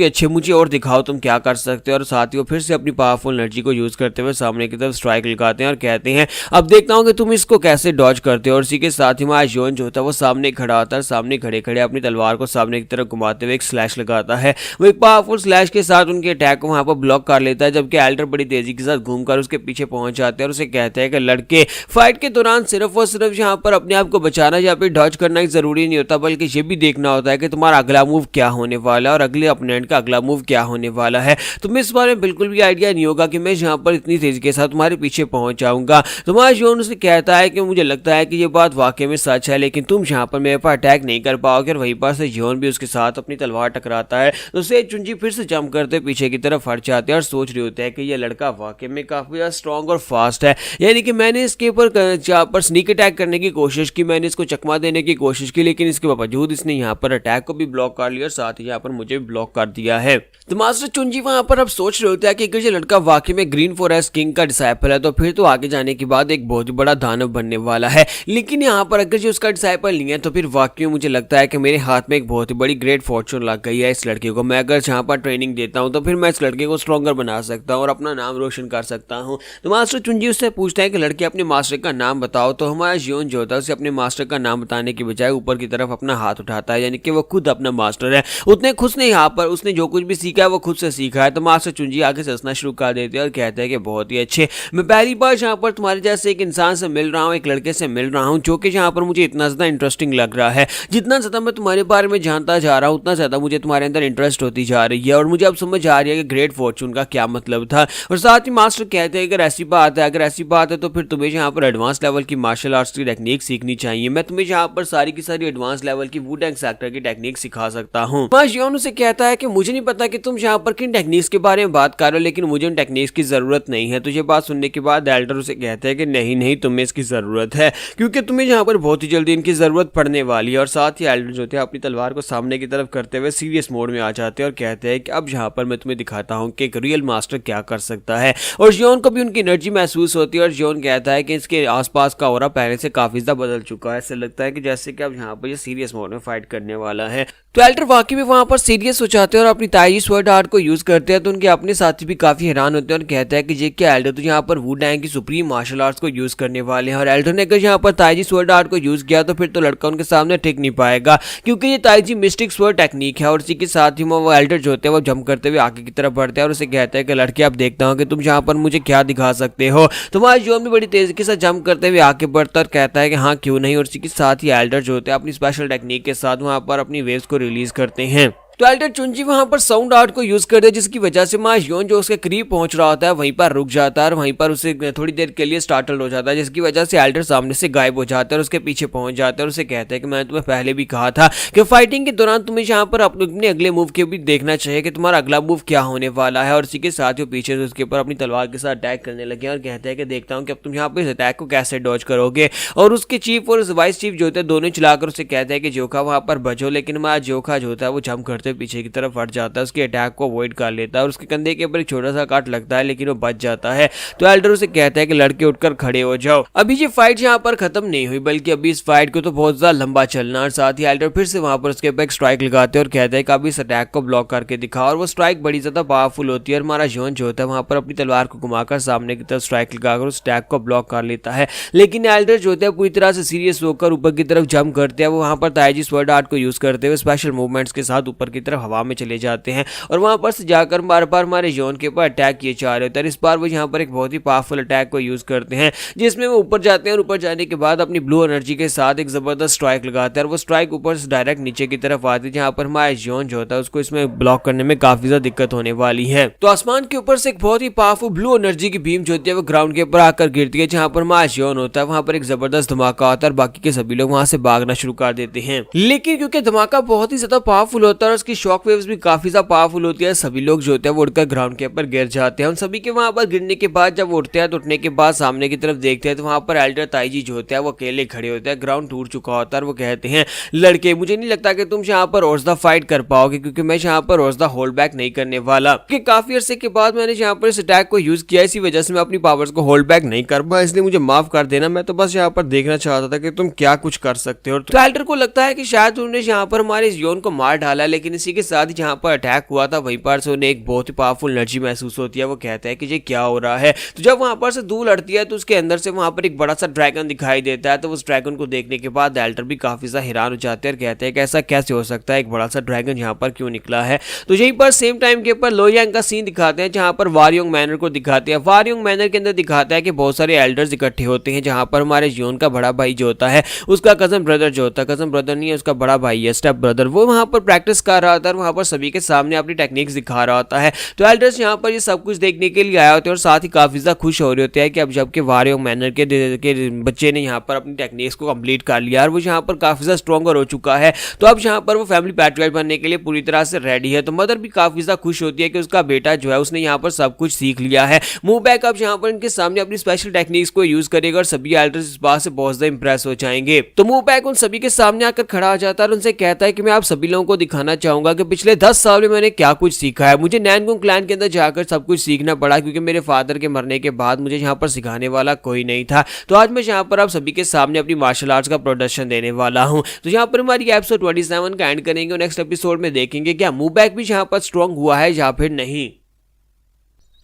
अच्छे, मुझे और दिखाओ तुम क्या कर सकते हो। और साथ ही वो फिर से अपनी पावरफुल एनर्जी को यूज करते हुए सामने की तरफ स्ट्राइक लगाते हैं और कहते हैं अब देखता हूँ कि तुम इसको कैसे डॉज करते हो। और इसी के साथ ही वहाँ जियोन जो होता है वो सामने खड़ा होता है। सामने खड़े खड़े अपनी तलवार को सामने की तरफ घुमाते हुए एक स्लैश लगाता है। वो एक पावरफुल स्लैश के साथ उनके अटैक को वहाँ पर ब्लॉक कर लेता है, जबकि एल्डर बड़ी तेजी के साथ घूमकर उसके पीछे पहुंच जाते हैं और उसे कहते हैं कि लड़के फाइट के दौरान सिर्फ और सिर्फ यहाँ पर अपने आप को बचाना या फिर डॉज करना ही जरूरी नहीं होता, बल्कि ये भी देखना होता है कि तुम्हारा अगला मूव क्या होने वाला है और अगले अपोनेंट का अगला मूव क्या होने वाला है। तुम्हें इस बारे में बिल्कुल भी आइडिया नहीं होगा कि मैं यहाँ पर इतनी तेजी के साथ तुम्हारे पीछे पहुंच जाऊंगा। तुम्हारा जियोन उसे कहता है कि मुझे लगता है कि ये बात वाकई में सच है, लेकिन तुम यहाँ पर मेरे पर अटैक नहीं कर पाओगे। और वहीं पर से जियोन भी उसके साथ अपनी तलवार टकराता है तो उसे चुंजी फिर से जंप करते पीछे की तरफ हट जाते हैं और सोच रहे होते हैं कि यह लड़का वाकई में काफी ज्यादा स्ट्रॉन्ग और फास्ट है। यानी कि मैंने इसके ऊपर स्नीक अटैक करने की कोशिश की, मैंने इसको चकमा देने की कोशिश की, लेकिन इसके बावजूद इसने यहाँ पर अटैक को भी ब्लॉक कर लिया और साथ ही यहाँ पर मुझे भी ब्लॉक कर दिया है। तो मास्टर चुंजी वहां पर अब सोच रहे होते हैं कि अगर ये लड़का वाकई में ग्रीन फॉरेस्ट किंग का डिसाइपल है तो फिर तो आगे जाने के बाद एक बहुत ही बड़ा दानव बनने वाला है। लेकिन यहाँ पर अगर जो उसका डिसाइपल नहीं है तो फिर वाकई में मुझे लगता है कि मेरे हाथ में एक बहुत ही बड़ी ग्रेट फॉर्चून लग गई है इस लड़के को। मैं अगर जहाँ पर ट्रेनिंग देता हूँ तो फिर मैं इस लड़के को स्ट्रॉन्गर बना सकता हूँ और अपना नाम रोशन कर सकता हूँ। तो मास्टर चुंजी उससे पूछता है कि लड़के अपने मास्टर का नाम बताओ। तो हमारा जियोन जो होता है उसे अपने मास्टर का नाम बताने की बजाय ऊपर की तरफ अपना हाथ उठाता है, यानी कि वो खुद अपना मास्टर है। उतने खुश नहीं, यहाँ पर उसने जो कुछ भी सीखा है वो खुद से सीखा है। तो मास्टर चुंजी आगे से हंसना शुरू कर देते हैं और कहते हैं कि बहुत ही अच्छे, मैं पहली बार यहाँ पर तुम्हारे जैसे एक इंसान से मिल रहा हूँ, एक लड़के से मिल रहा हूँ जो कि यहाँ पर मुझे इतना ज़्यादा इंटरेस्टिंग लग रहा है। जितना ज़्यादा मैं तुम्हारे बारे में जानता जा रहा हूँ उतना ज़्यादा मुझे तुम्हारे अंदर इंटरेस्ट होती जा रही है और मुझे अब समझ आ रही है कि ग्रेट फॉर्चून का क्या मतलब था। और साथ ही मास्टर कहते हैं अगर ऐसी बात है तो फिर तुम्हें यहाँ पर एडवांस लेवल की मार्शल आर्ट्स की टेक्निक सीखनी चाहिए। मैं तुम्हें यहाँ पर सारी की सारी एडवांस लेवल की वुडैंग सेक्टर की टेक्निक सिखा सकता हूँ। जियोन उसे कहता है कि मुझे नहीं पता कि तुम यहाँ पर किन टेक्निक्स के बारे में बात कर रहे हो, लेकिन मुझे उन टेक्निक्स की जरूरत नहीं है। तो ये बात सुनने के बाद एल्डर उसे कहते हैं कि नहीं तुम्हें इसकी जरूरत है, क्योंकि तुम्हें यहाँ पर बहुत ही जल्दी इनकी जरूरत पड़ने वाली है। और साथ ही एल्डर जो थे अपनी तलवार को सामने की तरफ करते हुए सीरियस मोड में आ जाते हैं और कहते हैं कि अब यहाँ पर मैं तुम्हें दिखाता हूँ कि एक रियल मास्टर क्या कर सकता है। और जियोन को भी उनकी एनर्जी महसूस होती है और जियोन कहता है कि इसके आसपास का ऑरा पहले से काफी ज्यादा बदल चुका है। ऐसा लगता है कि जैसे कि अब यहाँ पर ये सीरियस मोड में फाइट करने वाला है। तो एल्डर वाकई में वहां पर सीरियस हो जाते हैं और अपनी ताइजी स्वर्ड आर्ट को यूज करते हैं। तो उनके अपने साथी भी काफी हैरान होते हैं और कहते हैं कि ये क्या एल्डर तो यहाँ पर वुडैंग की सुप्रीम मार्शल आर्ट्स को यूज करने वाले हैं। और एल्डर ने अगर यहाँ पर ताइजी स्वर्ड आर्ट को यूज किया तो फिर तो लड़का उनके सामने टिक नहीं पाएगा, क्योंकि ये ताइजी मिस्टिक स्वर्ड टेक्निक है। और इसी के साथ ही वो एल्डर जो होते हैं वो जंप करते हुए आगे की तरफ बढ़ते हैं और उसे कहते हैं कि लड़के अब देखता हूँ कि तुम यहाँ पर मुझे क्या दिखा सकते हो। तुम्हारा जियोन भी बड़ी तेजी के साथ जंप करते हुए आगे बढ़ता और कहता है कि हाँ क्यों नहीं। और इसी के साथ ही एल्डर जो होते हैं अपनी स्पेशल टेक्निक के साथ वहां पर अपनी वेव्स को रिलीज करते हैं। तो एल्डर चुंजी वहां पर साउंड आर्ट को यूज करते हैं, जिसकी वजह से मा जियोन जो उसके करीब पहुंच रहा होता है वहीं पर रुक जाता है और वहीं पर उसे थोड़ी देर के लिए स्टार्टल हो जाता है, जिसकी वजह से एल्डर सामने से गायब हो जाता है और उसके पीछे पहुंच जाता है और उसे कहते हैं कि मैंने तुम्हें पहले भी कहा था कि फाइटिंग के दौरान तुम्हें यहाँ पर अपने अगले मूव के भी देखना चाहिए कि तुम्हारा अगला मूव क्या होने वाला है। और इसी के साथ ही पीछे से उसके ऊपर अपनी तलवार के साथ अटैक करने लगे और कहते हैं कि देखता हूँ कि अब तुम यहाँ पर इस अटैक को कैसे डॉज करोगे। और उसके चीफ और वाइस चीफ जो होते हैं दोनों चलाकर उसे कहते हैं कि जोखा वहां पर बचो, लेकिन हमारा जोखा जो होता है वो जंप करते पीछे की तरफ जाता है, उसके अटैक को अवॉइड कर लेता है और उसके कंधे के ऊपर एक छोटा सा काट लगता है लेकिन वो बच जाता है। तो एल्डर उसे कहता है कि लड़के उठकर खड़े हो जाओ। अभी ये फाइट यहाँ पर खत्म नहीं हुई, बल्कि अभी इस फाइट को तो बहुत ज्यादा लंबा चलना। और साथ ही एल्डर फिर से वहां पर उसके ऊपर एक स्ट्राइक लगाते हैं और कहते हैं कि अभी इस अटैक को ब्लॉक करके दिखा। और वो स्ट्राइक बड़ी ज्यादा पावरफुल होती है और हमारा जियोन जो होता है वहां पर अपनी तलवार को घुमाकर सामने की तरफ स्ट्राइक लगाकर उस अटैक को ब्लॉक कर लेता है। लेकिन एल्डर जो होता है पूरी तरह से सीरियस होकर ऊपर की तरफ जंप करते हैं। वो वहां पर ताइजी स्वर्ड आर्ट को यूज करते हुए स्पेशल मूवमेंट्स के साथ ऊपर की तरफ हवा में चले जाते हैं और वहां पर से जाकर बार बार हमारे जियोन के ऊपर अटैक किए जा रहे होते हैं। इस बार वो यहाँ पर एक बहुत ही पावरफुल अटैक को यूज करते हैं, जिसमें वो ऊपर जाते हैं और ऊपर जाने के बाद अपनी ब्लू एनर्जी के साथ एक जबरदस्त स्ट्राइक लगाते हैं और वो स्ट्राइक ऊपर से डायरेक्ट नीचे की तरफ आती है, जहाँ पर हमारा जियोन जो होता है उसको इसमें ब्लॉक करने में काफी ज्यादा दिक्कत होने वाली है। तो आसमान के ऊपर से एक बहुत ही पावरफुल ब्लू एनर्जी की बीम जो होती है वो ग्राउंड के ऊपर आकर गिरती है, जहाँ पर हमारा जियोन होता है वहां पर एक जबरदस्त धमाका होता है और बाकी के सभी लोग वहां से भागना शुरू कर देते हैं। लेकिन क्योंकि धमाका बहुत ही ज्यादा पावरफुल होता है और उसकी शॉक वेव्स भी काफी ज्यादा पावरफुल होती है, सभी लोग जो होते हैं वो उड़कर ग्राउंड के ऊपर गिर जाते हैं। उन सभी के वहां पर गिरने के बाद जब उठते हैं तो उठने के बाद सामने की तरफ देखते हैं तो वहां पर एल्डर ताइजी जो होता है वो अकेले खड़े होते हैं, ग्राउंड टूट चुका होता है और वो कहते हैं लड़के मुझे नहीं लगता कि तुम यहाँ पर और ज्यादा फाइट कर पाओगे, क्योंकि मैं यहाँ पर और ज्यादा होल्ड बैक नहीं करने वाला, क्योंकि काफी अरसे के बाद मैंने यहाँ पर इस अटैक को यूज किया, इसी वजह से मैं अपनी पावर्स को होल्ड बैक नहीं कर पाया, इसलिए मुझे माफ कर देना। मैं तो बस यहाँ पर देखना चाहता था कि तुम क्या कुछ कर सकते हो। तो एल्डर को लगता है कि शायद उन्होंने यहाँ पर हमारे जियोन को मार डाला, लेकिन इसी के साथ ही जहाँ पर अटैक हुआ था वहीं पर से उन्हें एक बहुत ही पावरफुल एनर्जी महसूस होती है। वो कहता है कि ये क्या हो रहा है। तो जब वहां पर से धूल उड़ती है तो उसके अंदर से वहां पर एक बड़ा सा ड्रैगन दिखाई देता है। तो उस ड्रैगन को देखने के बाद एल्डर भी काफी ज्यादा हैरान हो जाते हैं और कहते हैं कि ऐसा कैसे हो सकता है, एक बड़ा सा ड्रैगन यहाँ पर क्यों निकला है। तो यहीं पर सेम टाइम के ऊपर लोयांग का सीन दिखाते हैं, जहां पर वारयोंग मैनर को दिखाते हैं। वारयोंग मैनर के अंदर दिखाता है कि बहुत सारे एल्डर्स इकट्ठे होते हैं, जहां पर हमारे जियोन का बड़ा भाई जो होता है उसका कजन ब्रदर जो होता है, कजन ब्रदर नहीं है उसका बड़ा भाई है, स्टेप ब्रदर, वो वहां पर प्रैक्टिस कर रहा था और वहां पर सभी के सामने अपनी टेक्निक्स दिखा रहा होता है। तो एल्डर्स यहाँ पर ये सब कुछ देखने के लिए आए होते हैं और साथ ही काफी ज्यादा खुश हो रहे होते हैं कि अब जबकि वारयोंग मैनर के बच्चे ने यहाँ पर अपनी टेक्निक्स को कंप्लीट कर लिया और वो यहाँ पर काफी ज्यादा स्ट्रॉन्गर हो चुका है, तो अब यहाँ पर वो फैमिली पैट्रियट बनने के लिए पूरी तरह से रेडी है। तो मदर भी काफी ज्यादा खुश होती है कि उसका बेटा जो है उसने यहाँ पर सब कुछ सीख लिया है। मूव बैक अब यहाँ पर इनके सामने अपनी स्पेशल टेक्निक्स को यूज करेगा और सभी एल्डर्स इस बात से बहुत ज्यादा इंप्रेस हो जाएंगे। तो मूव बैक उन सभी के सामने आकर खड़ा हो जाता है और उनसे कहता है कि मैं आप सभी लोगों को दिखाना चाहता चाहूंगा कि पिछले 10 साल में मैंने क्या कुछ सीखा है। मुझे नैनगुंग क्लैन के अंदर जाकर सब कुछ सीखना पड़ा क्योंकि मेरे फादर के मरने के बाद मुझे यहाँ पर सिखाने वाला कोई नहीं था। तो आज मैं यहाँ पर आप सभी के सामने अपनी मार्शल आर्ट्स का प्रदर्शन देने वाला हूँ। तो यहाँ पर हमारी एपिसोड 27 का एंड करेंगे और नेक्स्ट एपिसोड में देखेंगे क्या मूव बैक भी यहाँ पर स्ट्रॉन्ग हुआ है या फिर नहीं।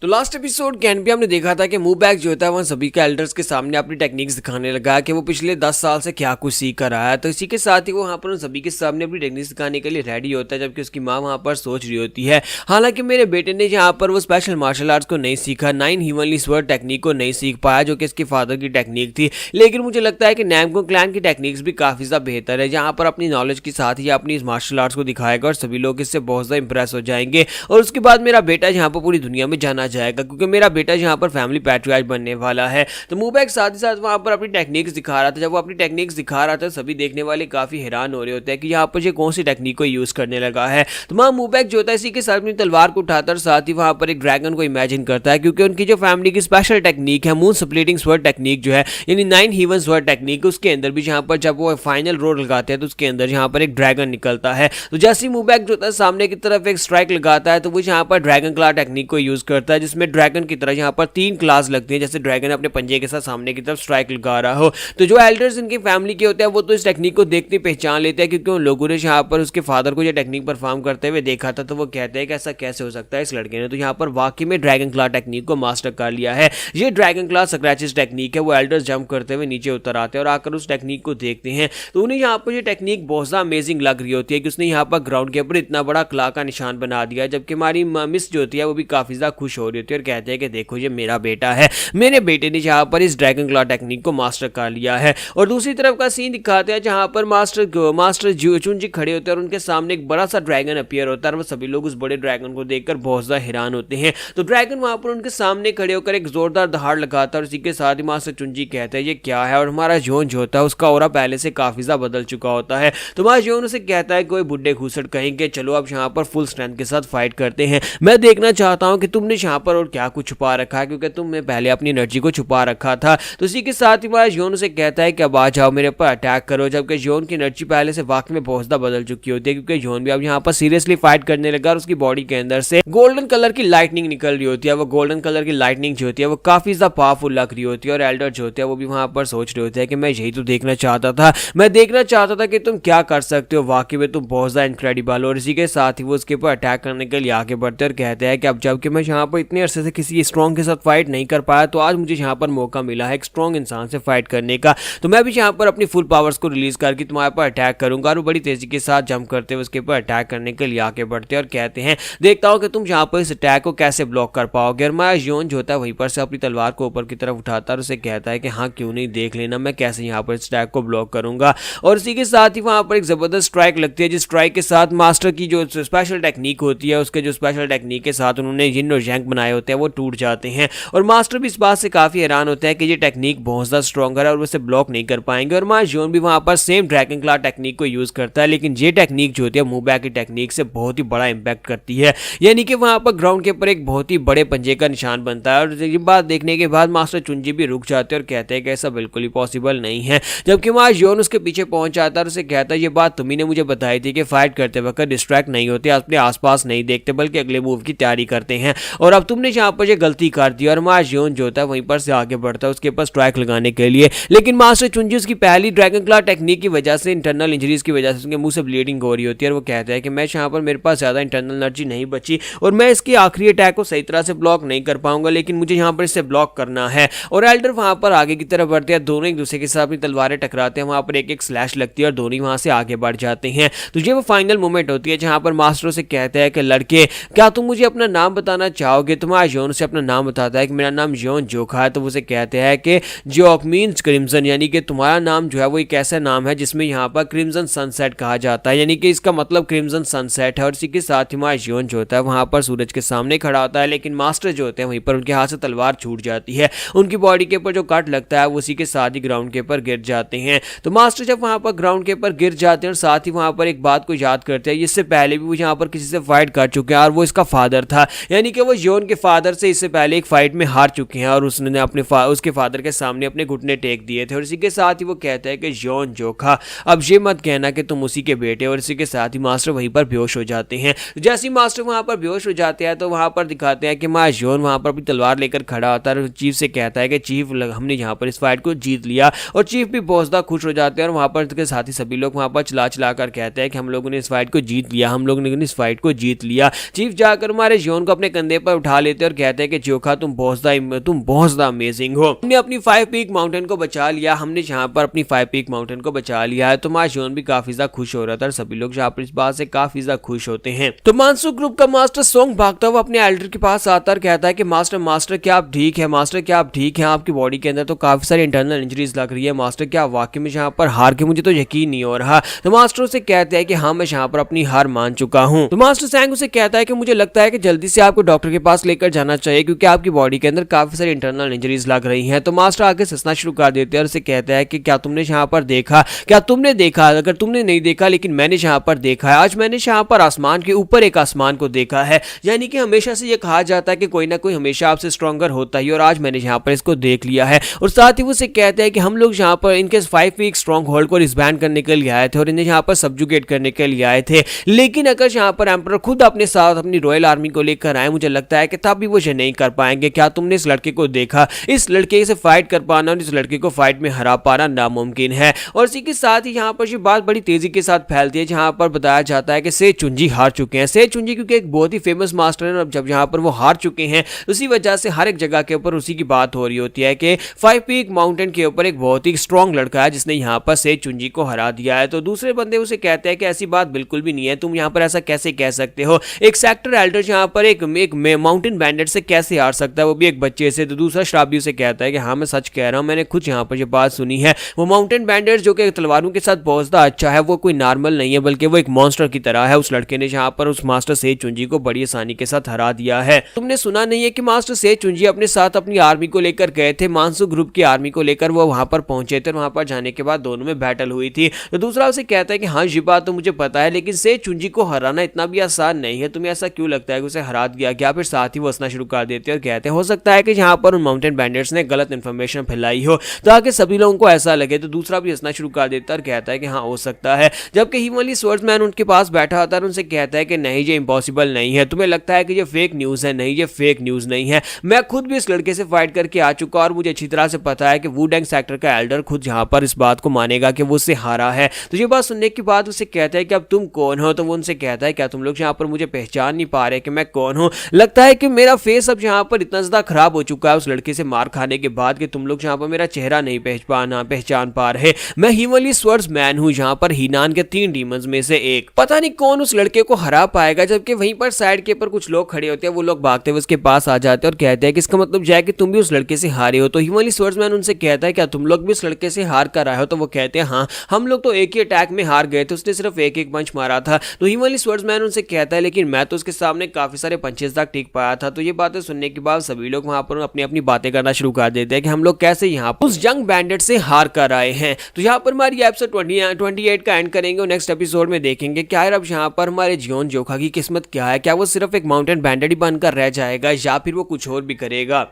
तो लास्ट एपिसोड के एंड पे हमने देखा था कि मूव बैक जो था वह सभी के एल्डर्स के सामने अपनी टेक्निक्स दिखाने लगा कि वो पिछले 10 साल से क्या कुछ सीख कर रहा है। तो इसी के साथ ही वो वहाँ पर उन सभी के सामने अपनी टेक्निक्स दिखाने के लिए रेडी होता है, जबकि उसकी माँ वहाँ पर सोच रही होती है हालांकि मेरे बेटे ने यहाँ पर वो स्पेशल मार्शल आर्ट्स को नहीं सीखा, 9 हेवनली स्वर्ड टेक्निक को नहीं सीख पाया जो कि इसके फादर की टेक्निक थी। लेकिन मुझे लगता है कि नैनगुंग क्लैन की टेक्निक्स भी काफी ज्यादा बेहतर है, जहाँ पर अपनी नॉलेज के साथ ही अपनी इस मार्शल आर्ट्स को दिखाएगा और सभी लोग इससे बहुत ज्यादा इंप्रेस हो जाएंगे। और उसके बाद मेरा बेटा यहाँ पर पूरी दुनिया में जाना जाएगा क्योंकि मेरा बेटा यहाँ पर फैमिली पैट्रियार्च बनने वाला है। तो मूव बैक साथ ही साथ वहां पर अपनी टेक्निक्स दिखा रहा था। जब वो अपनी टेक्निक्स दिखा रहा था सभी देखने वाले काफी हैरान हो रहे होते हैं कि यहाँ पर ये कौन सी टेक्निक को यूज करने लगा है। तो वहां मूव बैक जो होता है इसी के साथ अपनी तलवार को उठाता और साथ ही वहां पर एक ड्रैगन को इमेजिन करता है क्योंकि उनकी जो फैमिली की स्पेशल टेक्निक है मून स्प्लिटिंग स्वर्ड टेक्निक जो है यानी 9 हेवन स्वर्ड टेक्निक, उसके अंदर भी यहाँ पर जब वो फाइनल रोड लगाते हैं तो उसके अंदर यहाँ पर एक ड्रैगन निकलता है। तो जैसे ही मूव बैक जो होता है सामने की तरफ एक स्ट्राइक लगाता है तो वो यहाँ पर ड्रैगन क्ला टेक्निक को यूज करता है, जिसमें ड्रैगन की तरह यहाँ पर 3 क्लास लगती है, जैसे ड्रैगन अपने पंजे के साथ सामने की तरफ स्ट्राइक लगा रहा हो। तो जो एल्डर्स इनकी फैमिली के होते हैं वो तो इस टेक्निक को देखते पहचान लेते हैं क्योंकि उन लोगों ने यहाँ पर उसके फादर को ये टेक्निक परफॉर्म करते हुए देखा था। तो वो कहते हैं कि ऐसा कैसे हो सकता है इस लड़के ने तो यहाँ पर वाकई में ड्रैगन क्ला टेक्निक को मास्टर कर लिया है। ये ड्रैगन क्ला स्क्रैचेस टेक्निक है। वो एल्डर्स जंप करते हुए नीचे उतर आते हैं और आकर उस टेक्निक को देखते हैं तो उन्हें यहाँ पर ये टेक्निक बहुत ज्यादा अमेजिंग लग रही होती है कि उसने यहाँ पर ग्राउंड के ऊपर इतना बड़ा क्ला का निशान बना दिया है। जबकि हमारी मिस जो होती है वो भी काफी ज्यादा खुश हो रही होती है और कहते हैं कि देखो ये मेरा बेटा है, मेरे बेटे ने जहां पर इस ड्रैगन क्लॉ टेक्निक को मास्टर कर लिया है। और दूसरी तरफ का सीन दिखाते हैं जहां पर मास्टर चुनजी खड़े होते हैं और उनके सामने एक बड़ा सा ड्रैगन अपीयर होता है और वो सभी लोग उस बड़े ड्रैगन को देखकर बहुत ज्यादा हैरान होते हैं। तो ड्रैगन वहां पर उनके सामने खड़े होकर एक जोरदार दहाड़ लगाता है और इसी के साथ ही मास्टर चुनजी कहते हैं ये क्या है। और हमारा जोन जो होता है उसका ऑरा पहले से काफी ज्यादा बदल चुका होता है। तो हमारा जोन उसे कहता है कोई बुड्ढे घूसट कहेंगे, चलो अब यहाँ पर फुल स्ट्रेंथ के साथ फाइट करते हैं। मैं देखना चाहता हूँ कि तुमने यहाँ पर और क्या कुछ छुपा रखा है क्योंकि तुमने पहले अपनी एनर्जी को छुपा रखा था। तो इसी के साथ ही हमारा जोन उसे कहता है कि अब आ जाओ मेरे पर अटैक करो, जबकि जोन की एनर्जी पहले से वाकई में बहुत ज्यादा बदल चुकी होती है क्योंकि जोन भी अब यहाँ पर सीरियसली फाइट करने लगा और उसकी बॉडी के अंदर से गोल्डन कलर की लाइटनिंग निकल रही होती है। वो गोल्डन कलर की लाइटनिंग जो होती है वो काफी ज्यादा पावरफुल लग रही होती है और एल्डर जो होते हैं वो भी वहां पर सोच रहे होते हैं कि मैं यही तो देखना चाहता था, मैं देखना चाहता था कि तुम क्या कर सकते हो, वाकई में तुम बहुत ज्यादा इनक्रेडिबल हो। और इसी के साथ ही वो उसके ऊपर अटैक करने के लिए आगे बढ़ते और कहते हैं कि अब जबकि मैं यहाँ पर इतने अरसे से किसी स्ट्रॉन्ग के साथ फाइट नहीं कर पाया तो आज मुझे यहाँ पर मौका मिला है एक स्ट्रॉन्ग इंसान से फाइट करने का। तो मैं भी यहाँ पर अपनी फुल पावर्स को रिलीज करके तुम्हारे पर अटैक करूंगा। और बड़ी तेजी के साथ जंप करते हुए उसके ऊपर अटैक करने के लिए आगे बढ़ते हैं और कहते हैं देखता हूँ कि तुम यहाँ पर इस अटैक को कैसे ब्लॉक कर पाओगे। और हमारा जोन जो होता है वहीं पर से अपनी तलवार को ऊपर की तरफ उठाता है और उसे कहता है कि हाँ क्यों नहीं, देख लेना मैं कैसे यहाँ पर इस अटैक को ब्लॉक करूंगा। और इसी के साथ ही वहां पर एक जबरदस्त स्ट्राइक लगती है जिस स्ट्राइक के साथ मास्टर की जो स्पेशल टेक्निक होती है उसके जो स्पेशल टेक्निक के साथ उन्होंने जिन और जैंक बनाए होते हैं वो टूट जाते हैं। और मास्टर भी इस बात से काफी हैरान होता है कि ये टेक्निक बहुत ज्यादा स्ट्रॉन्गर है और उसे ब्लॉक नहीं कर पाएंगे। और हमारा जोन भी वहां पर सेम ड्रैगन क्लॉ टेक्निक को यूज करता है, लेकिन ये टेक्निक जो होती है मूव बैक की टेक्निक से बहुत ही बड़ा इंपैक्ट करती है, यानी कि वहां पर ग्राउंड के ऊपर एक बहुत ही बड़े पंजे का निशान बनता है। और ये बात देखने के बाद मास्टर चुनजी भी रुक जाते हैं और कहते हैं कि ऐसा बिल्कुल ही पॉसिबल नहीं है। जबकि हमारा जोन उसके पीछे पहुंच जाता है और उसे कहता है ये बात तुम्ही ने मुझे बताई थी कि फाइट करते वक्त डिस्ट्रैक्ट नहीं होते, अपने आसपास नहीं देखते बल्कि अगले मूव की तैयारी करते हैं, और अब तुमने यहाँ पर ये गलती कर दी। और हमारा जोन जो होता है वहीं पर से आगे बढ़ता है उसके पास स्ट्राइक लगाने के लिए, लेकिन मास्टर चुनजी उसकी पहली ड्रैगन क्लॉ टेक्निक की वजह से इंटरनल इंजरीज की वजह से उसके मुंह से ब्लीडिंग हो रही होती है। और वो कहता है कि मैं यहाँ पर मेरे पास ज्यादा इंटरनल एनर्जी नहीं बची और मैं इसके आखिरी अटैक को सही तरह से ब्लॉक नहीं कर पाऊंगा, लेकिन मुझे यहाँ पर इससे ब्लॉक करना है। और एल्डर वहां पर आगे की तरफ बढ़ते हैं, दोनों एक दूसरे के साथ अपनी तलवारें टकराते हैं, वहां पर एक एक स्लैश लगती है और दोनों वहां से आगे बढ़ जाते हैं। तो ये वो फाइनल मोमेंट होती है जहां पर मास्टर से कहता है कि लड़के क्या तुम मुझे अपना नाम बताना चाहोगे। तुम्हारा जोन से अपना नाम बताता है कि मेरा नाम जोन जोखा है। तो उसे कहते हैं कि जोक मीन्स क्रिम्सन, यानी कि तुम्हारा नाम जो है वो एक ऐसा नाम है जिसमें यहाँ पर क्रिम्सन सनसेट कहा जाता है, यानी कि इसका मतलब क्रिम्सन सनसेट है। और इसी के साथ ही हमारा जोन जो होता है वहां पर सूरज के सामने खड़ा होता है, लेकिन मास्टर जो होते हैं वहीं पर उनके हाथ से तलवार छूट जाती है, उनकी बॉडी के ऊपर जो कट लगता है वो उसी के साथ ही ग्राउंड के ऊपर गिर जाते हैं। तो मास्टर जब वहां पर ग्राउंड के ऊपर गिर जाते हैं और साथ ही वहां पर एक बात को याद करते हैं, इससे पहले भी वो यहाँ पर किसी से फाइट कर चुके हैं और वो इसका फादर था, यानी कि वो जोन जॉन के फादर से इससे पहले एक फाइट में हार चुके हैं और उसने अपने उसके फादर के सामने अपने घुटने टेक दिए थे। और इसी के साथ ही वो कहता है कि जॉन जोखा अब ये मत कहना कि तुम उसी के बेटे। और इसी के साथ ही मास्टर वहीं पर बेहोश हो जाते हैं। जैसे ही मास्टर वहां पर बेहोश हो जाते हैं तो वहां पर दिखाते हैं कि माँ जॉन वहां पर अपनी तलवार लेकर खड़ा होता है और चीफ से कहता है कि चीफ हमने यहाँ पर इस फाइट को जीत लिया। और चीफ भी बहुत ज़्यादा खुश हो जाते हैं और वहां पर के साथ ही सभी लोग वहां पर चिल्ला कर कहते हैं कि हम लोगों ने इस फाइट को जीत लिया, हम लोगों ने इस फाइट को जीत लिया। चीफ जाकर हमारे जॉन को अपने कंधे पर उठा लेते हैं और कहते हैं कि जोखा तुम बहुत ज़्यादा अमेजिंग हो, हमने अपनी 5 पीक माउंटेन को बचा लिया, हमने यहाँ पर अपनी 5 पीक माउंटेन को बचा लिया है। तो हमारा जॉन भी काफी ज्यादा खुश हो रहा था और सभी लोग यहाँ पर इस बात से काफी ज्यादा खुश होते हैं। तो मानसू ग्रुप का मास्टर सोंग भागता हुआ अपने एल्डर के पास आता और कहता है कि मास्टर क्या आप ठीक है, मास्टर क्या आप ठीक है, आपकी बॉडी के अंदर तो काफी सारी इंटरनल इंजरीज लग रही है, मास्टर क्या वाकई में यहाँ पर हार के मुझे तो यकीन नहीं हो रहा। तो मास्टर उसे कहते हैं कि हाँ मैं यहाँ पर अपनी हार मान चुका हूँ। तो मास्टर सैंग उसे कहता है कि मुझे लगता है कि जल्दी से आपको डॉक्टर के पास लेकर जाना चाहिए क्योंकि आपकी बॉडी के अंदर काफी सारी इंटरनल इंजरीज लग रही हैं। तो मास्टर आगे हंसना शुरू कर देते हैं और उसे कहता है कि क्या तुमने यहाँ पर देखा, क्या तुमने देखा, अगर तुमने नहीं देखा लेकिन मैंने यहाँ पर देखा है, आज मैंने यहाँ पर आसमान के ऊपर एक आसमान को देखा है। यानी कि हमेशा से ये कहा जाता है कि कोई ना कोई हमेशा आपसे स्ट्रॉन्गर होता है और आज मैंने यहाँ पर इसको देख लिया है। और साथ ही वो उसे कहते हैं कि हम लोग यहाँ पर इनके 5 पीक स्ट्रॉन्ग होल्ड को डिसबैंड करने के लिए आए थे और इन्हें यहाँ पर सब्जुगेट करने के लिए आए थे, लेकिन अगर यहाँ पर एम्परर खुद अपने साथ अपनी रॉयल आर्मी को लेकर आए मुझे लगता है कि तब भी वो ये नहीं कर पाएंगे। क्या तुमने इस लड़के को देखा, इस लड़के से फाइट कर पाना और इस लड़के को फाइट में हरा पाना नामुमकिन है। और इसी के साथ ही यहाँ पर ये बात बड़ी तेजी के साथ फैलती है जहाँ पर बताया जाता है कि से चुंजी हार चुके हैं। से चुंजी क्योंकि एक बहुत ही फेमस मास्टर है और जब यहाँ पर वो हार चुके हैं उसी वजह से हर एक जगह के ऊपर उसी की बात हो रही होती है कि 5 पीक माउंटेन के ऊपर एक बहुत ही स्ट्रॉन्ग लड़का है जिसने यहाँ पर से चुंजी को हरा दिया है। तो दूसरे बंदे उसे कहते हैं कि ऐसी बात बिल्कुल भी नहीं है, तुम यहाँ पर ऐसा कैसे कह सकते हो, एक सेक्टर एल्डर यहाँ पर एक माउंटेन बैंडेड से कैसे हार सकता है, वो भी एक बच्चे से। तो दूसरा शराबी उसे कहता है कि हाँ मैं सच कह रहा हूँ, मैंने खुद यहाँ पर ये बात सुनी है, वो माउंटेन बैंडेड जो कि तलवारों के साथ बहुत ज़्यादा अच्छा है वो कोई नॉर्मल नहीं है बल्कि वो एक मॉन्स्टर की तरह है। उस लड़के ने यहाँ पर उस मास्टर से चुंजी को बड़ी आसानी के साथ हरा दिया है। तुमने सुना नहीं है कि मास्टर से चुंजी अपने साथ अपनी आर्मी को लेकर गए थे, मानसू ग्रुप की आर्मी को लेकर वो वहां पर पहुंचे थे, वहां पर जाने के बाद दोनों में बैटल हुई थी। तो दूसरा उसे कहता है कि हाँ ये बात तो मुझे पता है लेकिन से चुंजी को हराना इतना भी आसान नहीं है, तुम्हें ऐसा क्यों लगता है कि उसे हरा दिया गया। फिर साथ ही वो हंसना शुरू कर देते हैं और कहते हैं हो सकता है कि यहाँ पर उन माउंटेन बैंडर्स ने गलत इन्फॉर्मेशन फैलाई हो ताकि सभी लोगों को ऐसा लगे। तो दूसरा भी हंसना शुरू कर देता है और कहता है कि हाँ हो सकता है। जबकि हीमली स्वर्ड्समैन उनके पास बैठा होता है और उनसे कहता है कि नहीं ये इम्पॉसिबल नहीं है, तुम्हें लगता है कि ये फेक न्यूज़ है, नहीं ये फेक न्यूज़ नहीं है, मैं खुद भी इस लड़के से फाइट करके आ चुका और मुझे अच्छी तरह से पता है कि वुडेंग सेक्टर का एल्डर खुद यहाँ पर इस बात को मानेगा कि वो उससे हारा है। तो ये बात सुनने के बाद उसे कहता है कि अब तुम कौन हो। तो वो उनसे कहता है क्या तुम लोग यहाँ पर मुझे पहचान नहीं पा रहे कि मैं कौन हूँ, लगता है कि मेरा फेस अब यहाँ पर इतना ज़्यादा खराब हो चुका है उस लड़के से मार खाने के बाद कि तुम लोग यहाँ पर मेरा चेहरा नहीं पहचान पा रहे। मैं हीमली स्वर्ड्समैन हूँ, यहाँ पर हीनान के 3 डीमंस में से एक। पता नहीं कौन उस लड़के को हरा पाएगा। जबकि वहीं पर साइड के ऊपर कुछ लोग खड़े होते हैं, वो लोग भागते हुए उसके पास आ जाते हैं और कहते हैं कि इसका मतलब यह है कि तुम भी उस लड़के से हारे हो। तो हीमली स्वर्ड्समैन उनसे कहता है क्या तुम लोग भी उस लड़के से हार कर आए हो। तो वो कहते हैं हाँ हम लोग तो एक ही अटैक में हार गए थे, उसने सिर्फ एक पंच मारा था। तो हीमली स्वर्ड्समैन उनसे कहता है लेकिन मैं तो उसके सामने काफी सारे पंचेस तक टिक पाया था। तो ये बातें सुनने के बाद सभी लोग वहां पर अपनी अपनी बातें करना शुरू कर देते हैं कि हम लोग कैसे यहाँ पर उस यंग बैंडेड से हार कर आए हैं। तो यहाँ पर हमारी एपिसोड 28 का एंड करेंगे और नेक्स्ट एपिसोड में देखेंगे क्या अब यहाँ पर हमारे जॉन जोखा की किस्मत क्या है, क्या वो सिर्फ एक माउंटेन बैंडेड ही बनकर रह जाएगा या फिर वो कुछ और भी करेगा।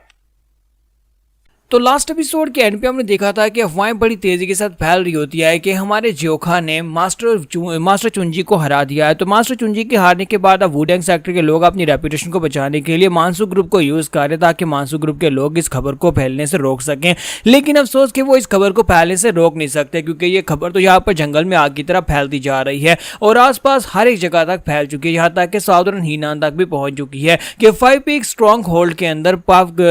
तो लास्ट एपिसोड के एंड पे हमने देखा था कि अफवाहें बड़ी तेजी के साथ फैल रही होती है कि हमारे जोखा ने मास्टर चुंजी को हरा दिया है। तो मास्टर चुंजी के हारने के बाद अब वुडेंग सेक्टर के लोग अपनी रेपुटेशन को बचाने के लिए मानसू ग्रुप को यूज कर रहे ताकि मानसू ग्रुप के लोग इस खबर को फैलने से रोक सकें। लेकिन अफसोस कि वो इस खबर को फैलने से रोक नहीं सकते क्योंकि ये खबर तो यहाँ पर जंगल में आग की तरह फैलती जा रही है और आसपास हर एक जगह तक फैल चुकी है, यहाँ तक कि साउदर्न हीनान तक भी पहुंच चुकी है कि 5 पीक स्ट्रॉन्ग होल्ड के अंदर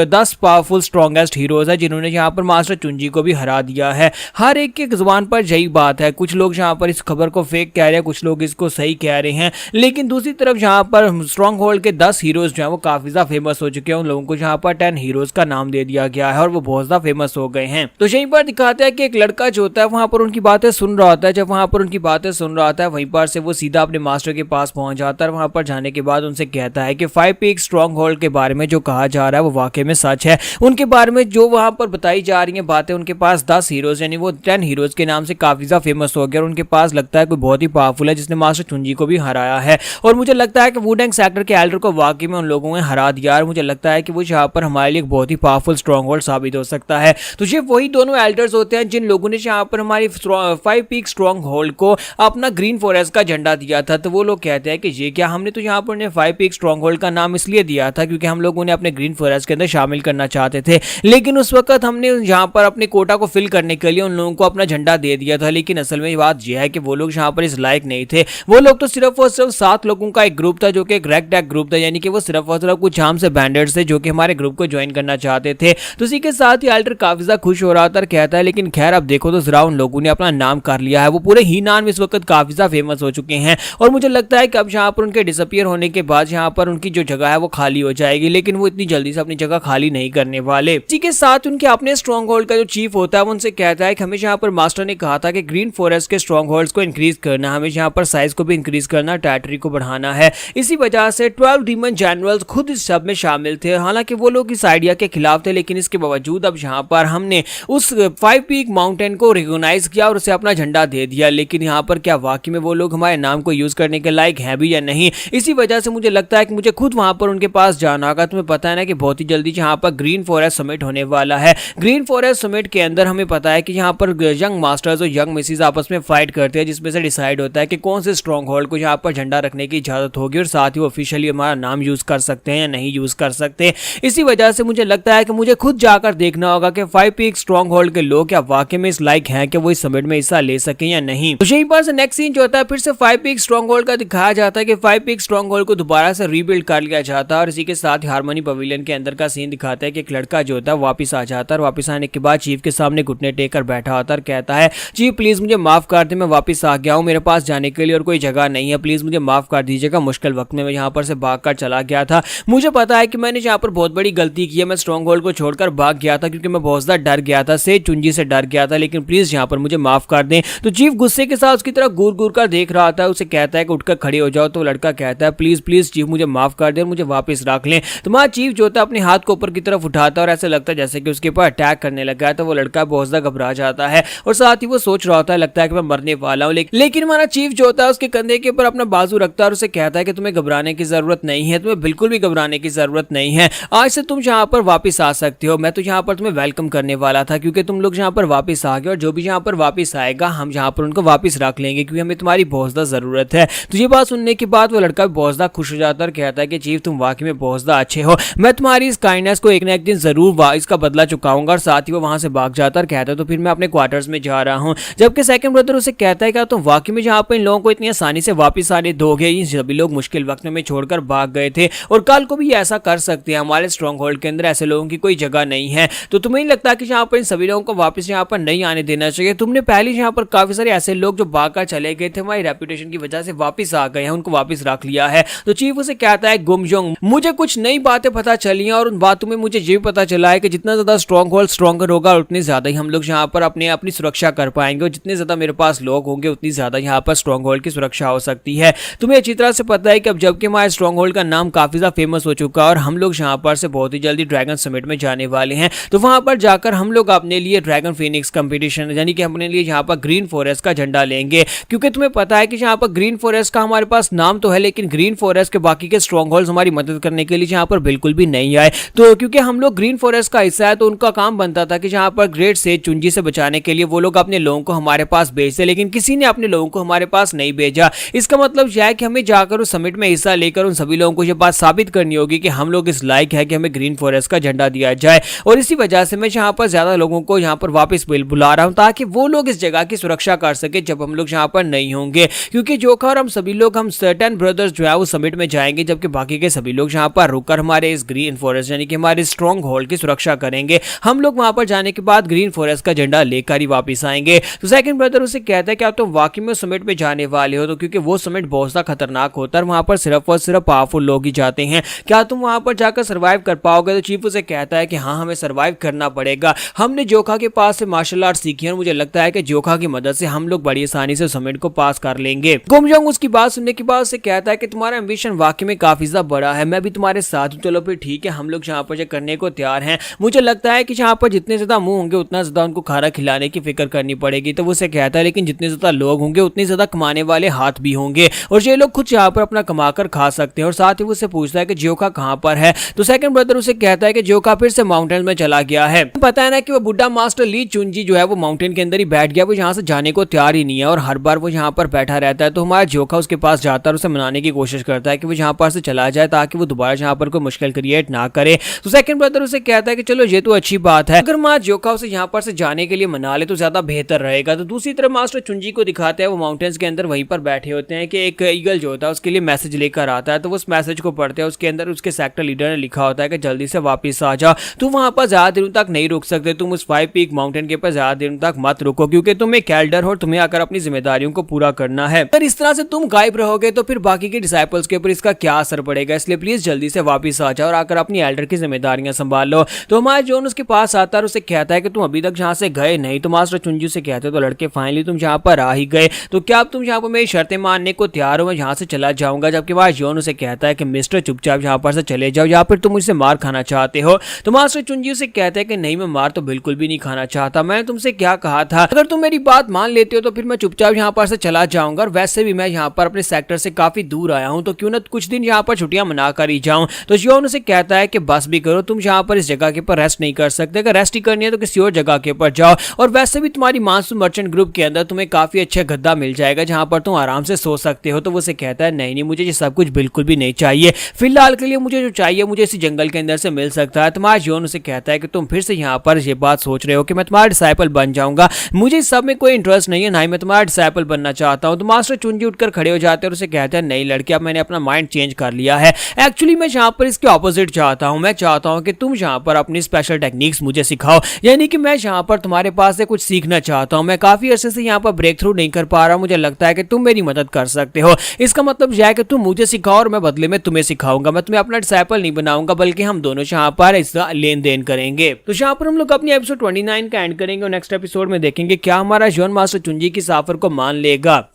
10 पावरफुल स्ट्रॉन्गेस्ट हीरोज है जिन्होंने यहाँ पर मास्टर चुंजी को भी हरा दिया है। हर एक की जुबान पर यही बात है, कुछ लोग यहाँ पर इस खबर को फेक कह रहे हैं, कुछ लोग इसको सही कह रहे हैं। लेकिन दूसरी तरफ यहाँ पर स्ट्रॉन्ग होल्ड के 10 हीरोज जो है वो काफी ज्यादा फेमस हो चुके हैं, उन लोगों को यहाँ पर 10 हीरोज का नाम दे दिया गया है और वो बहुत ज्यादा फेमस हो गए हैं। तो यहीं पर दिखाते हैं कि एक लड़का जो होता है वहां पर उनकी बातें सुन रहा होता है। जब वहां पर उनकी बातें सुन रहा होता है वहीं पर से वो सीधा अपने मास्टर के पास पहुंच जाता है। वहां पर जाने के बाद उनसे कहता है कि 5 पीक स्ट्रॉन्ग होल्ड के बारे में जो कहा जा रहा है वो वाकई में सच है। उनके बारे में जो वहां पर बताई जा रही है बातें, उनके पास 10 हीरोज यानी वो 10 हीरोज के नाम से काफी ज्यादा फेमस हो गया और उनके पास लगता है कोई बहुत ही पावरफुल है जिसने मास्टर चुंजी को भी हराया है। और मुझे लगता है कि वुडेंग सेक्टर के एल्डर को वाकई में उन लोगों ने हरा दिया और मुझे लगता है कि वो यहाँ पर हमारे लिए एक बहुत ही पावरफुल स्ट्रॉन्ग होल्ड साबित हो सकता है। तो ये वही दोनों एल्डर्स होते हैं जिन लोगों ने यहाँ पर हमारी 5 पीक स्ट्रॉन्ग होल्ड को अपना ग्रीन फॉरेस्ट का झंडा दिया था। तो वो लोग कहते हैं कि ये क्या, हमने तो यहाँ पर उन्हें 5 पीक स्ट्रॉन्ग होल्ड का नाम इसलिए दिया था क्योंकि हम लोग उन्हें अपने ग्रीन फॉरेस्ट के अंदर शामिल करना चाहते थे, लेकिन उस वक्त हमने यहाँ पर अपने कोटा को फिल करने के लिए उन लोगों को अपना झंडा दे दिया था। लेकिन असल में बात यह है कि वो लोग यहाँ पर इस लायक नहीं थे। वो लोग तो सिर्फ और सिर्फ 7 लोगों का एक ग्रुप था जो कि एक रेड टैग ग्रुप था, यानी कि वो सिर्फ और सिर्फ कुछ शाम से बैंडर्स थे जो कि हमारे ग्रुप को ज्वाइन करना चाहते थे। तो इसी के साथ ही एल्डर काफी ज्यादा खुश हो रहा था और कहता है लेकिन खैर अब देखो तो जरा उन लोगों ने अपना नाम कर लिया है, वो पूरे हीनान में इस वक्त काफी ज्यादा फेमस हो चुके हैं और मुझे लगता है कि अब यहाँ पर उनके डिसअपियर होने के बाद यहाँ पर उनकी जो जगह है वो खाली हो जाएगी, लेकिन वो इतनी जल्दी से अपनी जगह खाली नहीं करने वाले। इसी के साथ उनके अपने स्ट्रॉन्ग होल्ड का जो चीफ होता है वो उनसे कहता है कि हमें यहाँ पर मास्टर ने कहा था कि ग्रीन फॉरेस्ट के स्ट्रॉन्ग होल्ड्स को इंक्रीज करना, हमें यहाँ पर साइज को भी इंक्रीज करना, टेरिटरी को बढ़ाना है। इसी वजह से 12 डीमन जनरल्स खुद इस सब में शामिल थे। हालांकि वो लोग इस आइडिया के खिलाफ थे, लेकिन इसके बावजूद अब यहाँ पर हमने उस 5 पीक माउंटेन को रिकॉग्नाइज किया और उसे अपना झंडा दे दिया। लेकिन यहाँ पर क्या वाकई में वो लोग हमारे नाम को यूज करने के लायक हैं भी या नहीं, इसी वजह से मुझे लगता है कि मुझे खुद वहां पर उनके पास जाना होगा। तुम्हें पता है ना कि बहुत ही जल्दी यहाँ पर ग्रीन फॉरेस्ट समिट होने वाला है। ग्रीन फॉरेस्ट समिट के अंदर हमें पता है कि यहाँ पर यंग मास्टर्स और यंग मिसेस आपस में फाइट करते हैं, जिसमें से डिसाइड होता है कि कौन से स्ट्रॉन्ग होल्ड को यहाँ पर झंडा रखने की इजाजत होगी और साथ ही वो ऑफिशियली हमारा नाम यूज कर सकते हैं या नहीं यूज कर सकते। इसी वजह से मुझे लगता है कि मुझे खुद जाकर देखना होगा कि 5 पीक स्ट्रॉन्ग होल्ड के लोग क्या वाकई में इस लायक हैं कि वो इस समिट में हिस्सा ले सकें या नहीं। तो यही पर से नेक्स्ट सीन जो होता है फिर से 5 पीक स्ट्रॉन्ग होल्ड का दिखाया जाता है कि 5 पीक स्ट्रॉन्ग होल्ड को दोबारा से रीबिल्ड कर लिया जाता है और इसी के साथ ही हार्मनी पवेलियन के अंदर का सीन दिखाता है कि एक लड़का जो होता है वापस आ जाता है और वापस आने के बाद चीफ के सामने घुटने टेक कर बैठा होता है और कहता है चीफ प्लीज मुझे माफ कर दे, मैं वापस आ गया हूँ, मेरे पास जाने के लिए और कोई जगह नहीं है, प्लीज मुझे माफ कर दीजिएगा, मुश्किल वक्त में मैं यहाँ पर से भाग कर चला गया था, मुझे पता है कि मैंने यहाँ पर बहुत बड़ी गलती की है, मैं स्ट्रॉन्ग होल्ड को छोड़कर भाग गया था क्योंकि मैं बहुत ज्यादा डर गया था, से चुंजी से डर गया था, लेकिन प्लीज यहाँ पर मुझे माफ कर दें। तो चीफ गुस्से के साथ उसकी तरफ घूर घूर कर देख रहा था, उसे कहता है कि उठकर खड़े हो जाओ। तो लड़का कहता है प्लीज प्लीज चीफ मुझे माफ कर दे, मुझे वापस रख लें। तो वहाँ चीफ जो होता है अपने हाथ को ऊपर की तरफ उठाता है और ऐसा लगता है जैसे कि उसके ऊपर अटैक करने लगा है। तो वो लड़का बहुत ज्यादा घबरा जाता है और साथ ही वो सोच रहा होता है लगता है कि मैं मरने वाला हूँ, लेकिन हमारा चीफ जो होता है उसके कंधे के ऊपर अपना बाजू रखता है और उसे कहता है कि तुम्हें घबराने की जरूरत नहीं है, तुम्हें बिल्कुल भी घबराने की जरूरत नहीं है, आज से तुम यहाँ पर वापस आ सकते हो, मैं तो यहाँ पर तुम्हें वेलकम करने वाला था क्योंकि तुम लोग यहाँ पर वापस आ गए और जो भी यहाँ पर वापस आएगा हम यहाँ पर उनको वापस रख लेंगे क्योंकि हमें तुम्हारी बहुत ज्यादा जरूरत है। तो ये बात सुनने के बाद वो लड़का बहुत ज्यादा खुश हो जाता है और कहता है कि चीफ तुम वाकई में बहुत ज्यादा अच्छे हो, मैं तुम्हारी इस काइंडनेस को एक ना एक दिन जरूर इसका बदला चुकाऊंगा। और साथ ही वो वहां से भाग जाता है और कहता है तो फिर मैं अपने क्वार्टर्स में जा रहा हूँ। जबकि सेकंड ब्रदर उसे कहता है कि तुम वाकई में यहाँ पर इन लोगों को इतनी आसानी से वापस आने दोगे, ये सभी लोग मुश्किल वक्त में छोड़कर भाग गए थे और कल को भी ऐसा कर सकते हैं, हमारे स्ट्रॉन्ग होल्ड के अंदर ऐसे लोगों की कोई जगह नहीं है। तो तुम्हें नहीं लगता कि यहाँ पर इन सभी लोगों को वापस यहाँ पर नहीं आने देना चाहिए? तुमने पहले यहाँ पर काफी सारे ऐसे लोग जो भाग कर चले गए थे हमारी रेपुटेशन की वजह से वापस आ गए हैं, उनको वापस रख लिया है। तो चीफ उसे कहता है गुमजोंग मुझे कुछ नई बातें पता चली हैं और उन बातों में मुझे ये भी पता चला है कि जितना ज्यादा स्ट्रॉन्ग होल्ड स्ट्रॉन्गर होगा उतनी ज्यादा ही हम लोग यहाँ पर अपनी सुरक्षा कर पाएंगे और जितने ज्यादा मेरे पास लोग होंगे उतनी ज्यादा यहाँ पर स्ट्रॉन्ग होल्ड की सुरक्षा हो सकती है। तुम्हें अच्छी तरह से पता है कि अब जबकि हमारे स्ट्रॉन्ग होल्ड का नाम काफी ज्यादा फेमस हो चुका है और हम लोग यहाँ पर से बहुत ही जल्दी ड्रैगन समिट में जाने वाले हैं, तो वहां पर जाकर हम लोग अपने लिए ड्रैगन फिनिक्स कंपटीशन यानी कि अपने लिए यहाँ पर ग्रीन फॉरेस्ट का झंडा लेंगे क्योंकि तुम्हें पता है कि यहाँ पर ग्रीन फॉरेस्ट का हमारे पास नाम तो है लेकिन ग्रीन फॉरेस्ट के बाकी के स्ट्रॉन्ग होल्ड्स हमारी मदद करने के लिए यहाँ पर बिल्कुल भी नहीं आए। तो क्योंकि हम लोग ग्रीन फॉरेस्ट का हिस्सा है तो उनका काम बनता था कि यहाँ पर ग्रेट सेज चुंजी से बचाने के लिए वो लोग अपने लोगों को हमारे पास भेजते, लेकिन किसी ने अपने लोगों को हमारे पास नहीं भेजा। इसका मतलब यह है कि हमें जाकर उस समिट में हिस्सा लेकर उन सभी लोगों को यह बात साबित करनी होगी कि हम लोग इस लायक है कि हमें ग्रीन फॉरेस्ट का झंडा दिया जाए। और इसी वजह से मैं यहाँ पर ज्यादा लोगों को यहाँ पर वापस बुला रहा हूँ ताकि वो लोग इस जगह की सुरक्षा कर सके जब हम लोग यहाँ पर नहीं होंगे, क्योंकि जोखा और हम सभी लोग हम 10 ब्रदर्स जो है वो समिट में जाएंगे जबकि बाकी के सभी लोग यहाँ पर रुककर हमारे इस ग्रीन फॉरेस्ट यानी कि हमारे स्ट्रॉन्ग होल्ड की सुरक्षा करेंगे। हम लोग वहां पर जाने के बाद ग्रीन फॉरेस्ट का झंडा लेकर ही वापस आएंगे। तो सेकंड ब्रदर उसे कहता है कि आप तो वाकई में समिट में जाने वाले हो, तो क्योंकि वो समिट बहुत सा खतरनाक होता है, वहां पर सिर्फ और सिर्फ पावरफुल लोग ही जाते हैं, क्या तुम वहां पर जाकर सर्वाइव कर पाओगे? तो चीफ उसे कहता है कि हाँ हमें सर्वाइव करना पड़ेगा, हमने जोखा के पास से मार्शल आर्ट सीखी है और मुझे लगता है कि जोखा की मदद से हम लोग बड़ी आसानी से समिट को पास कर लेंगे। गुमजोंग उसकी बात सुनने के बाद उसे कहता है कि तुम्हारा एम्बिशन वाकई में काफी ज्यादा बड़ा है, मैं भी तुम्हारे साथ हूं, चलो फिर ठीक है हम लोग यहाँ पर करने को तैयार हैं। मुझे लगता है कि जहाँ पर जितने ज्यादा मुंह होंगे उतना ज्यादा उनको खाना खिलाने की फिक्र करनी पड़ेगी। तो वो उसे कहता है लेकिन जितने ज्यादा लोग होंगे उतने ज्यादा कमाने वाले हाथ भी होंगे और ये लोग खुद यहाँ पर अपना कमाकर खा सकते हैं। और साथ ही वो उससे पूछता है कि ज्योका कहाँ पर है। तो सेकंड ब्रदर उसे कहता है कि ज्योका फिर से माउंटेन में चला गया है। पता है ना कि वो बुड्ढा मास्टर ली चुनजी जो है वो माउंटेन के अंदर ही बैठ गया, वो यहाँ से जाने को तैयार ही नहीं है और हर बार वो यहाँ पर बैठा रहता है। तो हमारा ज्योका उसके पास जाता है और उसे मनाने की कोशिश करता है कि वो यहाँ पर से चला जाए ताकि वो दोबारा यहाँ पर कोई मुश्किल क्रिएट ना करे। तो सेकंड ब्रदर उसे कहता है कि चलो ये तो अच्छी बात है, अगर माँ ज्योका उसे यहाँ पर से जाने के लिए मना ले तो ज्यादा बेहतर रहेगा। तो दूसरी तरफ मास्टर चुनजी को दिखाते हैं वो माउंटेन्स के अंदर वहीं पर बैठे होते हैं कि एक ईगल जो होता है उसके लिए मैसेज लेकर आता है। तो वो उस मैसेज को पढ़ते हैं, उसके अंदर उसके सेक्टर लीडर ने लिखा होता है कि जल्दी से वापस आ जाओ, तुम वहां पर ज्यादा दिनों तक नहीं रुक सकते, तुम उस 5 पीक माउंटेन के ऊपर ज्यादा दिनों तक मत रुको क्योंकि तुम एक एल्डर हो और तुम्हें आकर अपनी जिम्मेदारियों को पूरा करना है। अगर इस तरह से तुम गायब रहोगे तो फिर बाकी के डिसाइपल्स के ऊपर इसका क्या असर पड़ेगा, इसलिए प्लीज जल्दी से वापस आ जाओ और आकर अपनी एल्डर की जिम्मेदारियां संभाल लो। तो हमारा जॉन उसके पास आता है और उसे कहता है कि तुम अभी तक जहां से गए नहीं। तो मास्टर चुनजी से कहते तो लड़के फाइनली तुम जहां पर आ ही गए, तो क्या अब तुम यहाँ पर मेरी शर्तें मानने को तैयार हो, मैं यहाँ से चला जाऊंगा। जबकि वह जॉन उसे कहता है कि मिस्टर चुपचाप यहाँ पर से चले जाओ या फिर तुम मुझसे मार खाना चाहते हो। तो मास्टर चुनजी उसे कहते हैं कि नहीं, मैं मार तो बिल्कुल भी नहीं खाना चाहता, मैंने तुमसे क्या कहा था, अगर तुम मेरी बात मान लेते हो तो फिर मैं चुपचाप यहाँ पर से चला जाऊंगा और वैसे भी मैं यहाँ पर अपने सेक्टर से काफी दूर आया हूँ तो क्यों ना कुछ दिन यहाँ पर छुट्टियां मना कर ही जाऊं। तो जॉन उसे कहता है कि बस भी करो, तुम यहाँ पर इस जगह के ऊपर रेस्ट नहीं कर सकते, अगर रेस्ट ही करनी है तो किसी और जगह के ऊपर जाओ और वैसे भी तुम्हारी मानसून मर्चेंट ग्रुप के अंदर तुम्हें काफी अच्छा गद्दा मिल जाएगा जहां पर तुम आराम से सो सकते हो। तो वो उसे कहता है नहीं, मुझे ये सब कुछ बिल्कुल भी नहीं चाहिए, फिलहाल के लिए मुझे जो चाहिए मुझे इसी जंगल के अंदर से मिल सकता है। तुम्हारा जॉन उसे कहता है कि तुम फिर से यहाँ पर ये बात सोच रहे हो कि मैं तुम्हारा डिसाइपल बन जाऊंगा, मुझे इस सब में कोई इंटरेस्ट नहीं है, ना ही मैं तुम्हारा डिसाइपल बनना चाहता हूँ। तो मास्टर चुनजी उठकर खड़े हो जाते हैं और उसे कहते हैं नहीं लड़के, अब मैंने अपना माइंड चेंज कर लिया है, एक्चुअली मैं यहाँ पर इसके ऑपोजिट चाहता हूँ, मैं चाहता हूँ कि तुम यहाँ पर अपनी स्पेशल टेक्निक्स मुझे सिखाओ, यानी कि मैं यहाँ पर तुम्हारे पास से कुछ सीखना चाहता हूँ, मैं काफी अरसे से यहाँ पर ब्रेक थ्रू नहीं कर पा रहा हूँ, मुझे लगता है कि तुम मेरी मदद कर सकते हो। इसका मतलब यह है कि तुम मुझे सिखाओ और मैं बदले में तुम्हें सिखाऊंगा, मैं तुम्हें अपना डिसाइपल नहीं बनाऊंगा बल्कि हम दोनों यहाँ पर इसका लेन देन करेंगे। तो यहाँ पर हम लोग अपनी एपिसोड 29 का एंड करेंगे और नेक्स्ट एपिसोड में देखेंगे क्या हमारा जॉन मास्टर चुनजी की ऑफर को मान लेगा।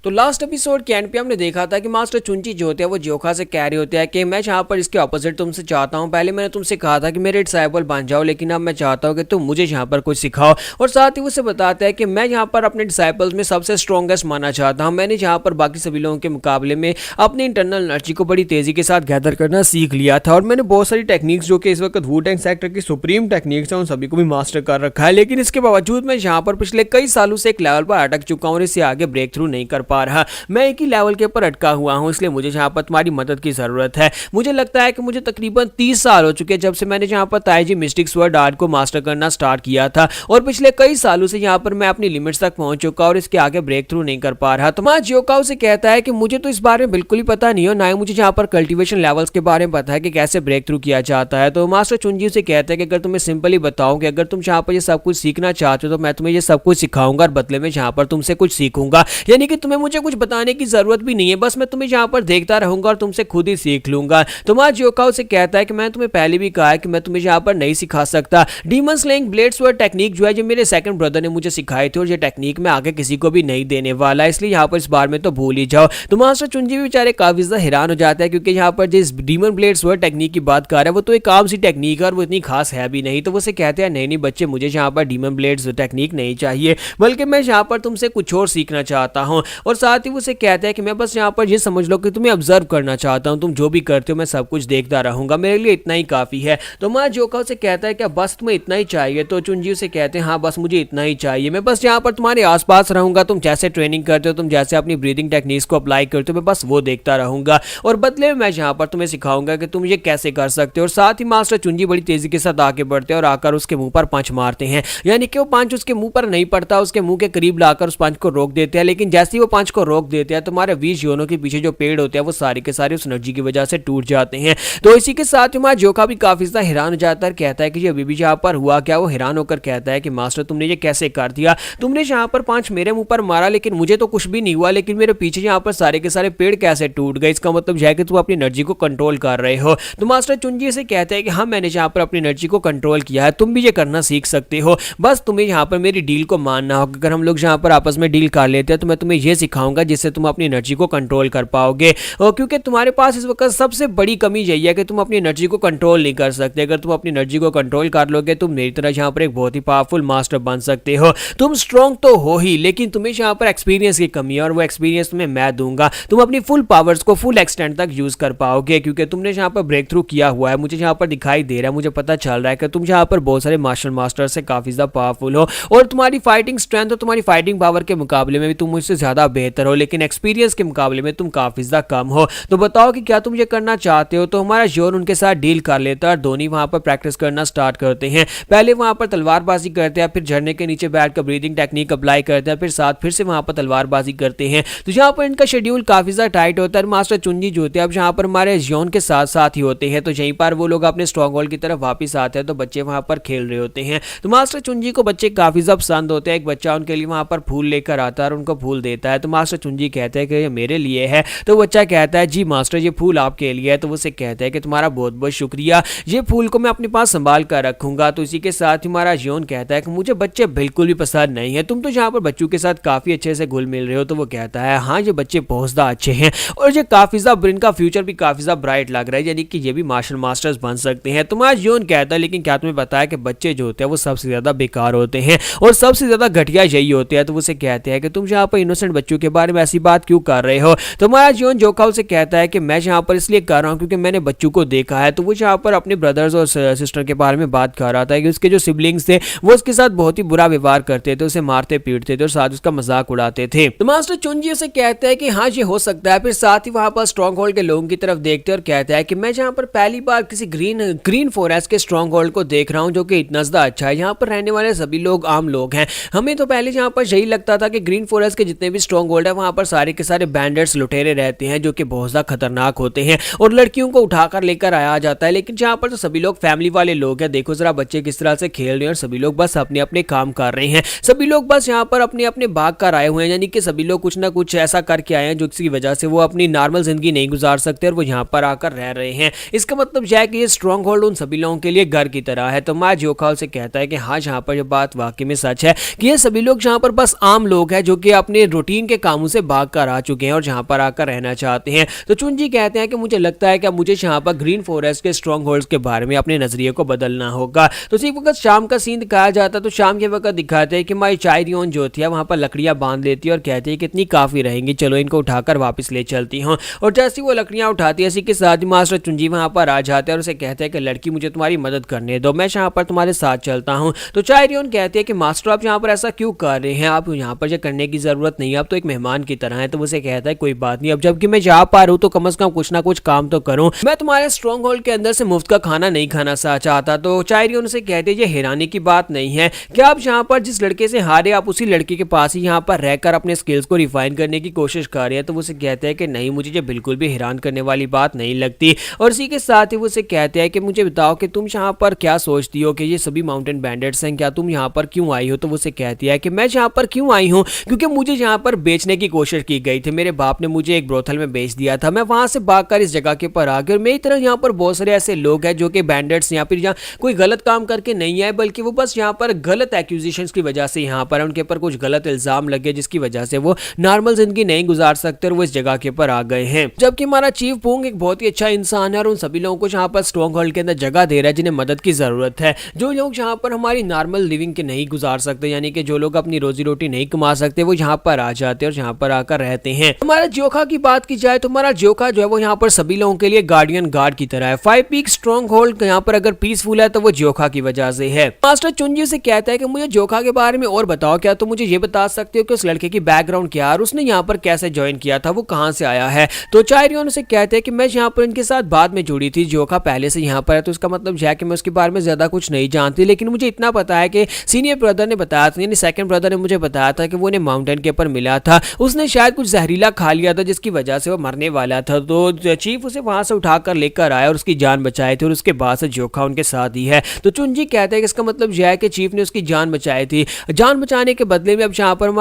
तो लास्ट एपिसोड के एंड पे हमने देखा था कि मास्टर चुनजी जो होते हैं वो ज्योका से कह रहे होते हैं कि मैं यहाँ पर इसके ऑपोजिट तुमसे चाहता हूँ, पहले मैंने तुमसे कहा था कि मेरे डिसाइपल बन जाओ लेकिन अब मैं चाहता हूँ कि तुम मुझे यहाँ पर कुछ सिखाओ। और साथ ही उसे बताता है कि मैं यहाँ पर अपने डिसाइपल्स में सबसे स्ट्रॉन्गेस्ट माना चाहता हूँ, मैंने यहाँ पर बाकी सभी लोगों के मुकाबले में अपनी इंटरनल एनर्जी को बड़ी तेजी के साथ गैदर करना सीख लिया था और मैंने बहुत सारी टेक्निक्स जो कि इस वक्त वुडैंग सेक्टर की सुप्रीम टेक्निक्स हैं उन सभी को भी मास्टर कर रखा है, लेकिन इसके बावजूद मैं यहाँ पर पिछले कई सालों से एक लेवल पर अटक चुका हूँ और इससे आगे ब्रेक थ्रू नहीं कर पा रहा, मैं एक ही लेवल के ऊपर अटका हुआ हूं, इसलिए मुझे यहाँ पर तुम्हारी मदद की जरूरत है। मुझे लगता है कि मुझे तकरीबन 30 साल हो चुके हैं जब से मैंने यहाँ पर ताइजी मिस्टिक स्वर्ड आर्ट को मास्टर करना स्टार्ट किया था और पिछले कई सालों से यहाँ पर मैं अपनी लिमिट्स तक पहुंच चुका और इसके आगे ब्रेक थ्रू नहीं कर पा रहा। तो मां ज्योका उसे कहता है कि मुझे तो इस बारे में बिल्कुल ही पता नहीं हो, ना ही मुझे यहाँ पर कल्टिवेशन लेवल्स के बारे में पता है कि कैसे ब्रेक थ्रू किया जाता है। तो मास्टर चुनजी से कहता है कि अगर तुम्हें सिंपली बताऊं कि अगर तुम यहाँ पर ये सब कुछ सीखना चाहते हो तो मैं तुम्हें ये सब कुछ सिखाऊंगा और बदले में यहाँ पर तुमसे कुछ सीखूंगा, यानी कि तुम्हें मुझे कुछ बताने की जरूरत भी नहीं है, बस मैं तुम्हें यहाँ पर देखता रहूंगा और तुमसे खुद ही सीख लूंगा। तो मां ज्योका उसे कहता है कि मैं तुम्हें पहले भी कहा है कि मैं तुम्हें यहाँ पर नहीं सिखा सकता, demon slaying blade sword technique जो है जो मेरे सेकंड ब्रदर ने मुझे सिखाई थी और ये टेक्निक मैं आगे किसी को भी नहीं देने वाला, इसलिए यहाँ पर इस बार में तो भूल ही जाओ। तो मास्टर चुनजी भी बेचारे काफी ज्यादा हैरान हो जाते हैं क्योंकि यहाँ पर जिस डीमन ब्लेड स्वॉर्ड टेक्निक की बात कर रहा है वो तो एक आम सी टेक्निक है और वो इतनी खास है भी नहीं। तो वो से कहते हैं नहीं बच्चे, मुझे यहाँ पर डीमन ब्लेड टेक्निक नहीं चाहिए बल्कि मैं यहाँ पर तुमसे कुछ और सीखना चाहता हूँ। और साथ ही वो से कहते हैं कि मैं बस यहाँ पर ये समझ लो कि तुम्हें ऑब्जर्व करना चाहता हूं, तुम जो भी करते हो मैं सब कुछ देखता रहूंगा, मेरे लिए इतना ही काफी है। तो मां ज्योका से कहता है कि बस तुम्हें इतना ही चाहिए। तो चुनजी से कहते हैं हाँ बस मुझे इतना ही चाहिए, मैं बस यहाँ पर तुम्हारे आसपास रहूंगा, तुम जैसे ट्रेनिंग करते हो, तुम जैसे अपनी ब्रीदिंग टेक्निक्स को अप्लाई करते हो, मैं बस वो देखता रहूंगा और बदले में मैं यहाँ पर तुम्हें सिखाऊंगा कि तुम ये कैसे कर सकते हो। और साथ ही मास्टर चुनजी बड़ी तेजी के साथ आगे बढ़ते हैं और आकर उसके मुंह पर पंच मारते हैं, यानी कि वो पंच उसके मुंह पर नहीं पड़ता, उसके मुंह के करीब लाकर उस पंच को रोक देते हैं, लेकिन जैसे ही वो पंच को रोक देते हैं तुम्हारे 20 योनों के पीछे जो पेड़ होते हैं वो सारे के सारे उस एनर्जी की वजह से टूट जाते हैं। तो इसी के साथ हमारा ज्योका भी काफी ज्यादा हैरान हो जाता है, कहता है कि ये अभी भी यहाँ पर हुआ क्या। वो हैरान होकर कहता है कि मास्टर तुमने ये कैसे कर दिया, तुमने यहाँ पर पंच मेरे मुंह पर मारा लेकिन मुझे तो कुछ भी नहीं हुआ, लेकिन मेरे पीछे यहाँ पर सारे के सारे पेड़ कैसे टूट गए, इसका मतलब यह है कि तुम अपनी एनर्जी को कंट्रोल कर रहे हो। तो मास्टर चुनजी से कहते हैं कि हाँ मैंने यहाँ पर अपनी एनर्जी को कंट्रोल किया है, तुम भी ये करना सीख सकते हो, बस तुम्हें यहाँ पर मेरी डील को मानना होगा। अगर हम लोग यहाँ पर आपस में डील कर लेते हैं तो मैं तुम्हें ये सिखाऊंगा जिससे तुम अपनी एनर्जी को कंट्रोल कर पाओगे। और क्योंकि तुम्हारे पास इस वक्त सबसे बड़ी कमी यही है कि तुम अपनी एनर्जी को कंट्रोल नहीं कर सकते। अगर तुम अपनी एनर्जी को कंट्रोल कर लोगे तुम मेरी तरह यहाँ पर एक बहुत ही पावरफुल मास्टर बन सकते हो। तुम स्ट्रॉन्ग तो हो ही, लेकिन तुम्हें यहाँ पर एक्सपीरियंस की कमी है और वो एक्सपीरियंस तुम्हें मैं दूंगा। तुम अपनी फुल पावर्स को फुल एक्सटेंट तक यूज कर पाओगे क्योंकि तुमने यहाँ पर ब्रेक थ्रू किया हुआ है। मुझे यहाँ पर दिखाई दे रहा है, मुझे पता चल रहा है कि तुम यहाँ पर बहुत सारे मार्शल मास्टर से काफी ज्यादा पावरफुल हो और तुम्हारी फाइटिंग स्ट्रेंथ और तुम्हारी फाइटिंग पावर के मुकाबले में भी तुम मुझसे ज्यादा बेहतर हो, लेकिन एक्सपीरियंस के मुकाबले में तुम काफी ज्यादा कम हो। तो बताओ कि क्या तुम ये करना चाहते हो? तो हमारा जोन उनके साथ डील कर लेता है और दोनों वहां पर प्रैक्टिस करना स्टार्ट करते हैं। पहले वहां पर तलवारबाजी करते हैं, फिर झरने के नीचे बैठकर ब्रीदिंग टेक्निक अप्लाई करते हैं, फिर से वहां पर तलवारबाजी करते हैं। तो यहाँ पर इनका शेड्यूल काफी ज्यादा टाइट होता है। मास्टर चुंजी जो होते हैं अब यहाँ पर हमारे जोन के साथ साथ ही होते हैं, तो यहीं पर वो लोग अपने स्ट्रॉन्ग होल्ड की तरफ वापस आते हैं तो बच्चे वहां पर खेल रहे होते हैं। तो मास्टर चुंजी को बच्चे काफी ज्यादा पसंद होते हैं। एक बच्चा उनके लिए वहां पर फूल लेकर आता है और उनको फूल देता है। तो मास्टर चुंजी कहते हैं कि ये मेरे लिए है। तो बच्चा कहता है जी मास्टर ये फूल आपके लिए है। तो वो उसे कहता है कि तुम्हारा बहुत बहुत शुक्रिया, ये फूल को मैं अपने पास संभाल कर रखूंगा। तो इसी के साथ ही हमारा जोन कहता है कि मुझे बच्चे बिल्कुल भी पसंद नहीं है, तुम तो यहाँ पर बच्चों के साथ काफी अच्छे से घुल मिल रहे हो। तो वो कहता है हाँ ये बच्चे बहुत ज्यादा अच्छे हैं और ये काफी ज्यादा इनका फ्यूचर भी काफी ज्यादा ब्राइट लग रहा है, यानी कि ये भी मार्शल मास्टर्स बन सकते हैं। तुम्हारा जोन कहता है लेकिन क्या तुम्हें पता है कि बच्चे जो होते हैं वो सबसे ज्यादा बेकार होते हैं और सबसे ज्यादा घटिया यही होते हैं। तो उसे कहते हैं कि तुम यहाँ पर इनोसेंट बच्चों के बारे में ऐसी बात क्यों कर रहे हो? तुम्हारा जोन जोखा उसे कहता है कि मैं यहाँ पर इसलिए कर रहा हूँ क्योंकि मैंने बच्चों को देखा है। तो वो यहाँ पर अपने ब्रदर्स और सिस्टर के बारे में बात कर रहा था कि उसके जो सिबलिंग्स थे वो उसके साथ बहुत ही बुरा व्यवहार करते थे, उसे मारते पीटते थे और साथ उसका मजाक उड़ाते थे। तो मास्टर चुंजी उसे कहता है कि हाँ ये हो सकता है। फिर साथ ही वहां पर स्ट्रॉन्ग होल्ड के लोगों की तरफ देखते और कहता है कि मैं जहाँ पर पहली बार किसी ग्रीन फॉरेस्ट के स्ट्रॉन्ग होल्ड को देख रहा हूँ जो कि इतना ज्यादा अच्छा है। यहाँ पर रहने वाले सभी लोग आम लोग हैं। हमें तो पहले यहाँ पर यही लगता था कि ग्रीन फॉरेस्ट के जितने भी स्ट्रॉन्ग होल्ड है वहां पर सारे के सारे बैंडर्स लुटेरे रहते हैं जो कि बहुत ज्यादा खतरनाक होते हैं और लड़कियों को उठाकर लेकर आया जाता है। लेकिन जहाँ पर तो सभी लोग फैमिली वाले लोग हैं। देखो जरा बच्चे किस तरह से खेल रहे हैं और सभी लोग बस अपने अपने काम कर रहे हैं। सभी लोग बस यहाँ पर अपने अपने भाग कर आए हुए हैं, यानी कि सभी लोग कुछ ना कुछ ऐसा करके आए हैं जो इसकी वजह से वो अपनी नॉर्मल जिंदगी नहीं गुजार सकते और वो यहाँ पर आकर रह रहे हैं। इसका मतलब यह है कि ये स्ट्रॉन्ग होल्ड उन सभी लोगों के लिए घर की तरह है। तो माँ जोखाल से कहता है कि हाँ यहाँ पर ये बात वाकई में सच है कि ये सभी लोग यहाँ पर बस आम लोग हैं जो कि अपने रूटीन के कामों से भाग कर आ चुके हैं और जहाँ पर आकर रहना चाहते हैं। तो चुंजी कहते हैं कि मुझे लगता है कि मुझे यहाँ पर ग्रीन फॉरेस्ट के स्ट्रॉन्ग होल्ड्स के बारे में अपने नजरिए को बदलना होगा। तो उसी वक्त शाम का सीन दिखाया जाता है। तो शाम के वक्त दिखाते हैं कि माई चायरियोन जो थी वहां पर लकड़ियां बांध लेती है और कहती है कि इतनी काफी रहेंगी, चलो इनको उठाकर वापस ले चलती हूँ। और जैसे वो लकड़ियां उठाती है इसी के साथ ही मास्टर चुंजी वहां पर आ जाते हैं और उसे कहते हैं कि लड़की मुझे तुम्हारी मदद करने दो, मैं यहाँ पर तुम्हारे साथ चलता हूँ। तो चायरियोन कहती है कि मास्टर आप यहाँ पर ऐसा क्यों कर रहे हैं, आप यहाँ पर करने की जरूरत नहीं है, आप तो एक मेहमान की तरह है। तो उसे कहता है कोई बात नहीं, अब जबकि मैं जा पा रहा हूँ तो कम से कम कुछ ना कुछ काम तो करूँ, मैं तुम्हारे स्ट्रॉन्ग होल्ड के अंदर से मुफ्त का खाना नहीं खाना चाहता। तो चायरियोन से कहते हैं ये हैरानी की बात नहीं है, क्या आप यहाँ पर जिस लड़के से हारे आप उसी लड़के के पास ही यहाँ पर रहकर अपने स्किल्स को रिफाइन करने की कोशिश कर रहे हैं? तो वो उसे कहते हैं कि नहीं, मुझे ये बिल्कुल भी हैरान करने वाली बात नहीं लगती। और इसी के साथ ही वो उसे कहते हैं कि मुझे बताओ कि तुम यहाँ पर क्या सोचती हो कि ये सभी माउंटेन बैंडिट्स हैं, क्या तुम यहाँ पर क्यों आई हो? तो वो उसे कहती है कि मैं यहाँ पर क्यों आई हूँ क्योंकि मुझे यहाँ पर बेचने की कोशिश की गई थी, मेरे बाप ने मुझे एक ब्रोथल में बेच दिया था, मैं वहां से भागकर इस जगह के पर आ गया। और मेरी तरह यहाँ पर बहुत सारे ऐसे लोग हैं जो कि बैंडिट्स यहाँ पर यहाँ कोई गलत काम करके नहीं आए, बल्कि वो बस यहाँ पर गलत एक्यूजिशंस की वजह से यहाँ पर उनके ऊपर कुछ गलत इल्जाम लगे जिसकी वजह से वो नॉर्मल जिंदगी नहीं गुजार सकते और वो इस जगह के ऊपर आ गए हैं। जबकि हमारा चीफ पूंग एक बहुत ही अच्छा इंसान है और उन सभी लोगों को यहाँ पर स्ट्रॉन्ग होल्ड के अंदर जगह दे रहा है जिन्हें मदद की जरूरत है, जो लोग यहाँ पर हमारी नॉर्मल लिविंग के नहीं गुजार सकते, यानी कि जो लोग अपनी रोजी रोटी नहीं कमा सकते वो यहाँ पर आ जाते हैं और यहाँ पर आकर रहते हैं। हमारा जोखा की बात की जाए तो हमारा जोखा जो है वो यहाँ पर सभी लोगों के लिए गार्डियन गार्ड की तरह है। 5 पीक स्ट्रॉन्ग होल्ड यहाँ पर अगर पीसफुल है तो वो जोखा की वजह से है। मास्टर चुंजी से कहता है कि मुझे जोखा के बारे में और बताओ, क्या तुम मुझे ये बता सकते हो कि उस लड़के की बैकग्राउंड क्या है और उसने यहाँ पर कैसे ज्वाइन किया था, वो कहाँ से आया है? तो चायरियोन से कहते हैं कि मैं यहाँ पर इनके साथ बाद में जुड़ी थी, जोखा पहले से यहाँ पर है, तो उसका मतलब यह है कि मैं उसके बारे में ज्यादा कुछ नहीं जानती, लेकिन मुझे इतना पता है कि सीनियर ब्रदर ने बताया था, यानी सेकंड ब्रदर ने मुझे बताया था कि वो उन्हें माउंटेन के ऊपर मिला था, उसने शायद कुछ जहरीला खा लिया था जिसकी वजह से वो मरने वाला था। तो चीफ उसे वहां से उठाकर लेकर आया और उसकी जान बचाई थी और उसके बाद से जोखा उनके साथ ही है। तो चुंजी कहते हैं कि इसका मतलब यह है कि चीफ ने उसकी जान बचाई थी, जान बचाने के बदले में अब यहाँ पर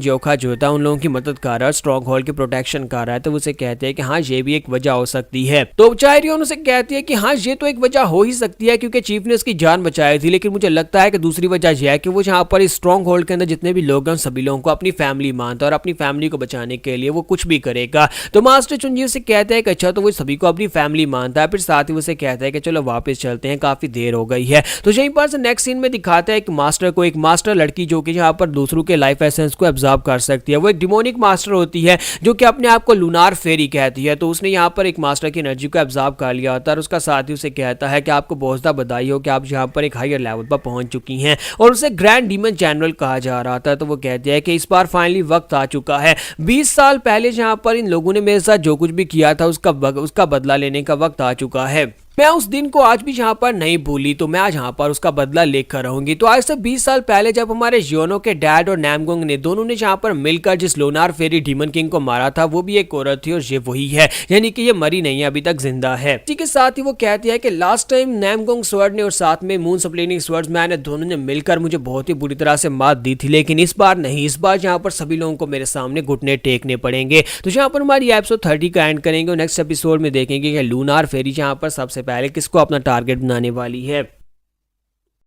जोखा जो था उन लोगों की मदद कर रहा है, स्ट्रॉन्ग होल्ड की प्रोटेक्शन कर रहा है। तो उसे कहते हैं कि हाँ ये भी एक वजह हो सकती है। तो चायरियोन उसे कहती है कि हाँ ये तो एक वजह हो ही सकती है क्योंकि चीफ ने उसकी जान बचाई थी, लेकिन मुझे लगता है कि दूसरी वजह यह है कि वो यहाँ पर इस स्ट्रॉन्ग होल्ड के अंदर जितने भी लोग हैं सभी लोगों को अपनी फैमिली मानता है और अपनी फैमिली को बचाने के लिए वो कुछ भी करेगा। तो मास्टर चुनजी उसे कहता है कि अच्छा, तो वो सभी को अपनी फैमिली मानता है। फिर साथ ही उसे कहता है कि चलो वापस चलते हैं, काफी देर हो गई है। तो यहीं पर से नेक्स्ट सीन में दिखाता है एक मास्टर को, एक मास्टर लड़की जो कि यहाँ पर दूसरों के लाइफ एसेंस को एब्जॉर्ब कर सकती है। वो एक डिमोनिक मास्टर होती है जो कि अपने आप को लूनार फेरी कहती है। तो उसने यहाँ पर एक मास्टर की एनर्जी को एब्जॉर्ब कर लिया होता है और उसका साथी उसे कहता है कि आपको बहुत ज़्यादा बधाई हो कि आप यहाँ पर एक हायर लेवल पर पहुंच चुकी हैं, और उसे ग्रैंड डीमन जनरल कहा जा रहा था। तो वो कहते हैं कि इस बार फाइनली वक्त आ चुका है। 20 साल पहले जहाँ पर इन लोगों ने मेरे साथ जो कुछ भी किया था उसका बदला लेने का वक्त आ चुका है। मैं उस दिन को आज भी यहाँ पर नहीं भूली, तो मैं आज यहाँ पर उसका बदला लेकर रहूंगी। तो आज से 20 साल पहले जब हमारे योनो के डैड और नामगोंग ने दोनों ने यहाँ पर मिलकर जिस लोनार फेरी डीमन किंग को मारा था, वो भी एक औरत थी और ये वही है, यानी कि ये मरी नहीं है, अभी तक जिंदा है। इसी के साथ ही वो कहती है कि लास्ट टाइम नामगोंग स्वॉर्ड ने और साथ में मून स्प्लिटिंग स्वॉर्ड्समैन ने दोनों ने मिलकर मुझे बहुत ही बुरी तरह से मात दी थी, लेकिन इस बार नहीं। इस बार यहाँ पर सभी लोगों को मेरे सामने घुटने टेकने पड़ेंगे। तो यहाँ पर हमारी एपिसोड 30 का एंड करेंगे और नेक्स्ट एपिसोड में देखेंगे कि लूनार फेरी यहाँ पर सबसे पहले किसको अपना टारगेट बनाने वाली है।